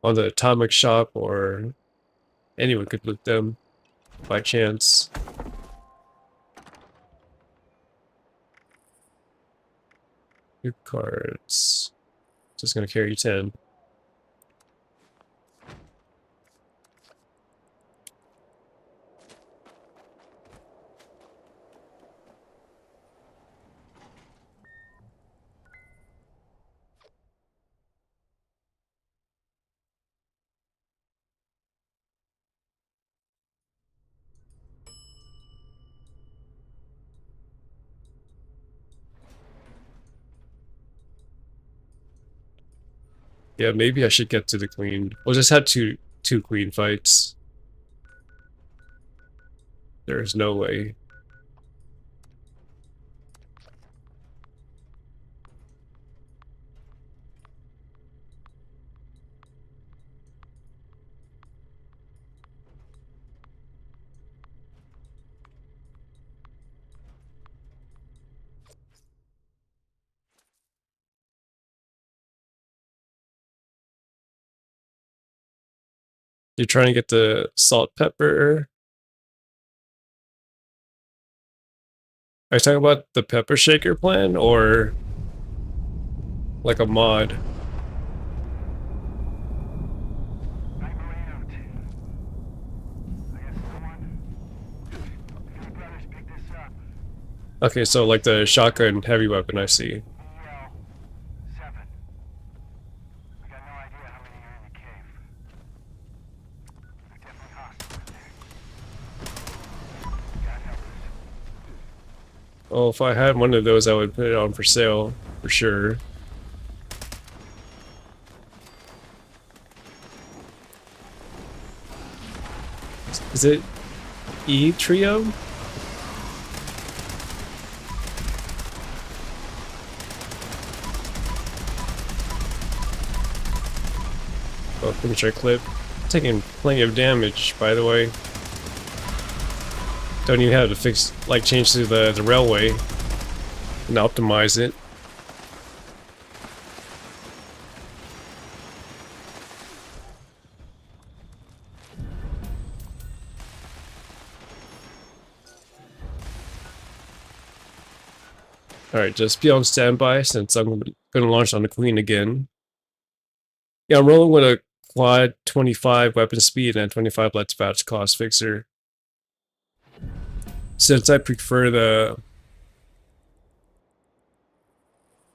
on the atomic shop or anyone could loot them by chance. New cards. Just gonna carry 10. Yeah, maybe I should get to the queen. We'll just have two queen fights. There's no way. You're trying to get the salt pepper. Are you talking about the pepper shaker plan or like a mod? Okay, so like the shotgun heavy weapon, I see. Oh, if I had one of those, I would put it on for sale, for sure. Is it E trio? Oh, finish our clip. Taking plenty of damage, by the way. Don't even have to fix, like, change to the railway and optimize it. Alright, just be on standby since I'm gonna launch on the queen again. Yeah, I'm rolling with a quad 25 weapon speed and 25 let's batch cost fixer. Since I prefer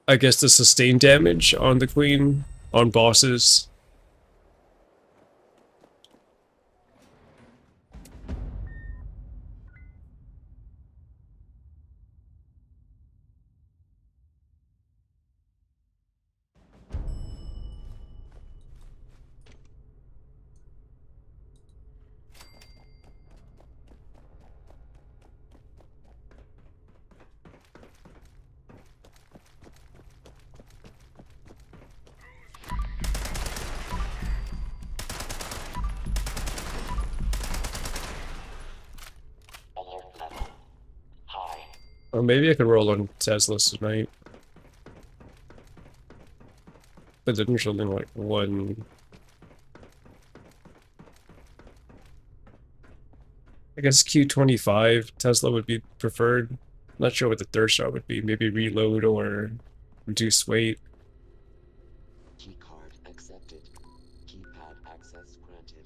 I guess the sustained damage on the queen, on bosses. Alert level. High. Or maybe I could roll on Teslas tonight. But there's only like one. I guess Q25 Tesla would be preferred. Not sure what the third shot would be. Maybe reload or reduce weight. Keycard accepted. Keypad access granted.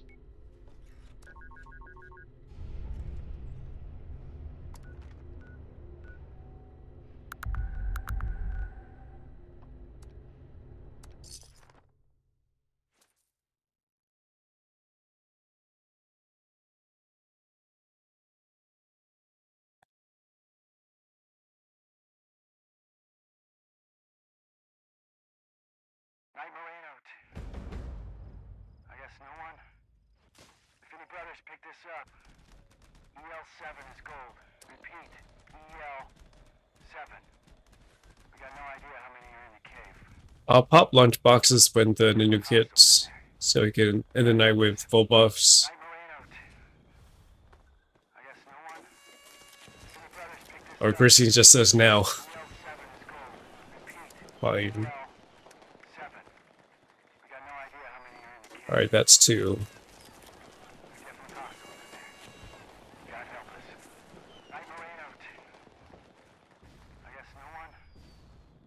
Night, Moreno. I guess no one? If any brothers pick this up, EL7 is gold. Repeat, EL7. We got no idea how many are in the cave. I'll pop lunch boxes when the new hits, so we can end the night with full buffs. Night, Moreno. I guess no one? If any brothers pick this Or up, Christine just says now. EL7 is gold. Repeat, Fine. EL7. We got no idea how many are in the cave. Alright, that's 2. Definitely hostiles in there. God help us. Night, Moreno. I guess no one?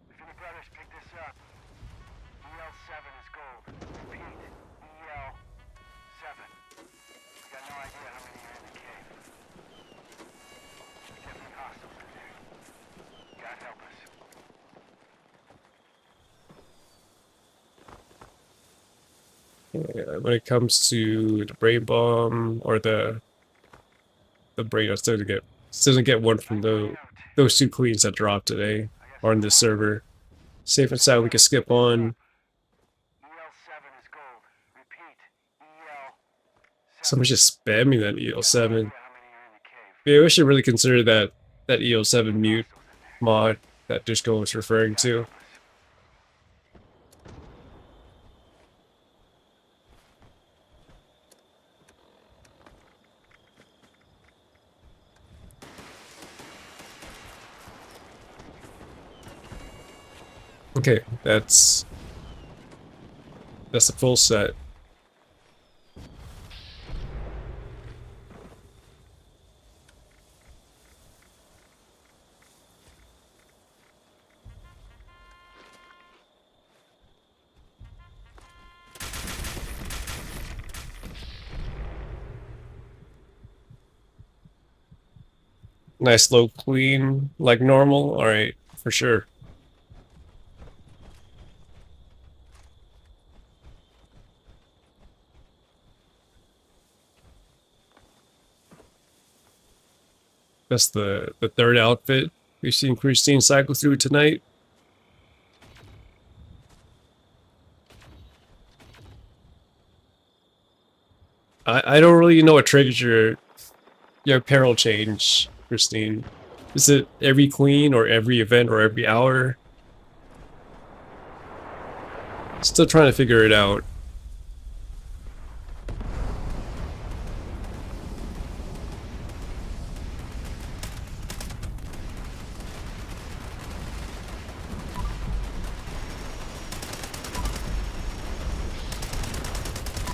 If any brothers pick this up, EL7 is gold. Repeat, EL7. We got no idea how many are in the cave. Definitely hostiles in there. God help us. Yeah, when it comes to the brain bomb or the brain, I still didn't get one from those 2 queens that dropped today on this server. Safe and sound, we can skip on. EL7 is gold. Repeat, EL7. Someone's just spamming that EL7. How many are in the cave? Yeah, we should really consider that EL7 mute mod that Dushko was referring to. Okay, that's a full set. Nice low queen, like normal. Alright, for sure. That's the 3rd outfit we've seen Christine cycle through tonight. I don't really know what triggers your apparel change, Christine. Is it every queen or every event or every hour? Still trying to figure it out.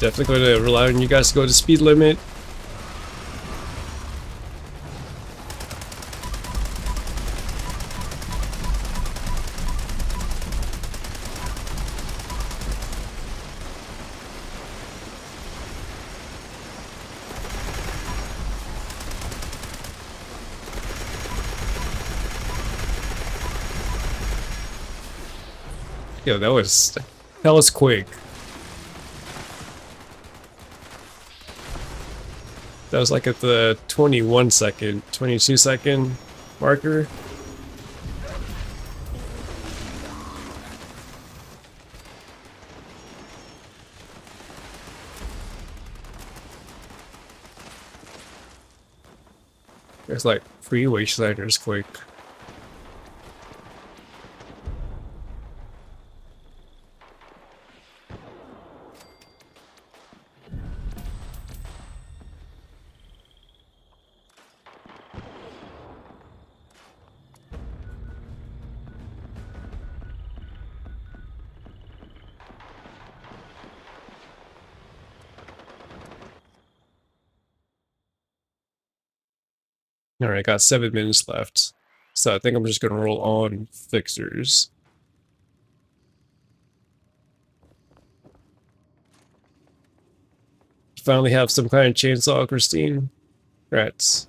Definitely going to rely on you guys to go to speed limit. Yo, that was quick. That was like at the 22 second marker. There's like freeway sliders quick. Alright, got 7 minutes left. So I think I'm just gonna roll on fixers. Finally have some kind of chainsaw, Christine. Congrats.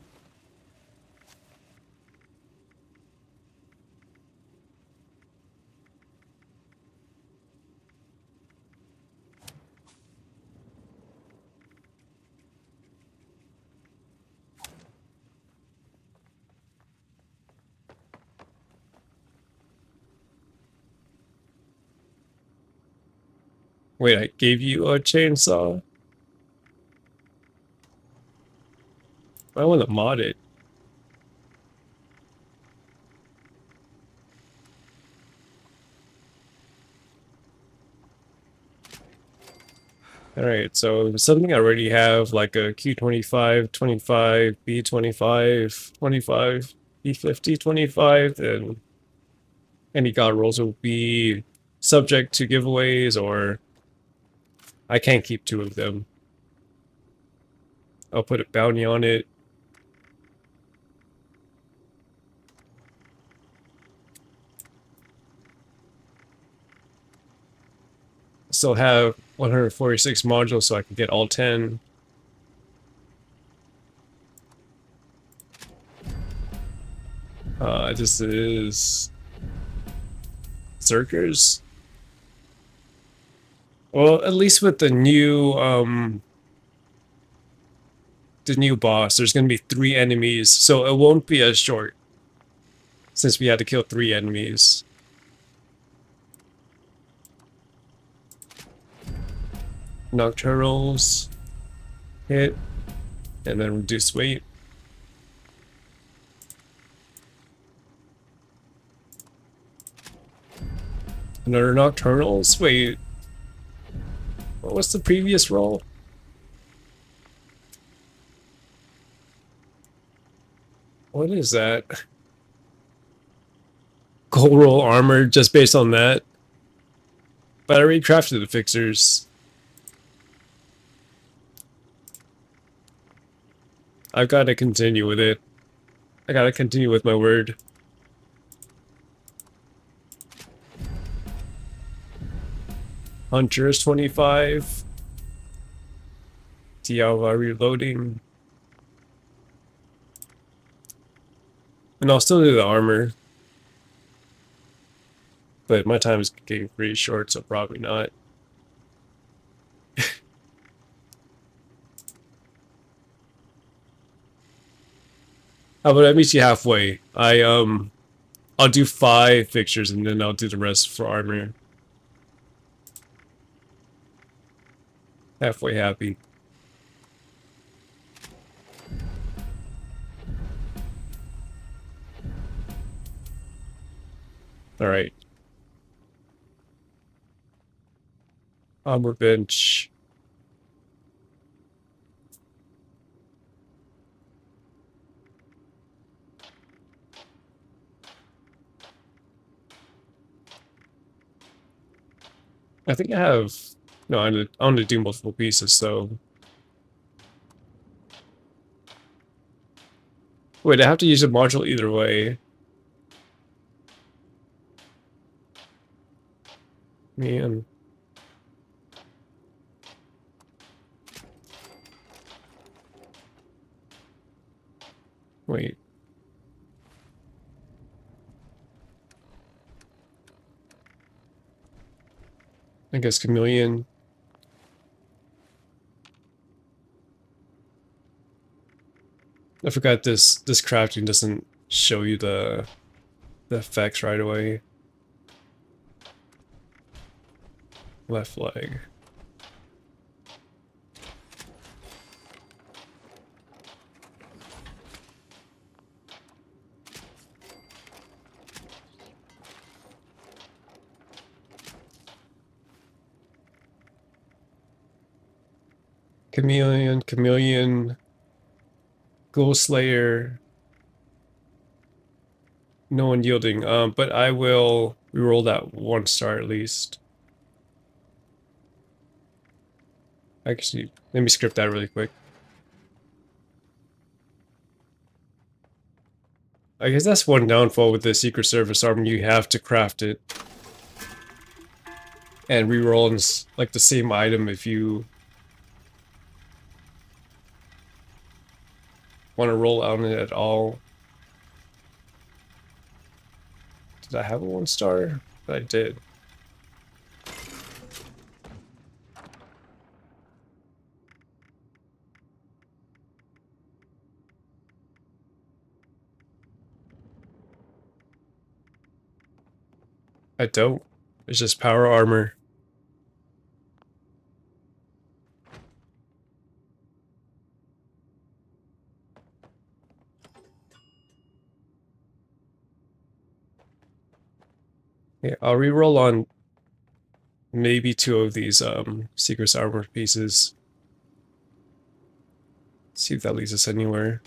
Wait, I gave you a chainsaw? I want to mod it. Alright, so something I already have, like a Q25, 25, B25, 25, B50, 25, and any god rolls will be subject to giveaways, or I can't keep 2 of them. I'll put a bounty on it. Still have 146 modules, so I can get all 10. This is Zerkers. Well, at least with the new boss, there's gonna be 3 enemies, so it won't be as short. Since we had to kill 3 enemies. Nocturnals. Hit. And then reduce weight. Another Nocturnals? Wait. What was the previous roll? What is that? Gold roll armor just based on that. But I already crafted the fixers. I've got to continue with it. I gotta continue with my word. Hunter is 25. Dialva reloading. And I'll still do the armor. But my time is getting pretty short, so probably not. How about I meet you halfway? I'll do 5 fixtures and then I'll do the rest for armor. Halfway happy. Alright. Armor bench. I think I have... No, I want to do multiple pieces, so... Wait, I have to use a module either way. Man. Wait. I guess Chameleon. I forgot this crafting doesn't show you the effects right away. Left leg. Chameleon, Ghoul Slayer. No one yielding. But I will reroll that 1 star at least. Actually, let me script that really quick. I guess that's one downfall with the Secret Service armor. You have to craft it. And reroll is like the same item if you want to roll on it at all. Did I have a 1 star? I did. I don't. It's just power armor. Yeah, I'll reroll on maybe 2 of these Secret's armor pieces. See if that leads us anywhere.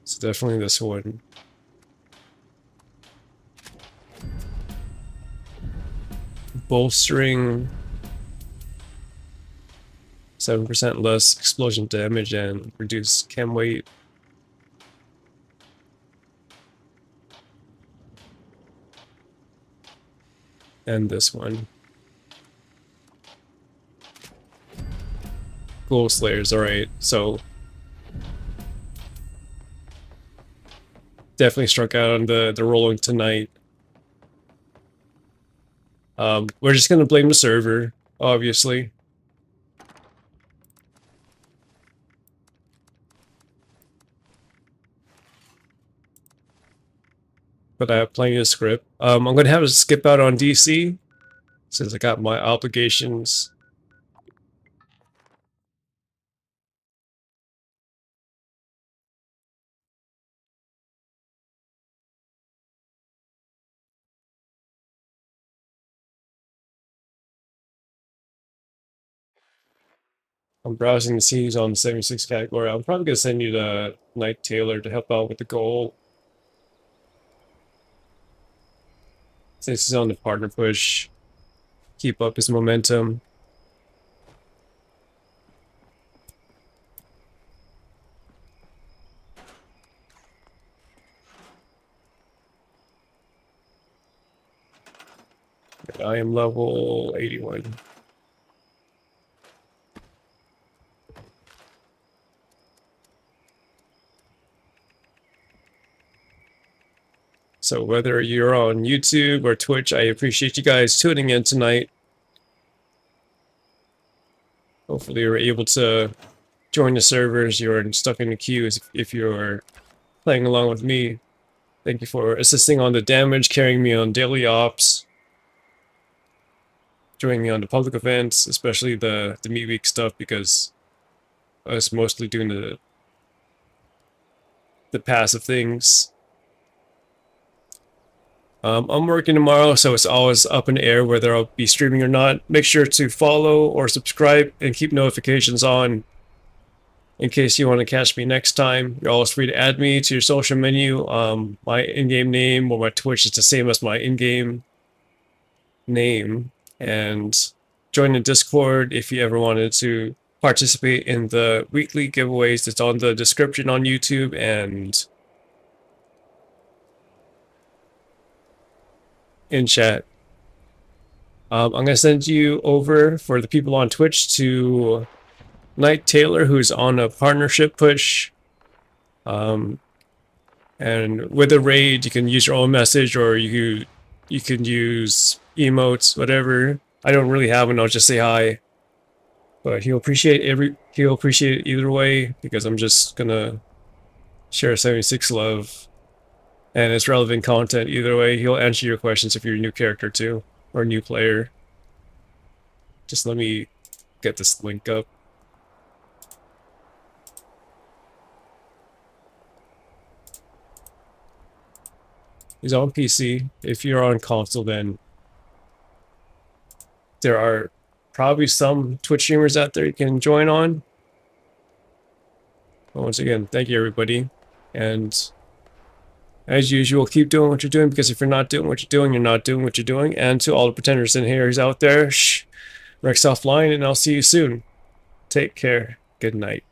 So definitely this one. Bolstering 7% less explosion damage and reduce chem weight. And this one. Ghoul Slayers, alright, so definitely struck out on the rolling tonight. We're just gonna blame the server, obviously. But I have plenty of script. I'm gonna have to skip out on DC since I got my obligations. I'm browsing to see who's on the 76 category. I'm probably gonna send you the Knight Taylor to help out with the goal. Since he's on the partner push, keep up his momentum. I am level 81. So whether you're on YouTube or Twitch, I appreciate you guys tuning in tonight. Hopefully you're able to join the servers. You're stuck in the queues if you're playing along with me. Thank you for assisting on the damage, carrying me on daily ops, joining me on the public events, especially the meat week stuff, because I was mostly doing the passive things. I'm working tomorrow, so it's always up in the air whether I'll be streaming or not. Make sure to follow or subscribe and keep notifications on in case you want to catch me next time. You're always free to add me to your social menu. My in-game name or my Twitch is the same as my in-game name. And join the Discord if you ever wanted to participate in the weekly giveaways. It's on the description on YouTube and in chat. I'm going to send you over for the people on Twitch to Knight Taylor, who's on a partnership push. And with a raid, you can use your own message or you can use emotes, whatever. I don't really have one, I'll just say hi. But he'll appreciate it either way because I'm just gonna share 76 love. And it's relevant content either way. He'll answer your questions if you're a new character too, or a new player. Just let me get this link up. He's on PC. If you're on console, then there are probably some Twitch streamers out there you can join on. But once again, thank you everybody. And as usual, keep doing what you're doing, because if you're not doing what you're doing, you're not doing what you're doing. And to all the pretenders and haters out there, Rhexxz offline, and I'll see you soon. Take care. Good night.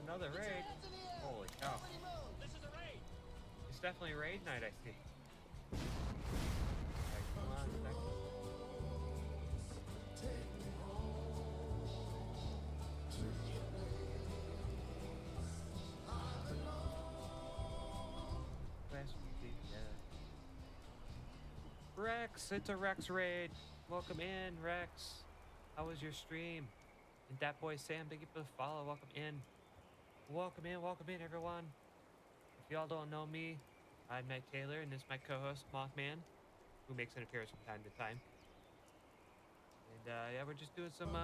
Another raid? Holy cow. It's definitely raid night, I think. Like, come on, Rhexxz. It's a Rhexxz raid. Welcome in, Rhexxz. How was your stream? And that boy Sam, thank you for the follow. Welcome in. Welcome in, everyone. If y'all don't know me, I'm Night Taylor, and this is my co-host Mothman, who makes an appearance from time to time. And yeah, we're just doing some